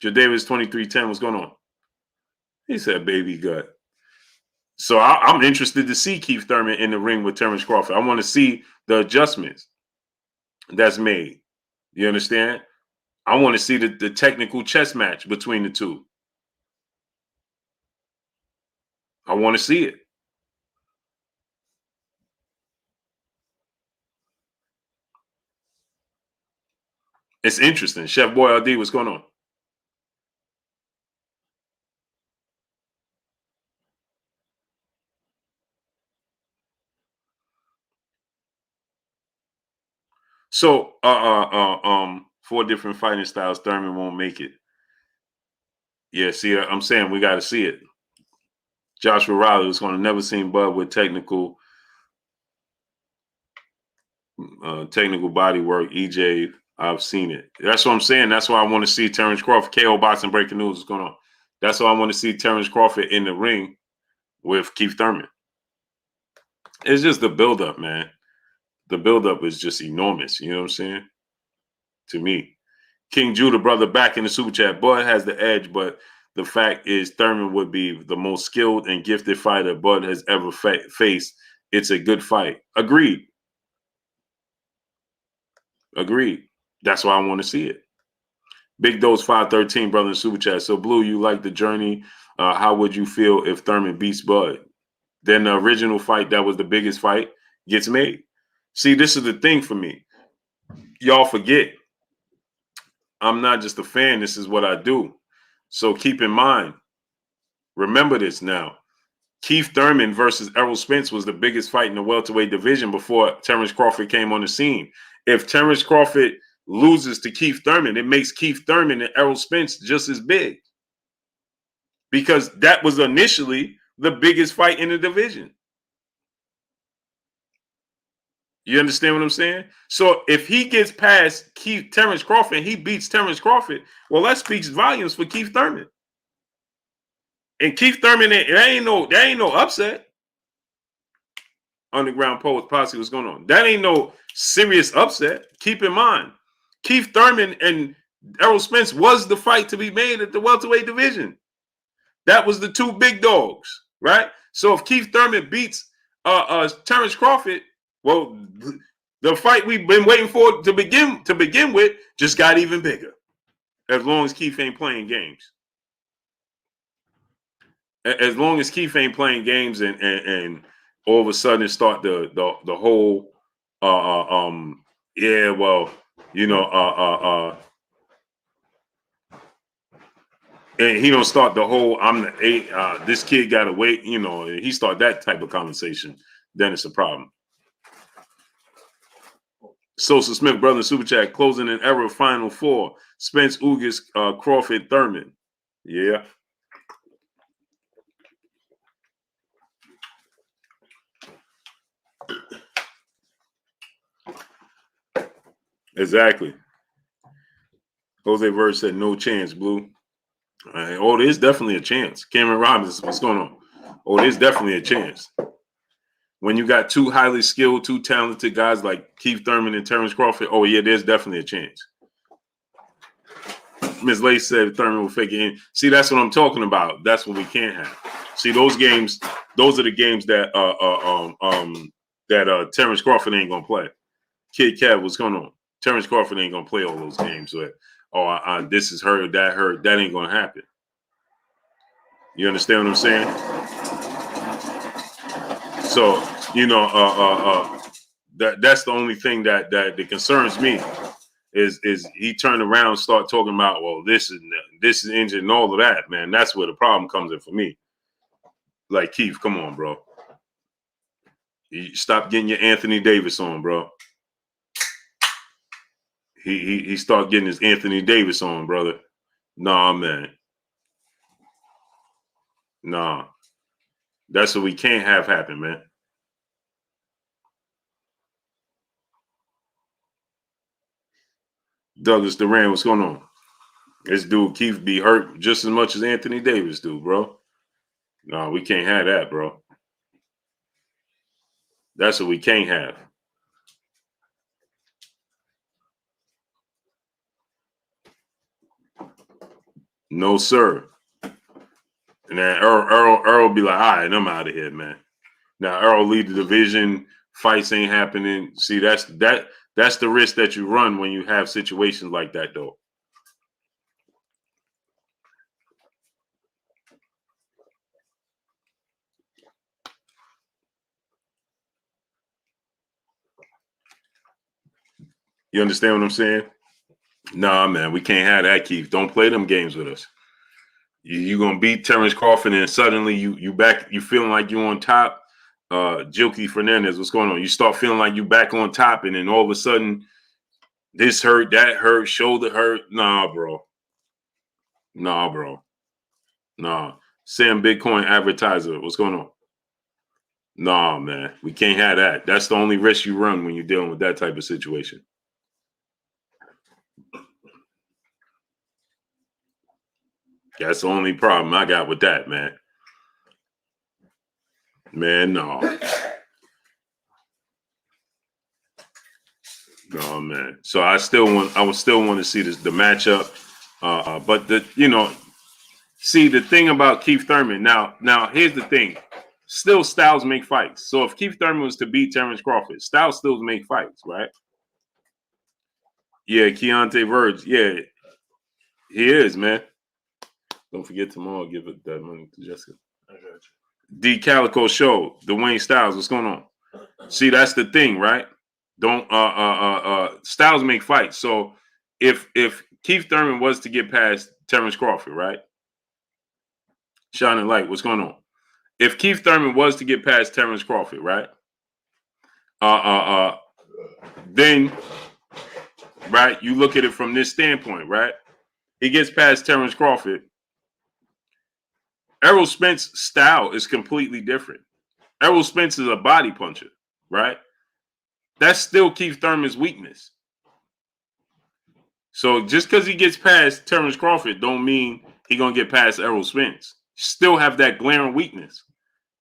Joe Davis 2310, what's going on? He said baby gut. So I'm interested to see Keith Thurman in the ring with Terrence Crawford. I want to see the adjustments that's made. You understand? I want to see the technical chess match between the two. I want to see it. It's interesting. Chef Boy LD, what's going on? So, 4 different fighting styles. Thurman won't make it. Yeah, see, I'm saying we got to see it. Joshua Riley was going to never seen Bud with technical body work. EJ, I've seen it. That's what I'm saying. That's why I want to see Terrence Crawford. KO Boxing breaking news is going on. That's why I want to see Terrence Crawford in the ring with Keith Thurman. It's just the buildup, man. The buildup is just enormous. You know what I'm saying? To me. King Judah, brother, back in the super chat. Bud has the edge, but the fact is Thurman would be the most skilled and gifted fighter Bud has ever faced. It's a good fight. Agreed. That's why I want to see it. Big Dose 513, brother, in super chat. So, Blue, you like the journey. How would you feel if Thurman beats Bud? Then the original fight that was the biggest fight gets made. See, this is the thing for me. Y'all forget. I'm not just a fan. This is what I do. So keep in mind, remember this now. Keith Thurman versus Errol Spence was the biggest fight in the welterweight division before Terrence Crawford came on the scene. If Terrence Crawford loses to Keith Thurman, it makes Keith Thurman and Errol Spence just as big. Because that was initially the biggest fight in the division. You understand what I'm saying? So if he gets past Terrence Crawford and he beats Terrence Crawford, well, that speaks volumes for Keith Thurman. And Keith Thurman, there ain't no upset. Underground Poets Posse, what's going on? That ain't no serious upset. Keep in mind, Keith Thurman and Errol Spence was the fight to be made at the welterweight division. That was the two big dogs, right? So if Keith Thurman beats Terrence Crawford, well, the fight we've been waiting for to begin with just got even bigger. As long as Keith ain't playing games. As long as Keith ain't playing games and all of a sudden start the whole yeah, well, you know, and he don't start the whole I'm the eight, this kid gotta wait, you know, he start that type of conversation, then it's a problem. Sosa Smith, brother, super chat, closing an era final 4. Spence, Ugas, Crawford, Thurman. Yeah. Exactly. Jose Verge said no chance, Blue. Oh, there's definitely a chance. Cameron Robbins, what's going on? Oh, there's definitely a chance. When you got two highly skilled, two talented guys like Keith Thurman and Terrence Crawford, oh, yeah, there's definitely a chance. Ms. Lace said Thurman will fake it in. See, that's what I'm talking about. That's what we can't have. See, those games, those are the games that Terrence Crawford ain't gonna play. Kid Kev, what's going on? Terrence Crawford ain't gonna play all those games with, this is hurt, that hurt. That ain't gonna happen. You understand what I'm saying? So, you know, that's the only thing that concerns me is he turned around and start talking about, well, this is injured and all of that, man. That's where the problem comes in for me. Like, Keith, come on, bro. You stop getting your Anthony Davis on, bro. He start getting his Anthony Davis on, brother. Nah, man. Nah. That's what we can't have happen, man. Douglas Duran, what's going on? This dude Keith be hurt just as much as Anthony Davis do, bro. No, we can't have that, bro. That's what we can't have. No, sir. And then Errol be like, all right, I'm out of here, man. Now Errol lead the division, fights ain't happening. See, that's the risk that you run when you have situations like that, though. You understand what I'm saying? Nah, man, we can't have that, Keith. Don't play them games with us. You gonna beat Terrence Crawford and suddenly you back, you feeling like you on top. Jilky Fernandez, what's going on? You start feeling like you back on top, and then all of a sudden this hurt, that hurt, shoulder hurt. Nah, bro. Nah, bro. Nah. Sam Bitcoin advertiser, what's going on? Nah, man. We can't have that. That's the only risk you run when you're dealing with that type of situation. That's the only problem I got with that, man. Man, no. No, man. So I would still want to see the matchup. But the thing about Keith Thurman, now here's the thing. Still styles make fights. So if Keith Thurman was to beat Terrence Crawford, styles still make fights, right? Yeah, Keontae Verge. Yeah, he is, man. Don't forget tomorrow, give it that money to Jessica. I got you. D Calico Show, Dwayne Styles, what's going on? See, that's the thing, right? Don't styles make fights. So if Keith Thurman was to get past Terrence Crawford, right? Shining Light, what's going on? If Keith Thurman was to get past Terrence Crawford, right? Then, right, you look at it from this standpoint, right? He gets past Terrence Crawford. Errol Spence's style is completely different. Errol Spence is a body puncher, right? That's still Keith Thurman's weakness. So just because he gets past Terrence Crawford don't mean he's going to get past Errol Spence. Still have that glaring weakness.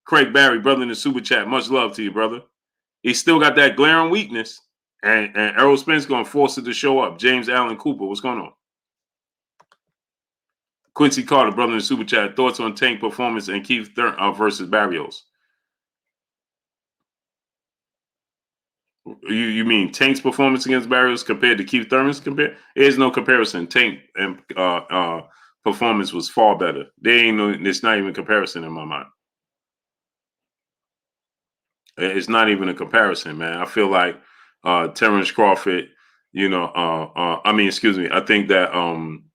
Craig Barry, brother in the super chat, much love to you, brother. He still got that glaring weakness. And Errol Spence going to force it to show up. James Allen Cooper, what's going on? Quincy Carter, brother in the super chat, thoughts on Tank performance and Keith Thurman versus Barrios. You mean Tank's performance against Barrios compared to Keith Thurman's? There's no comparison. Tank and performance was far better. It's not even a comparison in my mind. It's not even a comparison, man. I feel like Terrence Crawford, I think that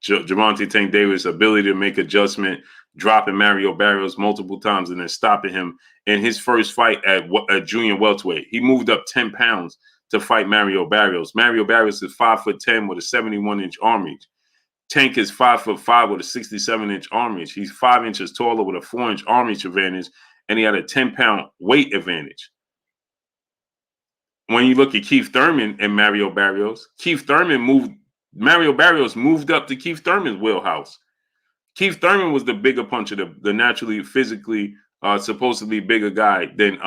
Gervonta Tank Davis' ability to make adjustment, dropping Mario Barrios multiple times and then stopping him in his first fight at junior welterweight. He moved up 10 pounds to fight Mario Barrios. Mario Barrios is 5'10" with a 71-inch arm reach. Tank is 5'5" with a 67-inch arm reach. He's 5 inches taller with a 4-inch arm reach advantage, and he had a 10-pound weight advantage. When you look at Keith Thurman and Mario Barrios, Mario Barrios moved up to Keith Thurman's wheelhouse. Keith Thurman was the bigger puncher, the naturally, physically, supposedly bigger guy than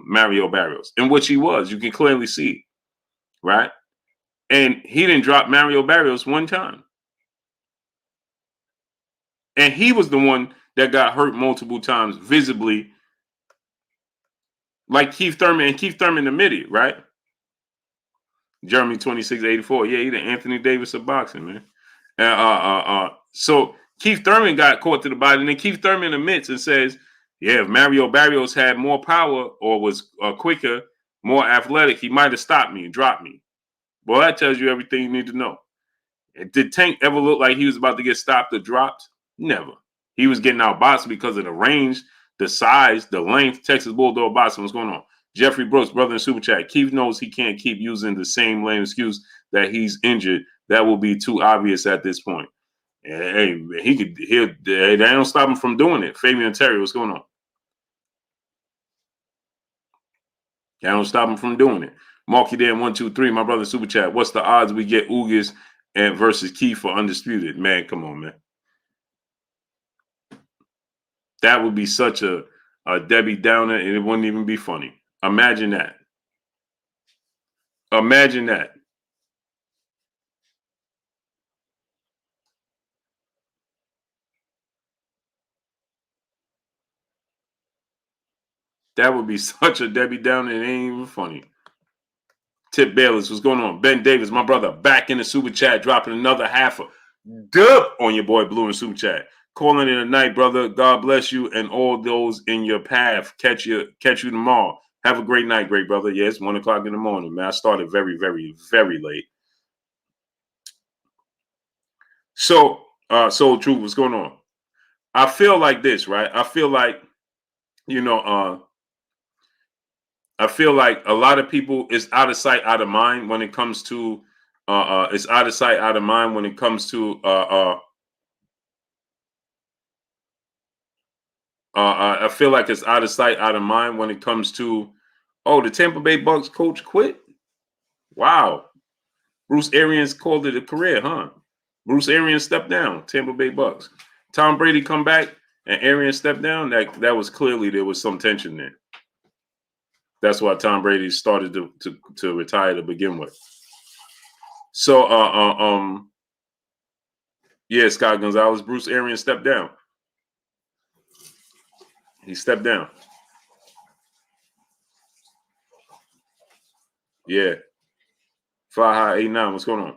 Mario Barrios, in which he was. You can clearly see, right? And he didn't drop Mario Barrios one time. And he was the one that got hurt multiple times visibly, like Keith Thurman, and Keith Thurman admitted, right? Jeremy 2684. Yeah, he the Anthony Davis of boxing, man. So Keith Thurman got caught to the body, and then Keith Thurman admits and says, yeah, if Mario Barrios had more power or was quicker, more athletic, he might have stopped me and dropped me. Well, that tells you everything you need to know. Did Tank ever look like he was about to get stopped or dropped? Never. He was getting outboxed because of the range, the size, the length. Texas Bulldog boxing. What's going on? Jeffrey Brooks, brother in super chat. Keith knows he can't keep using the same lame excuse that he's injured. That will be too obvious at this point. Hey, they don't stop him from doing it. Fabian Terry, what's going on? They don't stop him from doing it. Marky Dan 123, my brother super chat. What's the odds we get Ugas and versus Keith for undisputed? Man, come on, man. That would be such a Debbie Downer, and it wouldn't even be funny. Imagine that. Imagine that. That would be such a Debbie Downer, it ain't even funny. Tip Bayless, what's going on? Ben Davis, my brother, back in the super chat, dropping another half a dub on your boy Blue in super chat. Calling it a night, brother. God bless you and all those in your path. Catch you tomorrow. Have a great night, great brother. Yeah, it's 1 o'clock in the morning, man. I started very, very, very late. So, Soul Truth, what's going on? I feel like this, right? I feel like, you know, I feel like a lot of people is out of sight, out of mind when it comes to, it's out of sight, out of mind when it comes to, I feel like it's out of sight, out of mind when it comes to, oh, the Tampa Bay Bucks coach quit. Wow, Bruce Arians called it a career, huh? Bruce Arians stepped down. Tampa Bay Bucks. Tom Brady come back and Arians stepped down. That was clearly there was some tension there. That's why Tom Brady started to retire to begin with. So, yeah, Scott Gonzalez, Bruce Arians stepped down. He stepped down. Yeah. Fly high 89. What's going on?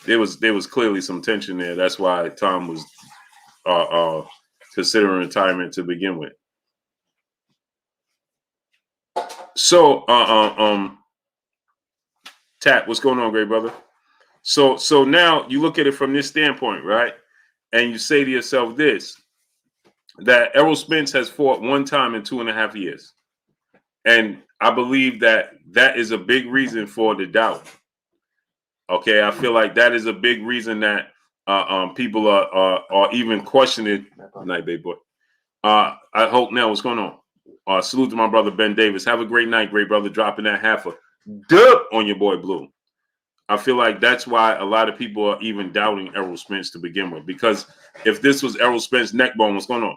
There was clearly some tension there. That's why Tom was considering retirement to begin with. So, Tap, what's going on, great brother? So now you look at it from this standpoint, right? And you say to yourself this, that Errol Spence has fought one time in 2.5 years. And I believe that is a big reason for the doubt. Okay, I feel like that is a big reason that people are even questioning. Good night, baby boy. I hope now what's going on. Salute to my brother Ben Davis. Have a great night, great brother. Dropping that half a dub on your boy Blue. I feel like that's why a lot of people are even doubting Errol Spence to begin with. Because if this was Errol Spence neck bone, what's going on?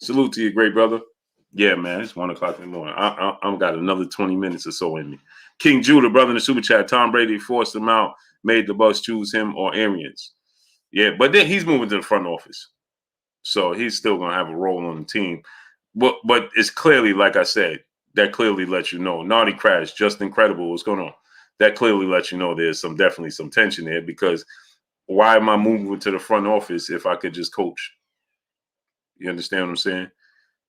Salute to you, great brother. Yeah, man, it's 1:00 in the morning. I've got another 20 minutes or so in me. King Judah, brother in the super chat. Tom Brady forced him out, made the Bucks choose him or Arians. Yeah, but then he's moving to the front office. So he's still going to have a role on the team. But it's clearly, like I said, that clearly lets you know. Naughty Crash, just incredible. What's going on? That clearly lets you know there's definitely some tension there, because why am I moving to the front office if I could just coach? You understand what I'm saying?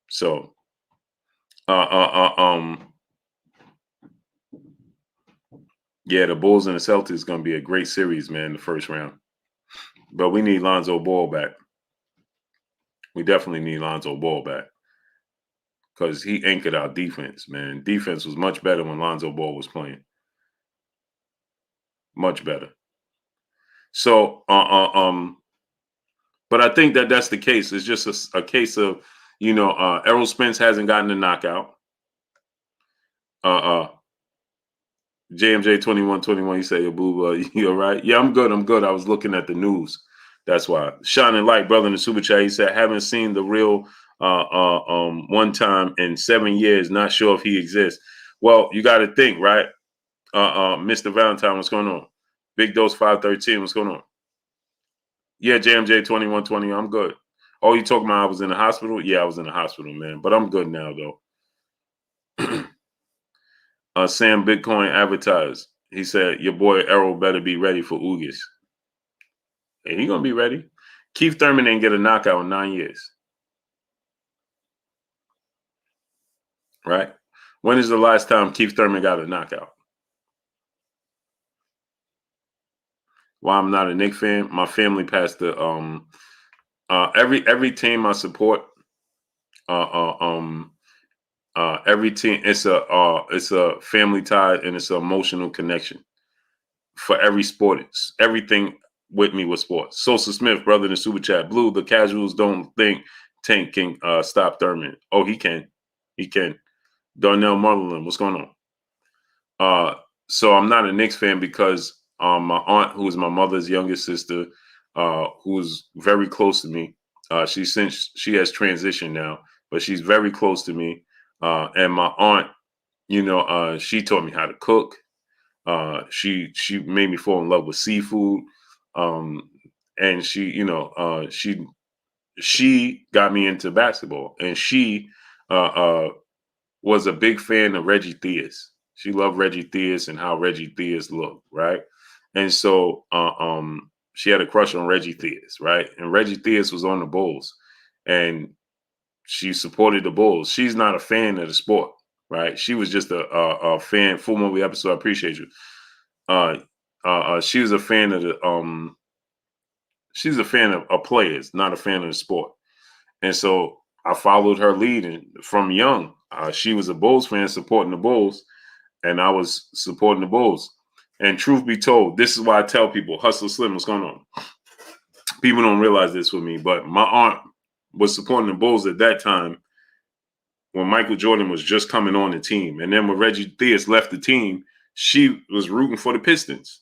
So, yeah, the Bulls and the Celtics is going to be a great series, man, the first round. But we need Lonzo Ball back. We definitely need Lonzo Ball back, because he anchored our defense, man. Defense was much better when Lonzo Ball was playing. Much better. So, but I think that's the case. It's just a case of, Errol Spence hasn't gotten a knockout. JMJ 2121, you say, boo, you all right? Yeah, I'm good. I'm good. I was looking at the news. That's why. Shining Light, brother in the super chat, he said, haven't seen the real one time in 7 years. Not sure if he exists. Well, you got to think, right? Mr. Valentine, what's going on? Big Dose 513, what's going on? Yeah, JMJ 2120, I'm good. Oh, you talking about I was in the hospital? Yeah, I was in the hospital, man. But I'm good now, though. Sam Bitcoin advertised. He said, your boy Errol better be ready for Ugas. Hey, he going to be ready. Keith Thurman didn't get a knockout in 9 years. Right? When is the last time Keith Thurman got a knockout? Why I'm not a Knicks fan? My family passed the every team I support. Every team, it's a family tie, and it's an emotional connection for every sport. It's everything with me with sports. Sosa Smith, brother in the super chat. Blue, the casuals don't think Tank can stop Thurman. Oh, he can. He can. Darnell Motherland, what's going on? So I'm not a Knicks fan because my aunt, who is my mother's youngest sister, who's very close to me, she has transitioned now, but she's very close to me. And my aunt, she taught me how to cook. She made me fall in love with seafood. And she got me into basketball, and she was a big fan of Reggie Theus. She loved Reggie Theus and how Reggie Theus looked, right? And so she had a crush on Reggie Theus, right? And Reggie Theus was on the Bulls, and she supported the Bulls. She's not a fan of the sport, right? She was just a fan. Full movie episode. I appreciate you. she was a fan of the she's a fan of players, not a fan of the sport. And so I followed her lead, and from young, she was a Bulls fan supporting the Bulls, and I was supporting the Bulls. And truth be told, this is why I tell people, Hustle Slim, what's going on? People don't realize this with me, but my aunt was supporting the Bulls at that time when Michael Jordan was just coming on the team. And then when Reggie Theus left the team, she was rooting for the Pistons.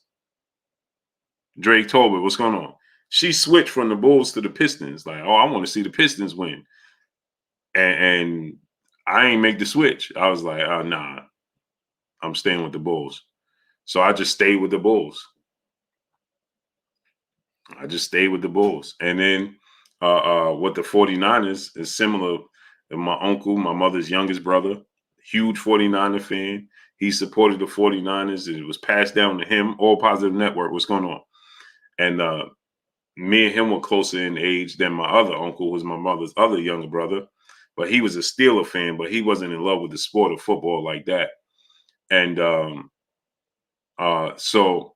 Drake Tolbert, what's going on? She switched from the Bulls to the Pistons. Like, oh, I want to see the Pistons win. And I ain't make the switch. I was like, nah, I'm staying with the Bulls. So I just stayed with the Bulls. And then with the 49ers is similar. And my uncle, my mother's youngest brother, huge 49er fan. He supported the 49ers. It was passed down to him. All Positive Network. What's going on? And me and him were closer in age than my other uncle, who was my mother's other younger brother. But he was a Steeler fan, but he wasn't in love with the sport of football like that. And so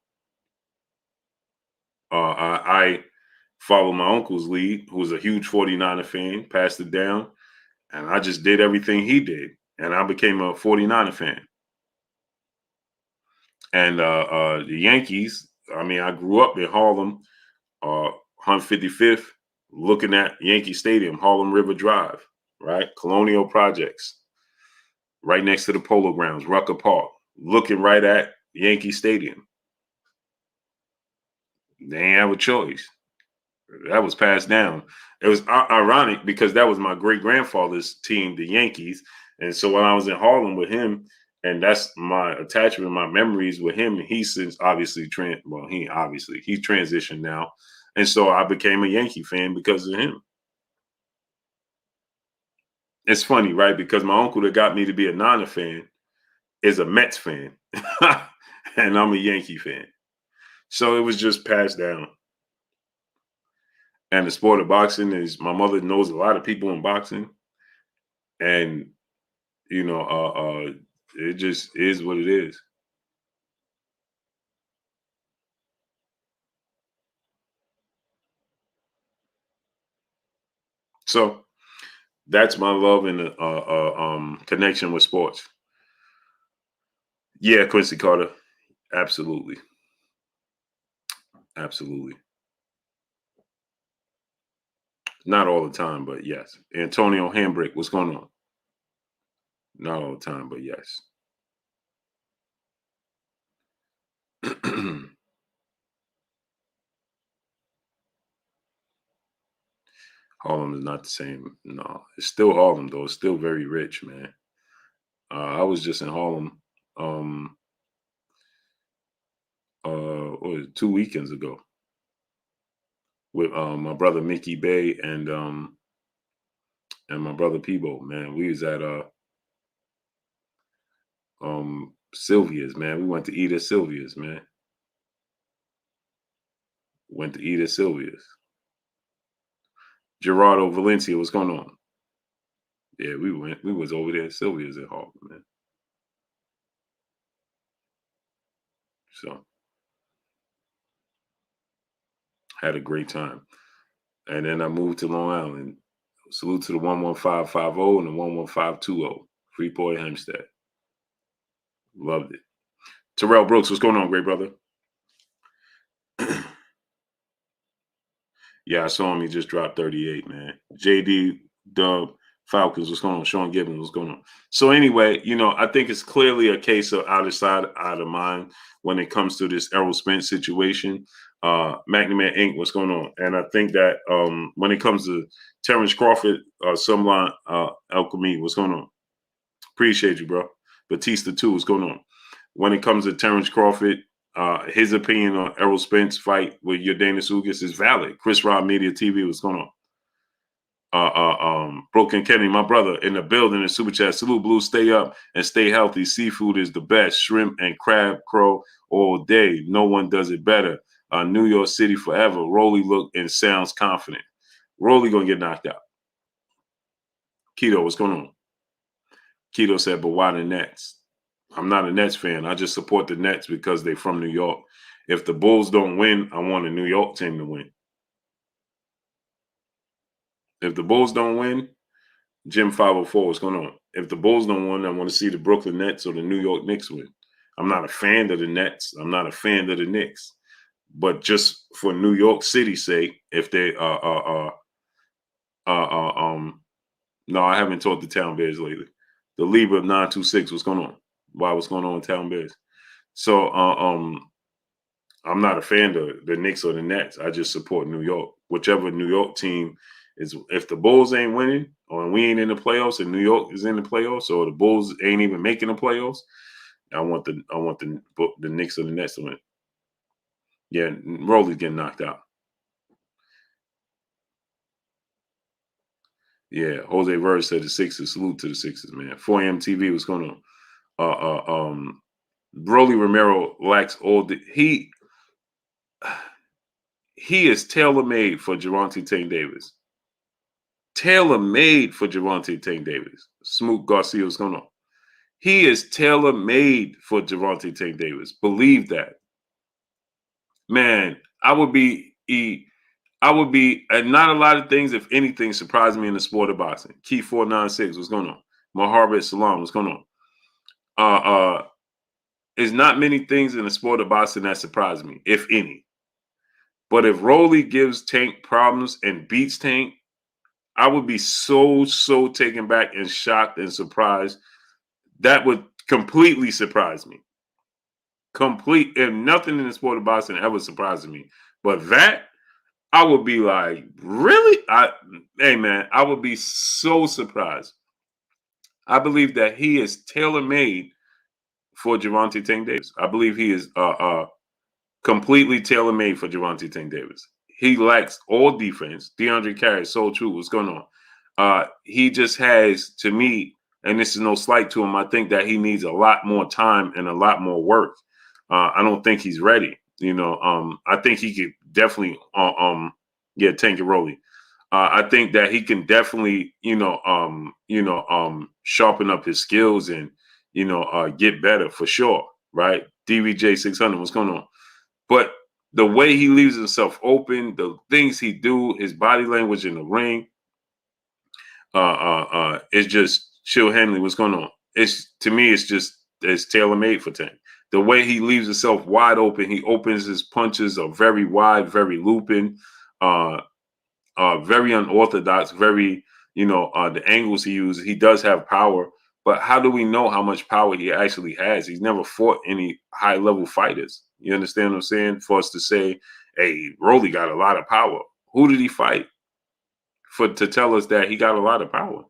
I followed my uncle's lead, who was a huge 49er fan, passed it down, and I just did everything he did. And I became a 49er fan. And the Yankees, I mean, I grew up in Harlem, 155th, looking at Yankee Stadium, Harlem River Drive, right? Colonial Projects, right next to the Polo Grounds, Rucker Park, looking right at Yankee Stadium. They ain't have a choice. That was passed down. It was ironic because that was my great-grandfather's team, the Yankees. And so when I was in Harlem with him, and that's my attachment, my memories with him, he's since obviously he transitioned now. And so I became a Yankee fan because of him. It's funny, right? Because my uncle that got me to be a Niner fan is a Mets fan. And I'm a Yankee fan. So it was just passed down. And the sport of boxing is, my mother knows a lot of people in boxing. And, it just is what it is. So that's my love and connection with sports. Yeah, Quincy Carter. Absolutely. Absolutely. Not all the time, but yes. Antonio Hambrick, what's going on? Not all the time, but yes. Harlem is not the same. No, it's still Harlem though. It's still very rich, man. I was just in Harlem, what was it, 2 weekends ago with my brother Mickey Bay and my brother Peebo. Man, we was at Sylvia's. Man, we went to eat at Sylvia's. Man, went to eat at Sylvia's. Gerardo Valencia, what's going on? Yeah, we went. We was over there at Sylvia's at Harlem, man. So had a great time. And then I moved to Long Island. Salute to the 11550 and the 11520. Freeport Hempstead. Loved it. Terrell Brooks, what's going on, great brother? Yeah, I saw him. He just dropped 38, man. JD Dub Falcons, what's going on? Sean Gibbons, what's going on? So anyway, I think it's clearly a case of out of sight, out of mind when it comes to this Errol Spence situation. McNamara Inc., what's going on? And I think that when it comes to Terrence Crawford, Sumline Alchemy, what's going on? Appreciate you, bro. Batista too, what's going on? When it comes to Terrence Crawford, his opinion on Errol Spence fight with Yordenis Ugas is valid. Chris Rod Media TV, what's going on? Broken Kenny, my brother, in the building in Super Chat. Salute, Blue. Stay up and stay healthy. Seafood is the best. Shrimp and crab crow all day. No one does it better. New York City forever. Rolly look and sounds confident. Rolly gonna get knocked out. Keto, what's going on? Keto said, but why the Nets? I'm not a Nets fan. I just support the Nets because they're from New York. If the Bulls don't win, I want a New York team to win. If the Bulls don't win, Jim 504, what's going on? If the Bulls don't win, I want to see the Brooklyn Nets or the New York Knicks win. I'm not a fan of the Nets. I'm not a fan of the Knicks. But just for New York City's sake, if they no, I haven't talked to Town Bears lately. The Libra 926, what's going on? Why, what's going on with Town Bears? So I'm not a fan of the Knicks or the Nets. I just support New York. Whichever New York team is, if the Bulls ain't winning or we ain't in the playoffs and New York is in the playoffs or the Bulls ain't even making the playoffs, I want the Knicks or the Nets to win. Yeah, Rolly's getting knocked out. Yeah, Jose Verge said the Sixers. Salute to the Sixers, man. 4am TV, what's going on? Broly Romero lacks all the he is tailor-made for Geronte Tank Davis. Tailor-made for Geronte Tank Davis. Smoot Garcia, what's going on? He is tailor-made for Geronte Tank Davis. Believe that. Man, I would be, and not a lot of things, if anything, surprised me in the sport of boxing. Key 496, what's going on? Maharbet Salam, what's going on? There's not many things in the sport of boxing that surprise me, if any. But if Rolly gives Tank problems and beats Tank, I would be so taken back and shocked and surprised. That would completely surprise me. And nothing in the sport of boxing ever surprises me. But that, I would be like, really? Hey, man, I would be so surprised. I believe that he is tailor-made for Geronte Tank Davis. I believe he is completely tailor-made for Geronte Tank Davis. He lacks all defense. DeAndre Carey, so true. What's going on? He just has, to me, and this is no slight to him, I think that he needs a lot more time and a lot more work. I don't think he's ready. I think he could definitely, Tank and Rolly. I think that he can definitely, sharpen up his skills and, get better for sure, right? DVJ 600, what's going on? But the way he leaves himself open, the things he do, his body language in the ring, it's just Chill Henley. What's going on? To me, it's tailor-made for Tank. The way he leaves himself wide open, he opens his punches are very wide, very looping, very unorthodox, very, the angles he uses. He does have power, but how do we know how much power he actually has? He's never fought any high-level fighters. You understand what I'm saying? For us to say, hey, Rolly got a lot of power. Who did he fight to tell us that he got a lot of power?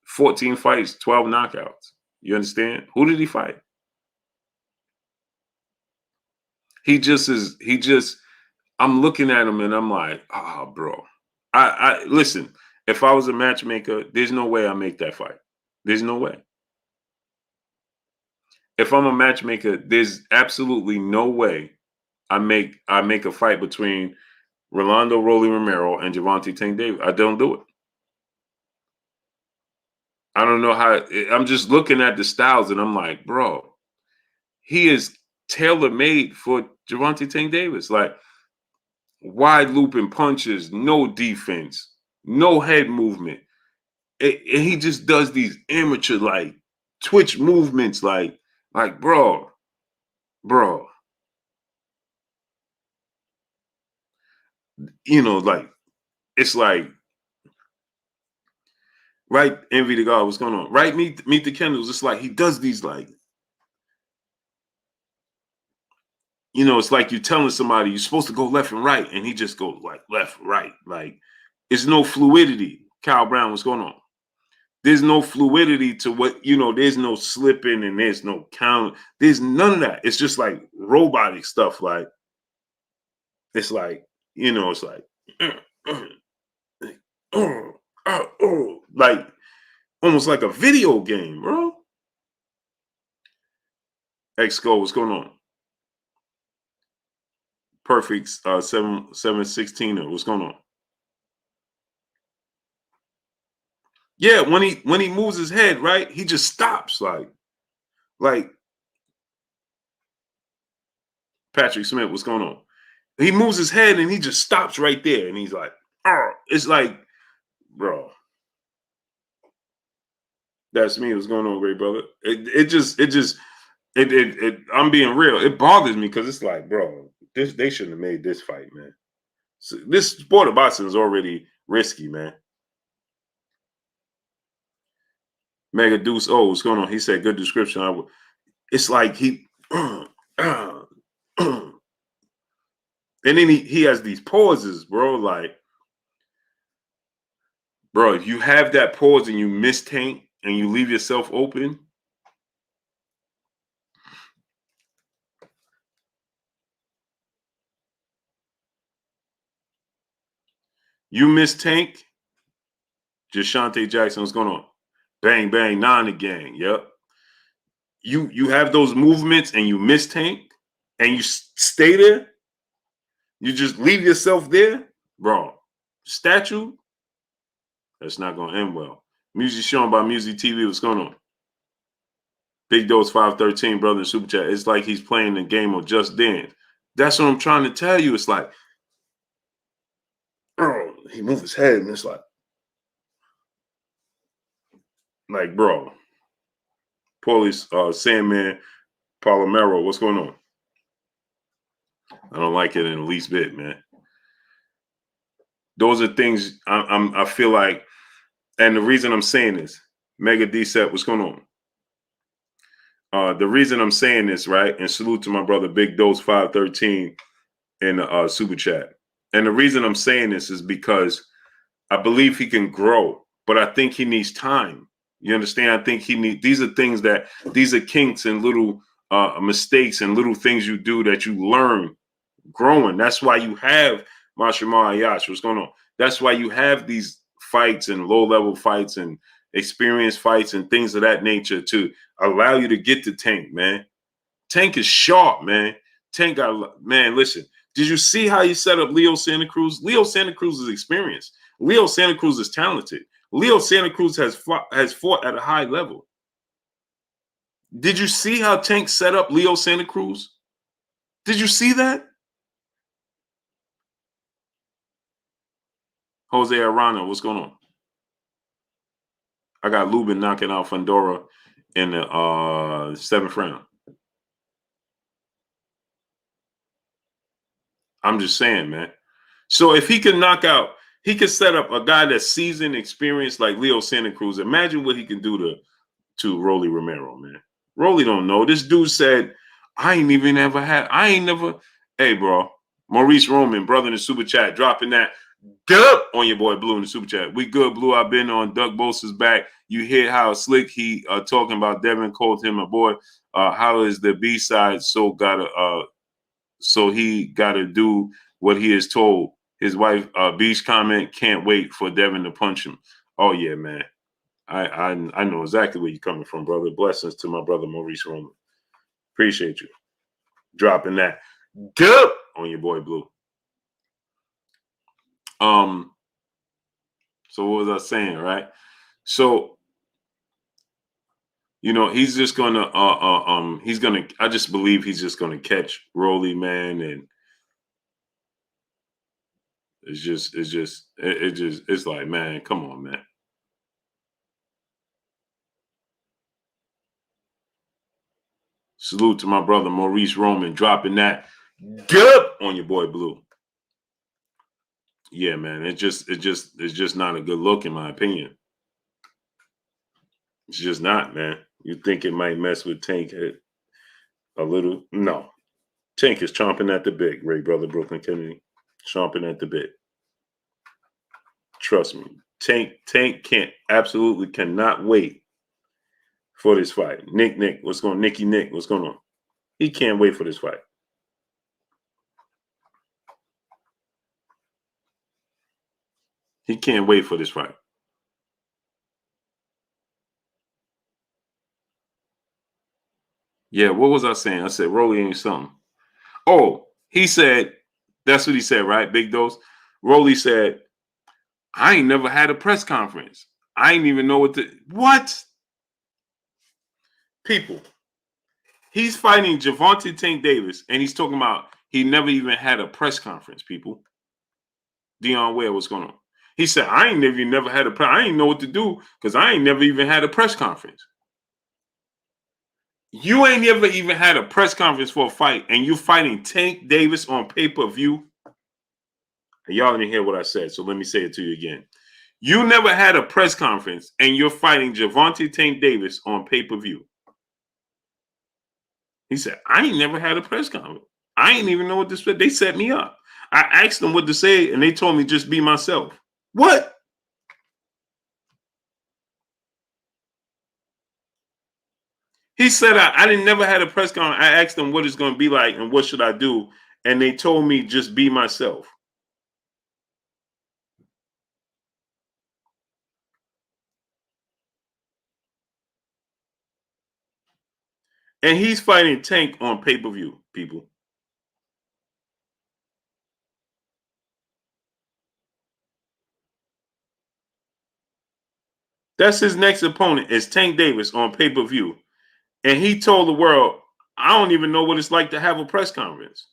14 fights, 12 knockouts. You understand? Who did he fight? I'm looking at him and I'm like, bro. I listen, if I was a matchmaker, there's no way I make that fight. There's no way. If I'm a matchmaker, there's absolutely no way I make a fight between Rolando Rolly Romero and Geronte Tank Davis. I don't do it. I don't know how. I'm just looking at the styles and I'm like, bro, he is tailor-made for Geronte Tank Davis. Like wide looping punches, no defense, no head movement. And he just does these amateur like twitch movements, like bro. Like it's like right, Envy the God, what's going on? Right, meet the Kendalls. It's like he does these like, it's like you're telling somebody you're supposed to go left and right, and he just goes like left, right. Like it's no fluidity. Kyle Brown, what's going on? There's no fluidity to what, there's no slipping and there's no count. There's none of that. It's just like robotic stuff. Like, it's like, it's like, like almost like a video game, bro. X-Go, what's going on? Perfect 716er, what's going on? Yeah, when he moves his head, right, he just stops like Patrick Smith, what's going on? He moves his head and he just stops right there. And he's like, oh, it's like, bro. That's me. What's going on, great brother? I'm being real. It bothers me because it's like, bro, they shouldn't have made this fight, man. So this sport of boxing is already risky, man. Mega Deuce, oh, what's going on? He said, good description. It's like he, and then he has these pauses, bro. Like, bro, if you have that pause and you miss Tank and you leave yourself open, you miss Tank. Jashante Jackson, what's going on? Bang, bang, nine the gang. Yep. You have those movements and you miss Tank and you stay there. You just leave yourself there, bro. Statue. That's not going to end well. Music shown by Music TV. What's going on? Big Dose 513, brother, in Super Chat. It's like he's playing the game of Just Dance. That's what I'm trying to tell you. It's like, bro, he moved his head and it's like, bro. Police, Sandman, Palomero, what's going on? I don't like it in the least bit, man. Those are things I feel like, and the reason I'm saying this, Mega D set, what's going on? The reason I'm saying this, right, and salute to my brother Big Dose 513 in the Super Chat. And the reason I'm saying this is because I believe he can grow, but I think he needs time. You understand? I think these are things these are kinks and little mistakes and little things you do that you learn growing. That's why you have Mashima Ayash. What's going on? That's why you have these fights and low-level fights and experience fights and things of that nature to allow you to get to Tank, man. Tank is sharp, man. Tank got, man, listen. Did you see how he set up Leo Santa Cruz? Leo Santa Cruz is experienced. Leo Santa Cruz is talented. Leo Santa Cruz has fought at a high level. Did you see how Tank set up Leo Santa Cruz? Did you see that? Jose Arana, what's going on? I got Lubin knocking out Fundora in the 7th round. I'm just saying, man. So if he can knock out, he could set up a guy that's seasoned, experienced like Leo Santa Cruz. Imagine what he can do to Rolly Romero, man. Rolly don't know. This dude said, I ain't never. Hey, bro. Maurice Roman, brother in the Super Chat, dropping that dub on your boy Blue in the Super Chat. We good, Blue. I've been on Doug Bosa's back. You hear how slick he talking about Devin, called him a boy. How is the B-side so he gotta do what he is told. His wife, Beach comment, can't wait for Devin to punch him. Oh yeah, man. I know exactly where you're coming from, brother. Blessings to my brother Maurice Roman. Appreciate you dropping that dub on your boy Blue. So what was I saying, right? So, you know, he's just gonna I just believe he's just gonna catch Rolly, man, and it's like, man, come on, man. Salute to my brother Maurice Roman dropping that dub on your boy Blue. Yeah, man, it's just not a good look in my opinion. It's just not, man. You think it might mess with Tank a little? No. Tank is chomping at the bit, Ray brother Brooklyn Kennedy. Chomping at the bit. Trust me. Tank absolutely cannot wait for this fight. Nick, what's going on? Nicky Nick, what's going on? He can't wait for this fight. He can't wait for this fight. Yeah, what was I saying? I said Rolly ain't something. Oh, he said, that's what he said, right? Big Dose. Rolly said, I ain't never had a press conference. I ain't even know what. People. He's fighting Gervonta Tank Davis, and he's talking about he never even had a press conference, people. Dion Ware, what's going on? He said, I ain't never had I ain't know what to do because I ain't never even had a press conference. You ain't never even had a press conference for a fight, and you fighting Tank Davis on pay-per-view. Y'all didn't hear what I said, so let me say it to you again. You never had a press conference, and you're fighting Gervonta Tank Davis on pay-per-view. He said, I ain't never had a press conference. I ain't even know what to say. They set me up. I asked them what to say, and they told me just be myself. What? He said, I didn't never had a press conference. I asked them what it's going to be like and what should I do, and they told me just be myself. And he's fighting Tank on pay-per-view, people. That's his next opponent is Tank Davis on pay-per-view. And he told the world, I don't even know what it's like to have a press conference.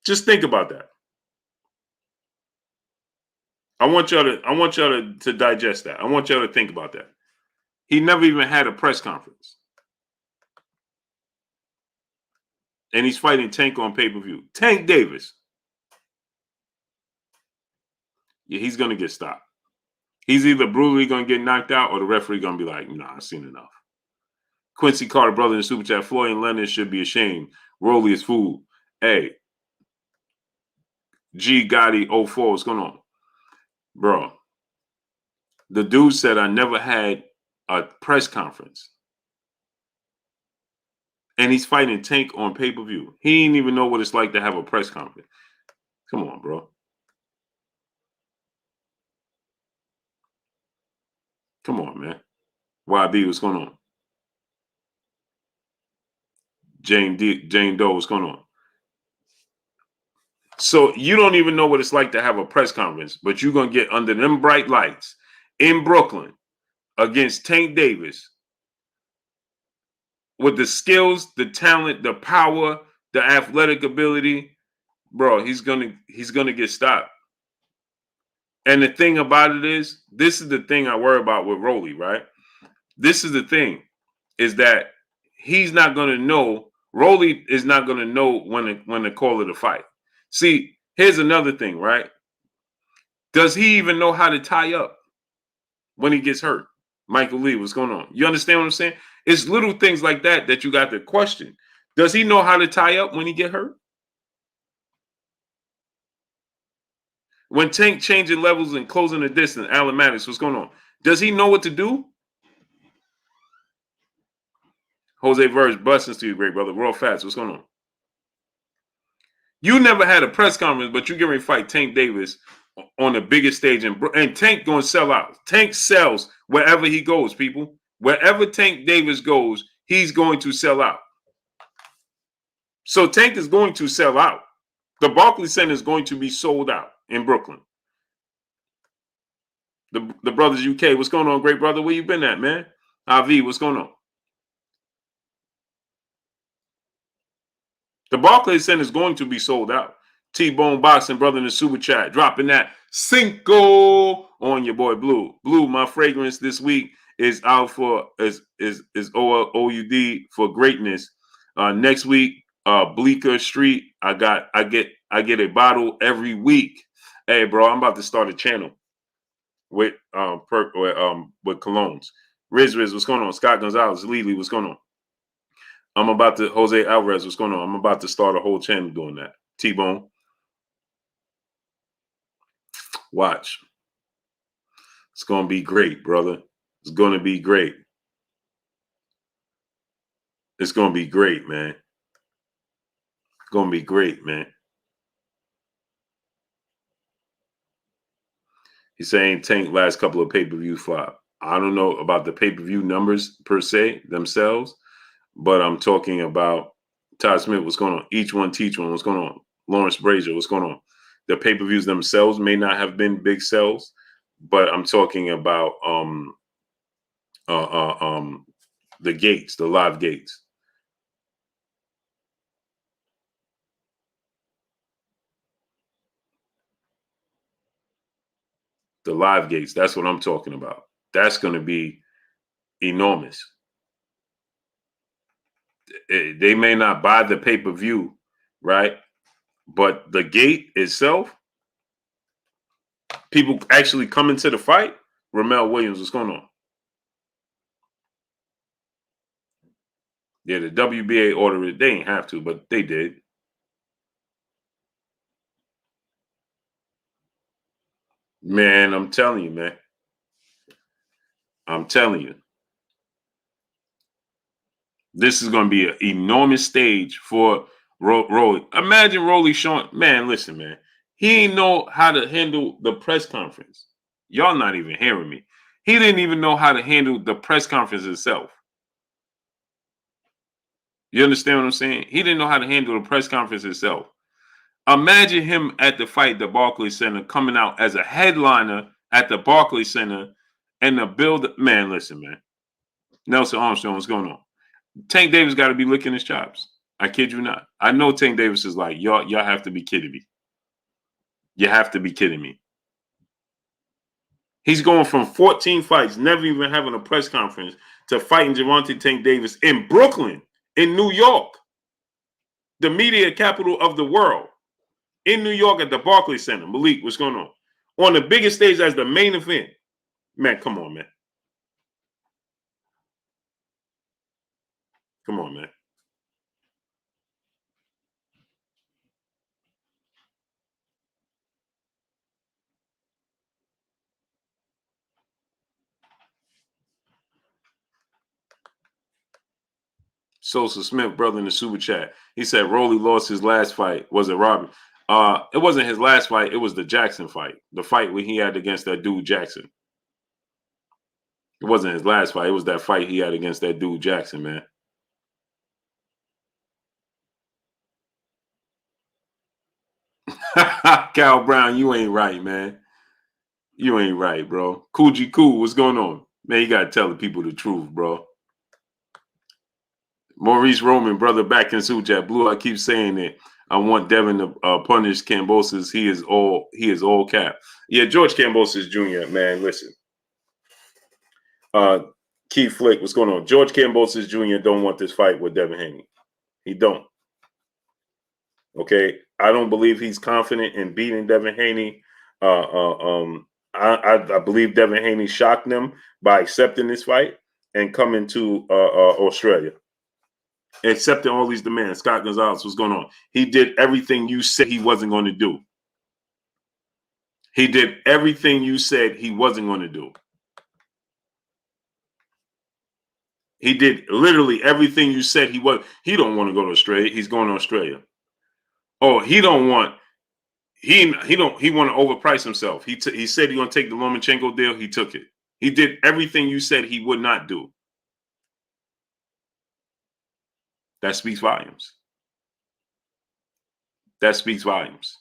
Just think about that. I want y'all to digest that. I want y'all to think about that. He never even had a press conference. And he's fighting Tank on pay-per-view. Tank Davis. Yeah, he's going to get stopped. He's either brutally going to get knocked out or the referee going to be like, nah, I've seen enough. Quincy Carter, brother in the super chat. Floyd and Lennon should be ashamed. Rolly is fool. Hey, G Gotti 04, what's going on? Bro, the dude said I never had a press conference. And he's fighting Tank on pay-per-view. He didn't even know what it's like to have a press conference. Come on, bro. Come on, man. YB, what's going on? Jane Doe, what's going on? So you don't even know what it's like to have a press conference, but you're going to get under them bright lights in Brooklyn against Tank Davis with the skills, the talent, the power, the athletic ability. Bro, he's gonna get stopped. And the thing about it is, this is the thing I worry about with Rolly, right? This is the thing, is that he's not gonna know. Rolly is not gonna know when to call it a fight. See, here's another thing, right? Does he even know how to tie up when he gets hurt? Michael Lee, what's going on? You understand what I'm saying? It's little things like that you got to question. Does he know how to tie up when he get hurt? When Tank changing levels and closing the distance, Alan Maddox, what's going on? Does he know what to do? Jose Verge, blessings to you, great brother. Real fast, what's going on? You never had a press conference, but you're getting to fight Tank Davis on the biggest stage, and Tank going to sell out. Tank sells wherever he goes, people. Wherever Tank Davis goes, he's going to sell out. So Tank is going to sell out. The Barclays Center is going to be sold out in Brooklyn. The brothers UK, what's going on, great brother? Where you been at, man? Avi, what's going on? The Barclays Center is going to be sold out. T-Bone Boxing, brother in the super chat, dropping that Cinco on your boy Blue. Blue, my fragrance this week is out for is OUD for greatness. Next week, Bleecker Street. I get a bottle every week. Hey, bro, I'm about to start a channel with colognes. Riz, what's going on? Scott Gonzalez, Lily, what's going on? I'm about to Jose Alvarez, what's going on? I'm about to start a whole channel doing that. T-Bone. Watch. It's going to be great, brother. It's going to be great. It's going to be great, man. It's going to be great, man. He's saying Tank last couple of pay-per-view flop. I don't know about the pay-per-view numbers per se themselves, but I'm talking about Todd Smith. What's going on? Each one teach one. What's going on? Lawrence Brazier, what's going on? The pay-per-views themselves may not have been big sales, but I'm talking about the gates, the live gates. The live gates, that's what I'm talking about. That's going to be enormous. They may not buy the pay-per-view, right? But the gate itself, people actually coming to the fight. Ramel Williams, what's going on? Yeah, the WBA ordered it. They ain't have to, but they did. Man, I'm telling you, man. I'm telling you. This is going to be an enormous stage for Rolly. Imagine Rolly showing, man, listen, man. He ain't know how to handle the press conference. Y'all not even hearing me. He didn't even know how to handle the press conference itself. You understand what I'm saying? He didn't know how to handle the press conference itself. Imagine him at the fight, the Barclays Center, coming out as a headliner at the Barclays Center and the build. Man, listen, man. Nelson Armstrong, what's going on? Tank Davis got to be licking his chops. I kid you not. I know Tank Davis is like, y'all have to be kidding me. You have to be kidding me. He's going from 14 fights, never even having a press conference, to fighting Gervonta Tank Davis in Brooklyn, in New York, the media capital of the world, in New York at the Barclays Center. Malik, what's going on? On the biggest stage as the main event. Man, come on, man. Come on, man. Sosa Smith, brother in the super chat. He said Rolly lost his last fight. Was it Robin? It wasn't his last fight. It was the Jackson fight. The fight when he had against that dude Jackson. It wasn't his last fight. It was that fight he had against that dude Jackson, man. Cal Brown, you ain't right, man. You ain't right, bro. Coogee Cool, what's going on? Man, you gotta tell the people the truth, bro. Maurice Roman, brother, back in Suchat Blue. I keep saying it. I want Devin to punish Kambosos. He is all cap. Yeah, George Kambosos Jr., man, listen. Keith Flick, what's going on? George Kambosos Jr. don't want this fight with Devin Haney. He don't. Okay, I don't believe he's confident in beating Devin Haney. I believe Devin Haney shocked them by accepting this fight and coming to Australia, accepting all these demands. Scott Gonzalez, what's going on? He did everything you said he wasn't going to do. He did everything you said he wasn't going to do. He did literally everything you said he was. He don't want to go to Australia. He's going to Australia. Oh, he don't want. He want to overprice himself. He said he gonna take the Lomachenko deal. He took it. He did everything you said he would not do. That speaks volumes. That speaks volumes.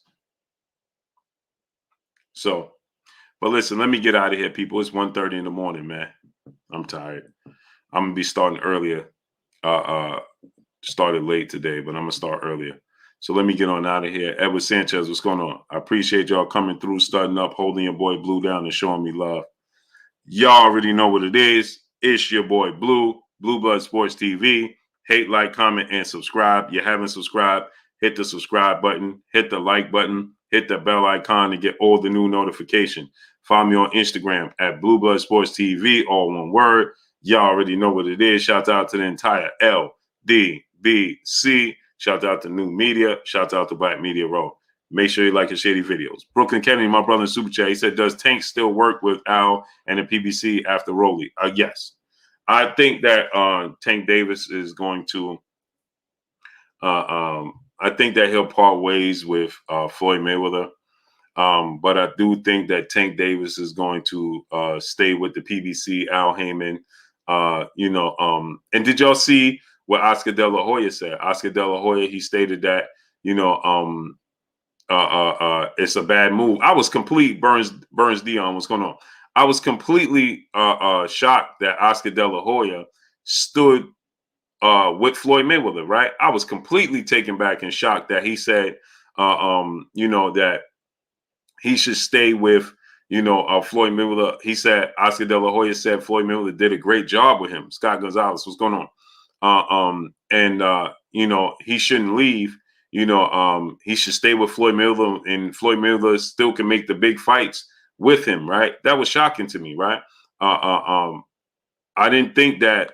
So, but listen, let me get out of here, people. It's 1:30 in the morning, man. I'm tired. I'm gonna be starting earlier. Started late today, but I'm gonna start earlier. So let me get on out of here. Edward Sanchez, what's going on? I appreciate y'all coming through, starting up, holding your boy Blue down, and showing me love. Y'all already know what it is. It's your boy Blue, Blue Blood Sports TV. Hate, like, comment, and subscribe. You haven't subscribed, hit the subscribe button, hit the like button, hit the bell icon to get all the new notifications. Follow me on Instagram at Blue Blood Sports TV, all one word. Y'all already know what it is. Shout out to the entire LDBC. Shout out to New Media. Shout out to Black Media Row. Make sure you like and share these videos. Brooklyn Kennedy, my brother in Super Chat, he said, does Tank still work with Al and the PBC after Rolly? Yes. I think that Tank Davis is going to I think that he'll part ways with Floyd Mayweather. But I do think that Tank Davis is going to stay with the PBC, Al Heyman. And did y'all see what Oscar De La Hoya said? Oscar De La Hoya, he stated that, it's a bad move. I was complete Burns Dion. What's going on? I was completely shocked that Oscar De La Hoya stood with Floyd Mayweather. Right? I was completely taken back and shocked that he said, that he should stay with, Floyd Mayweather. He said Oscar De La Hoya said Floyd Mayweather did a great job with him. Scott Gonzalez, what's going on? He shouldn't leave. He should stay with Floyd Mayweather, and Floyd Mayweather still can make the big fights with him. Right? That was shocking to me. Right? I didn't think that.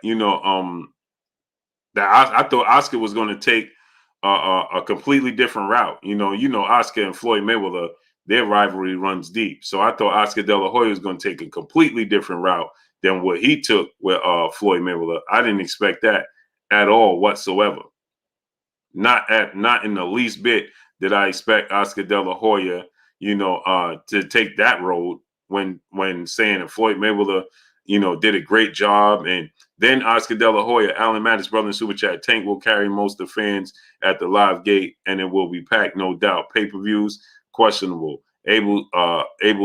I thought Oscar was going to take a completely different route. Oscar and Floyd Mayweather, their rivalry runs deep. So I thought Oscar De La Hoya was going to take a completely different route than what he took with Floyd Mayweather. I didn't expect that at all whatsoever. Not in the least bit did I expect Oscar De La Hoya, to take that road when saying that Floyd Mayweather, did a great job. And then Oscar De La Hoya, Alan Mattis, brother in Super Chat, Tank will carry most of the fans at the live gate, and it will be packed, no doubt. Pay-per-views, questionable. Able,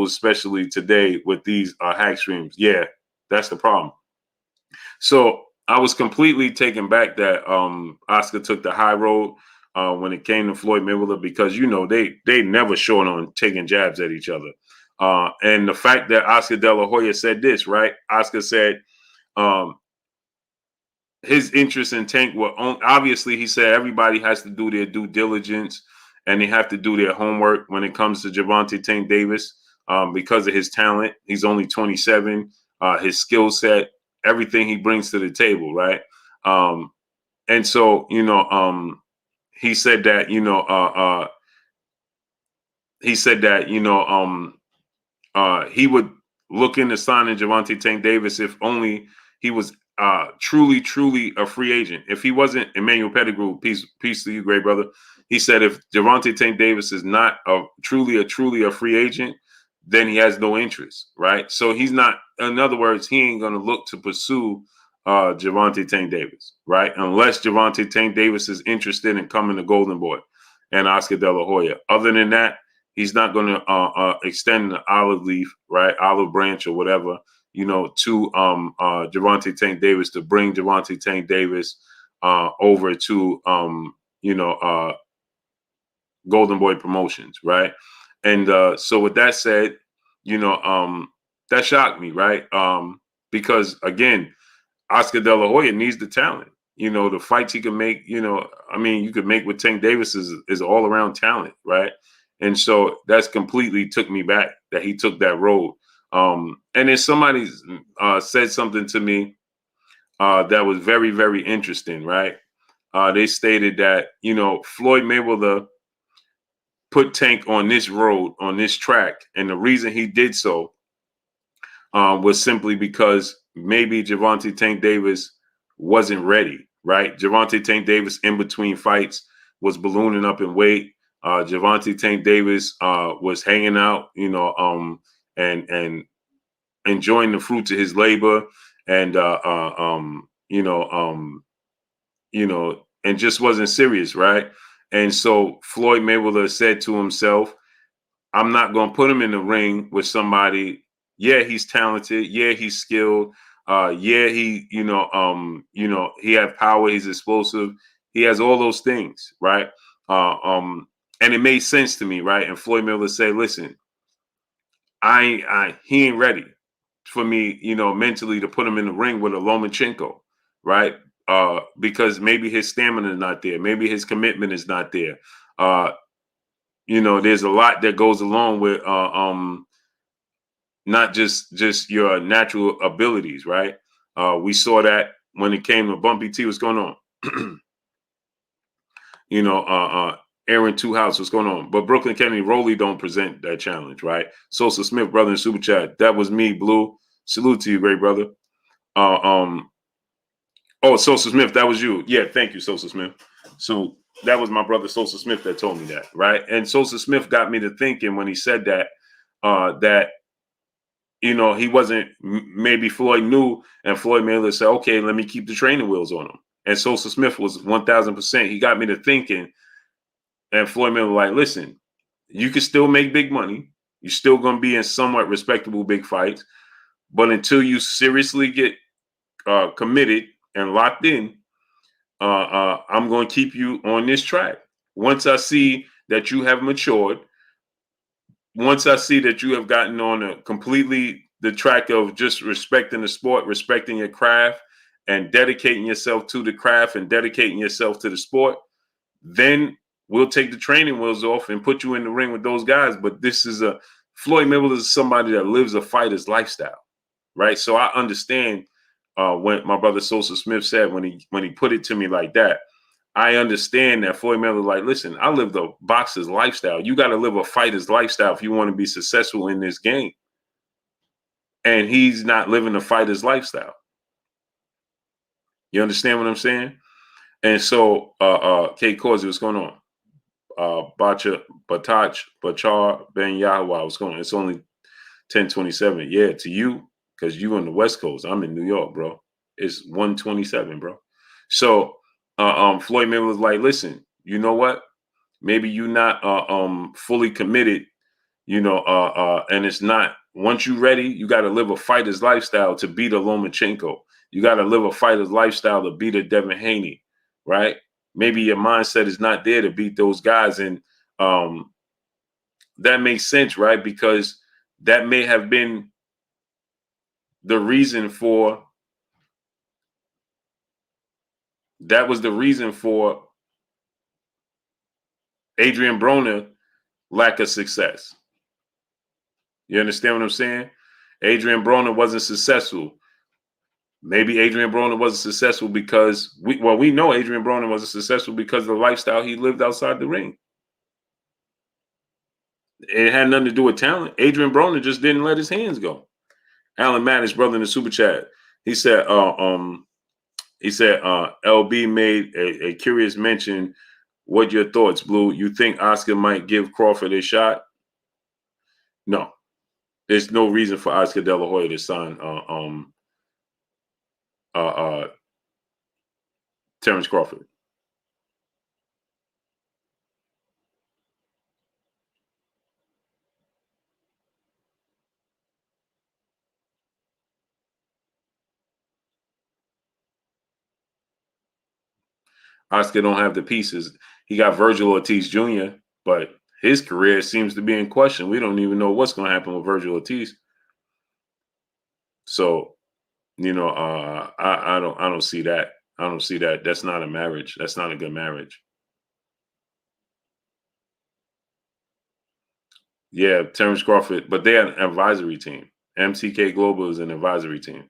especially today with these hack streams. Yeah, that's the problem. So I was completely taken back that Oscar took the high road when it came to Floyd Mayweather, because they never short on taking jabs at each other. And the fact that Oscar De La Hoya said this, right? Oscar said his interest in Tank were obviously, he said everybody has to do their due diligence and they have to do their homework when it comes to Gervonta Tank Davis because of his talent. He's only 27, his skill set, everything he brings to the table, right? And so, he said that, he would look into signing Gervonta Tank Davis if only he was truly a free agent. If he wasn't, Emmanuel Pettigrew, peace to you, great brother. He said if Gervonta Tank Davis is not truly a free agent, then he has no interest, right? So he's not, in other words, he ain't going to look to pursue Gervonta Tank Davis, right? Unless Gervonta Tank Davis is interested in coming to Golden Boy and Oscar De La Hoya. Other than that, he's not going to extend the olive leaf, right, olive branch or whatever, to Gervonta Tank Davis, to bring Gervonta Tank Davis over to, Golden Boy Promotions, right? And so with that said, that shocked me, right? Because, again, Oscar De La Hoya needs the talent. The fights he can make, you could make with Tank Davis is all around talent, right? And so that's completely took me back that he took that road. And then somebody said something to me that was very, very interesting, right? They stated that, Floyd Mayweather put Tank on this road, on this track. And the reason he did so was simply because maybe Gervonta Tank Davis wasn't ready, right? Gervonta Tank Davis in between fights was ballooning up in weight. Gervonta Tank Davis was hanging out, and enjoying the fruits of his labor, and and just wasn't serious, right? And so Floyd Mayweather said to himself, I'm not going to put him in the ring with somebody. Yeah, he's talented. Yeah, he's skilled. Yeah, he, he has power. He's explosive. He has all those things, right? And it made sense to me, right? And Floyd Mayweather said, listen, he ain't ready for me, mentally to put him in the ring with a Lomachenko, right? Because maybe his stamina is not there. Maybe his commitment is not there. There's a lot that goes along with not just your natural abilities, right? We saw that when it came to Bumpy T. What's going on? Aaron Two House, what's going on? But Brooklyn Kennedy Rowley don't present that challenge, right? Sosa Smith, brother in Super Chat. That was me, Blue. Salute to you, great brother. Oh, Sosa Smith, that was you. Yeah, thank you, Sosa Smith. So that was my brother Sosa Smith that told me that, right? And Sosa Smith got me to thinking when he said that, that he wasn't, maybe Floyd knew, and Floyd Mayweather said, okay, let me keep the training wheels on him. And Sosa Smith was 1,000%. He got me to thinking, and Floyd Mayweather like, listen, You can still make big money. You're still going to be in somewhat respectable big fights. But until you seriously get committed and locked in, I'm going to keep you on this track. Once I see that you have matured, once I see that you have gotten on a completely the track of just respecting the sport, respecting your craft, and dedicating yourself to the craft and dedicating yourself to the sport, then we'll take the training wheels off and put you in the ring with those guys. But this is Floyd Mayweather is somebody that lives a fighter's lifestyle, right? So I understand when my brother Sosa Smith said when he put it to me like that. I understand that Floyd Mayweather, like, listen, I live the boxer's lifestyle. You got to live a fighter's lifestyle if you want to be successful in this game. And he's not living a fighter's lifestyle. You understand what I'm saying? And so, Kate Corsi, what's going on? Bachar Ben Yahweh, what's going on? It's only 10:27. Yeah, to you, because you on the West Coast. I'm in New York, bro. It's 1:27, bro. So Floyd Mayweather was like, listen, you know what? Maybe you're not fully committed, and it's not. Once you're ready, you got to live a fighter's lifestyle to beat a Lomachenko. You got to live a fighter's lifestyle to beat a Devin Haney, right? Maybe your mindset is not there to beat those guys, and that makes sense, right? Because that may have been the reason for. That was the reason for Adrian Broner lack of success. You understand what I'm saying? Adrian Broner wasn't successful. Maybe Adrian Broner wasn't successful because we know Adrian Broner wasn't successful because of the lifestyle he lived outside the ring. It had nothing to do with talent. Adrian Broner just didn't let his hands go. Alan Maddox, brother in the super chat, he said, LB made a curious mention. What your thoughts, Blue? You think Oscar might give Crawford a shot? No, there's no reason for Oscar De La Hoya to sign Terrence Crawford. Oscar don't have the pieces. He got Virgil Ortiz Jr., but his career seems to be in question. We don't even know what's going to happen with Virgil Ortiz. So, I don't see that. I don't see that. That's not a marriage. That's not a good marriage. Yeah, Terrence Crawford, but they're an advisory team. MTK Global is an advisory team.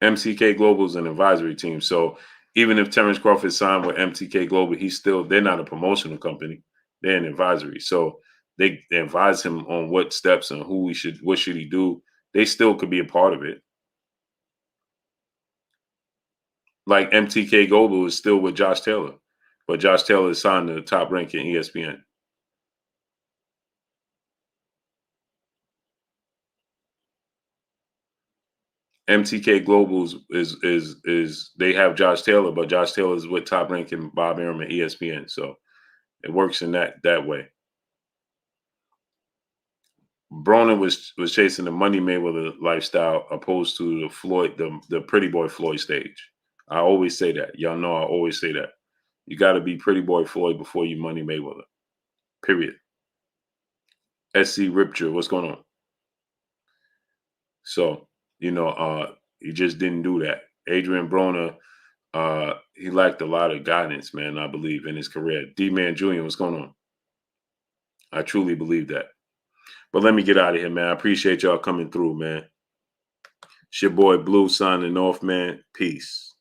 MTK Global is an advisory team. So even if Terrence Crawford signed with MTK Global, they're not a promotional company. They're an advisory. So they advise him on what steps and what should he do. They still could be a part of it. Like MTK Global is still with Josh Taylor, but Josh Taylor is signed to the top ranking ESPN. MTK Global is they have Josh Taylor, but Josh Taylor is with top ranking Bob Arum at ESPN. So it works in that way. Broner was chasing the Money Mayweather lifestyle opposed to the Pretty Boy Floyd stage. I always say that. Y'all know I always say that. You got to be Pretty Boy Floyd before you Money Mayweather. Period. SC Ripture, what's going on? So, he just didn't do that. Adrian Broner, he lacked a lot of guidance, man, I believe, in his career. D-Man Jr., what's going on? I truly believe that. But let me get out of here, man. I appreciate y'all coming through, man. It's your boy Blue signing off, man. Peace.